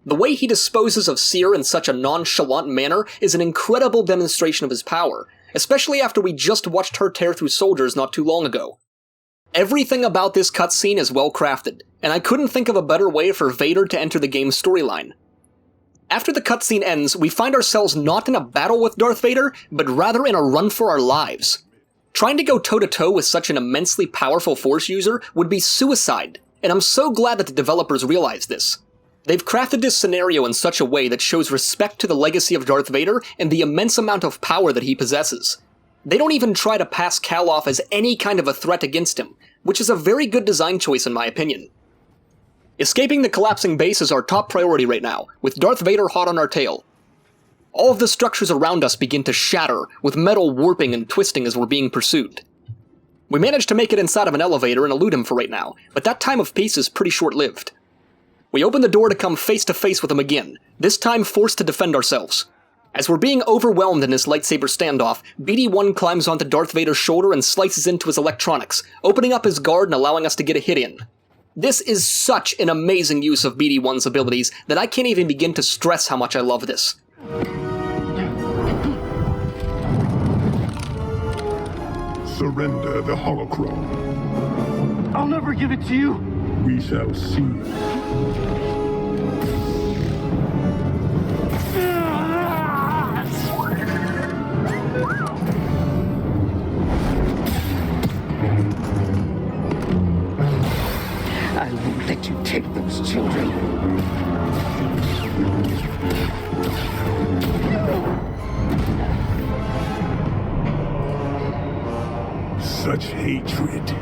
The way he disposes of Seer in such a nonchalant manner is an incredible demonstration of his power, especially after we just watched her tear through soldiers not too long ago. Everything about this cutscene is well crafted, and I couldn't think of a better way for Vader to enter the game's storyline. After the cutscene ends, we find ourselves not in a battle with Darth Vader, but rather in a run for our lives. Trying to go toe-to-toe with such an immensely powerful Force user would be suicide, and I'm so glad that the developers realized this. They've crafted this scenario in such a way that shows respect to the legacy of Darth Vader and the immense amount of power that he possesses. They don't even try to pass Cal off as any kind of a threat against him, which is a very good design choice in my opinion. Escaping the collapsing base is our top priority right now, with Darth Vader hot on our tail. All of the structures around us begin to shatter, with metal warping and twisting as we're being pursued. We managed to make it inside of an elevator and elude him for right now, but that time of peace is pretty short-lived. We open the door to come face to face with him again, this time forced to defend ourselves. As we're being overwhelmed in this lightsaber standoff, BD-1 climbs onto Darth Vader's shoulder and slices into his electronics, opening up his guard and allowing us to get a hit in. This is such an amazing use of BD-1's abilities that I can't even begin to stress how much I love this. Surrender the holocron. I'll never give it to you. We shall see. I won't let you take those children. Such hatred.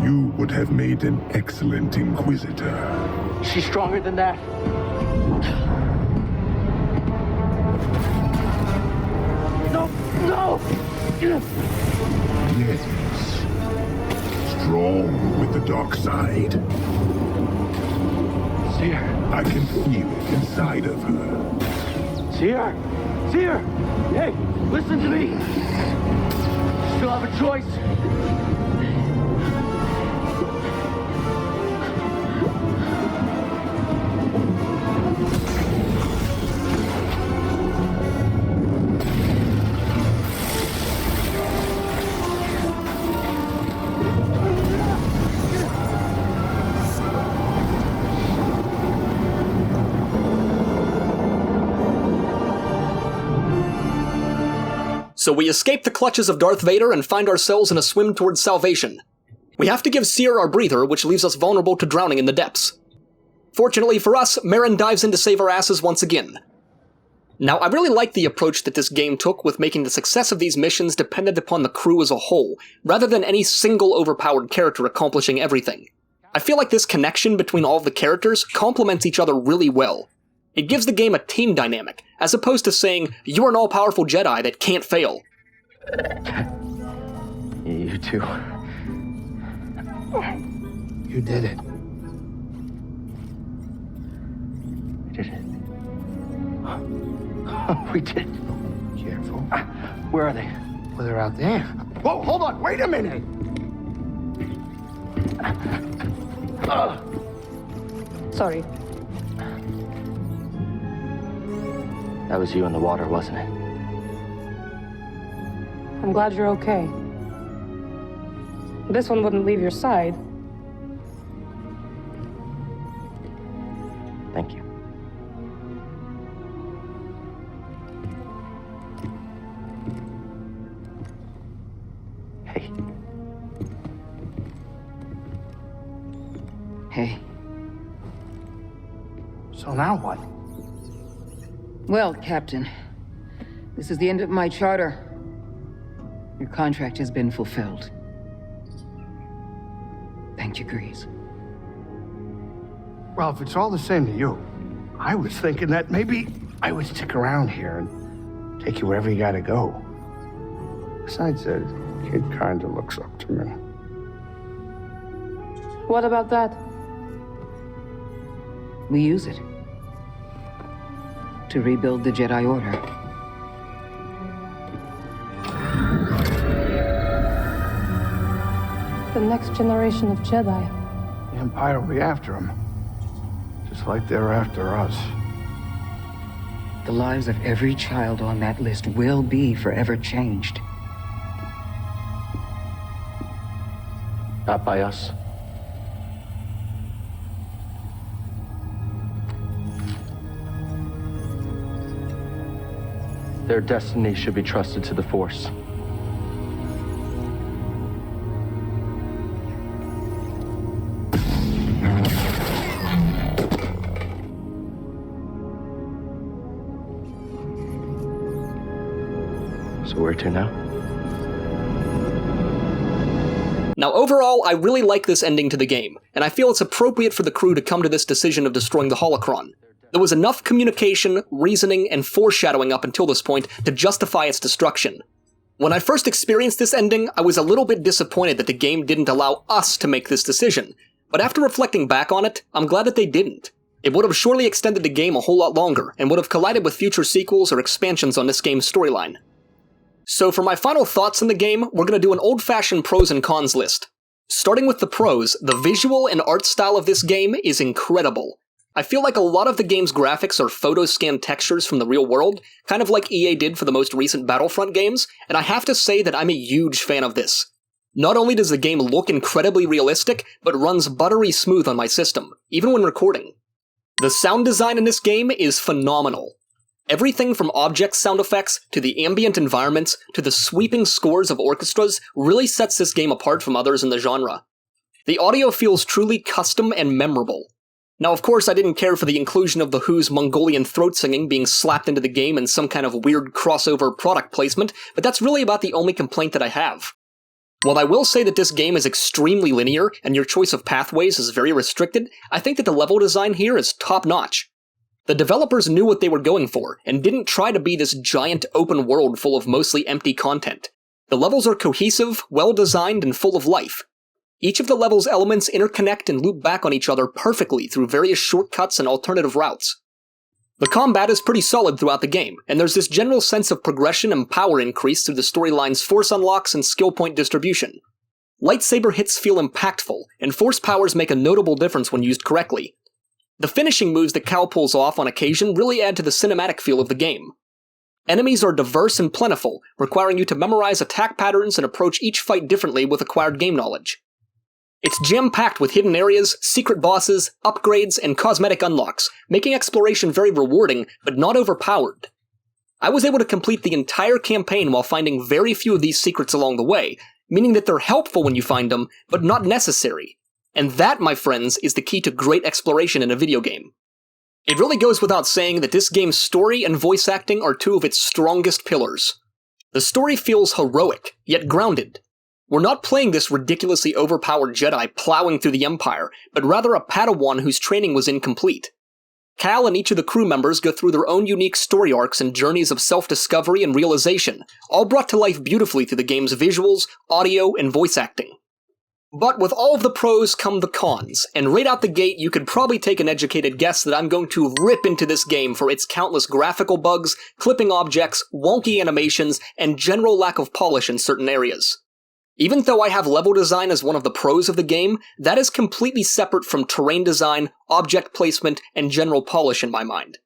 You would have made an excellent Inquisitor. She's stronger than that. No, no! Yes. Strong with the dark side. See her. I can feel it inside of her. See her. See her. Hey, listen to me. Still have a choice. So we escape the clutches of Darth Vader and find ourselves in a swim towards salvation. We have to give Seer our breather, which leaves us vulnerable to drowning in the depths. Fortunately for us, Merrin dives in to save our asses once again. Now, I really like the approach that this game took with making the success of these missions dependent upon the crew as a whole, rather than any single overpowered character accomplishing everything. I feel like this connection between all of the characters complements each other really well. It gives the game a team dynamic, as opposed to saying, you're an all-powerful Jedi that can't fail. You too. You did it. We did it. We did. Careful. Where are they? Well, they're out there. Whoa, hold on, wait a minute! Sorry. That was you in the water, wasn't it? I'm glad you're okay. This one wouldn't leave your side. Thank you. Hey. Hey. So now what? Well, Captain, this is the end of my charter. Your contract has been fulfilled. Thank you, Grease. Well, if it's all the same to you, I was thinking that maybe I would stick around here and take you wherever you gotta go. Besides, the kid kinda looks up to me. What about that? We use it to rebuild the Jedi Order. The next generation of Jedi. The Empire will be after him. Just like they're after us. The lives of every child on that list will be forever changed. Not by us. Their destiny should be trusted to the Force. So where to now? Now overall, I really like this ending to the game, and I feel it's appropriate for the crew to come to this decision of destroying the holocron. There was enough communication, reasoning, and foreshadowing up until this point to justify its destruction. When I first experienced this ending, I was a little bit disappointed that the game didn't allow us to make this decision, but after reflecting back on it, I'm glad that they didn't. It would have surely extended the game a whole lot longer, and would have collided with future sequels or expansions on this game's storyline. So for my final thoughts on the game, we're going to do an old-fashioned pros and cons list. Starting with the pros, the visual and art style of this game is incredible. I feel like a lot of the game's graphics are photo-scanned textures from the real world, kind of like EA did for the most recent Battlefront games, and I have to say that I'm a huge fan of this. Not only does the game look incredibly realistic, but runs buttery smooth on my system, even when recording. The sound design in this game is phenomenal. Everything from object sound effects, to the ambient environments, to the sweeping scores of orchestras really sets this game apart from others in the genre. The audio feels truly custom and memorable. Now of course I didn't care for the inclusion of The Who's Mongolian throat singing being slapped into the game in some kind of weird crossover product placement, but that's really about the only complaint that I have. While I will say that this game is extremely linear, and your choice of pathways is very restricted, I think that the level design here is top-notch. The developers knew what they were going for, and didn't try to be this giant open world full of mostly empty content. The levels are cohesive, well-designed, and full of life. Each of the level's elements interconnect and loop back on each other perfectly through various shortcuts and alternative routes. The combat is pretty solid throughout the game, and there's this general sense of progression and power increase through the storyline's force unlocks and skill point distribution. Lightsaber hits feel impactful, and force powers make a notable difference when used correctly. The finishing moves that Cal pulls off on occasion really add to the cinematic feel of the game. Enemies are diverse and plentiful, requiring you to memorize attack patterns and approach each fight differently with acquired game knowledge. It's jam-packed with hidden areas, secret bosses, upgrades, and cosmetic unlocks, making exploration very rewarding, but not overpowered. I was able to complete the entire campaign while finding very few of these secrets along the way, meaning that they're helpful when you find them, but not necessary. And that, my friends, is the key to great exploration in a video game. It really goes without saying that this game's story and voice acting are two of its strongest pillars. The story feels heroic, yet grounded. We're not playing this ridiculously overpowered Jedi plowing through the Empire, but rather a Padawan whose training was incomplete. Cal and each of the crew members go through their own unique story arcs and journeys of self-discovery and realization, all brought to life beautifully through the game's visuals, audio, and voice acting. But with all of the pros come the cons, and right out the gate you could probably take an educated guess that I'm going to rip into this game for its countless graphical bugs, clipping objects, wonky animations, and general lack of polish in certain areas. Even though I have level design as one of the pros of the game, that is completely separate from terrain design, object placement, and general polish in my mind.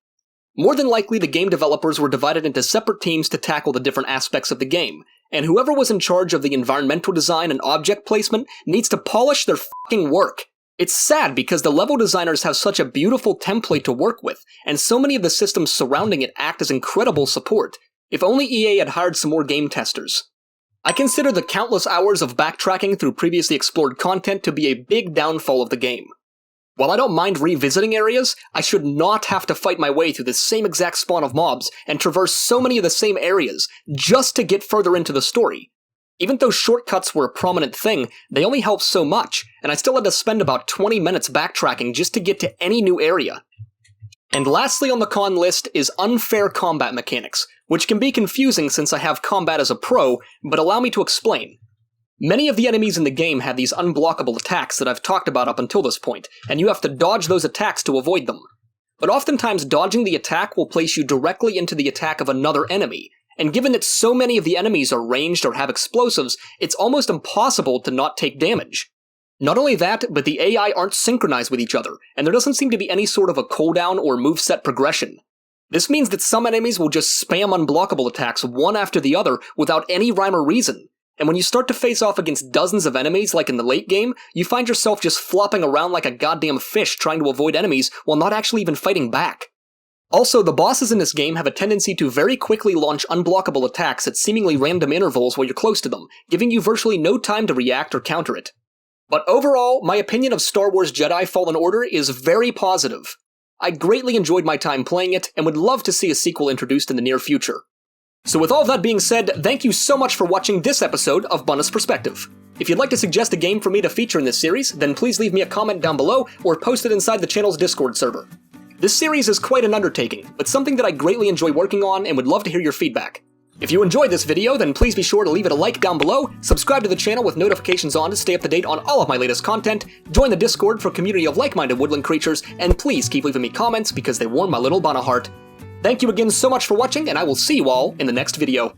More than likely the game developers were divided into separate teams to tackle the different aspects of the game, and whoever was in charge of the environmental design and object placement needs to polish their fucking work. It's sad because the level designers have such a beautiful template to work with, and so many of the systems surrounding it act as incredible support. If only EA had hired some more game testers. I consider the countless hours of backtracking through previously explored content to be a big downfall of the game. While I don't mind revisiting areas, I should not have to fight my way through the same exact spawn of mobs and traverse so many of the same areas just to get further into the story. Even though shortcuts were a prominent thing, they only helped so much, and I still had to spend about 20 minutes backtracking just to get to any new area. And lastly on the con list is unfair combat mechanics, which can be confusing since I have combat as a pro, but allow me to explain. Many of the enemies in the game have these unblockable attacks that I've talked about up until this point, and you have to dodge those attacks to avoid them. But oftentimes dodging the attack will place you directly into the attack of another enemy, and given that so many of the enemies are ranged or have explosives, it's almost impossible to not take damage. Not only that, but the AI aren't synchronized with each other, and there doesn't seem to be any sort of a cooldown or moveset progression. This means that some enemies will just spam unblockable attacks one after the other without any rhyme or reason, and when you start to face off against dozens of enemies like in the late game, you find yourself just flopping around like a goddamn fish trying to avoid enemies while not actually even fighting back. Also, the bosses in this game have a tendency to very quickly launch unblockable attacks at seemingly random intervals while you're close to them, giving you virtually no time to react or counter it. But overall, my opinion of Star Wars Jedi Fallen Order is very positive. I greatly enjoyed my time playing it, and would love to see a sequel introduced in the near future. So with all that being said, thank you so much for watching this episode of Bunneh's Perspective. If you'd like to suggest a game for me to feature in this series, then please leave me a comment down below, or post it inside the channel's Discord server. This series is quite an undertaking, but something that I greatly enjoy working on and would love to hear your feedback. If you enjoyed this video, then please be sure to leave it a like down below, subscribe to the channel with notifications on to stay up to date on all of my latest content, join the Discord for a community of like-minded woodland creatures, and please keep leaving me comments because they warm my little Bunneh heart. Thank you again so much for watching, and I will see you all in the next video.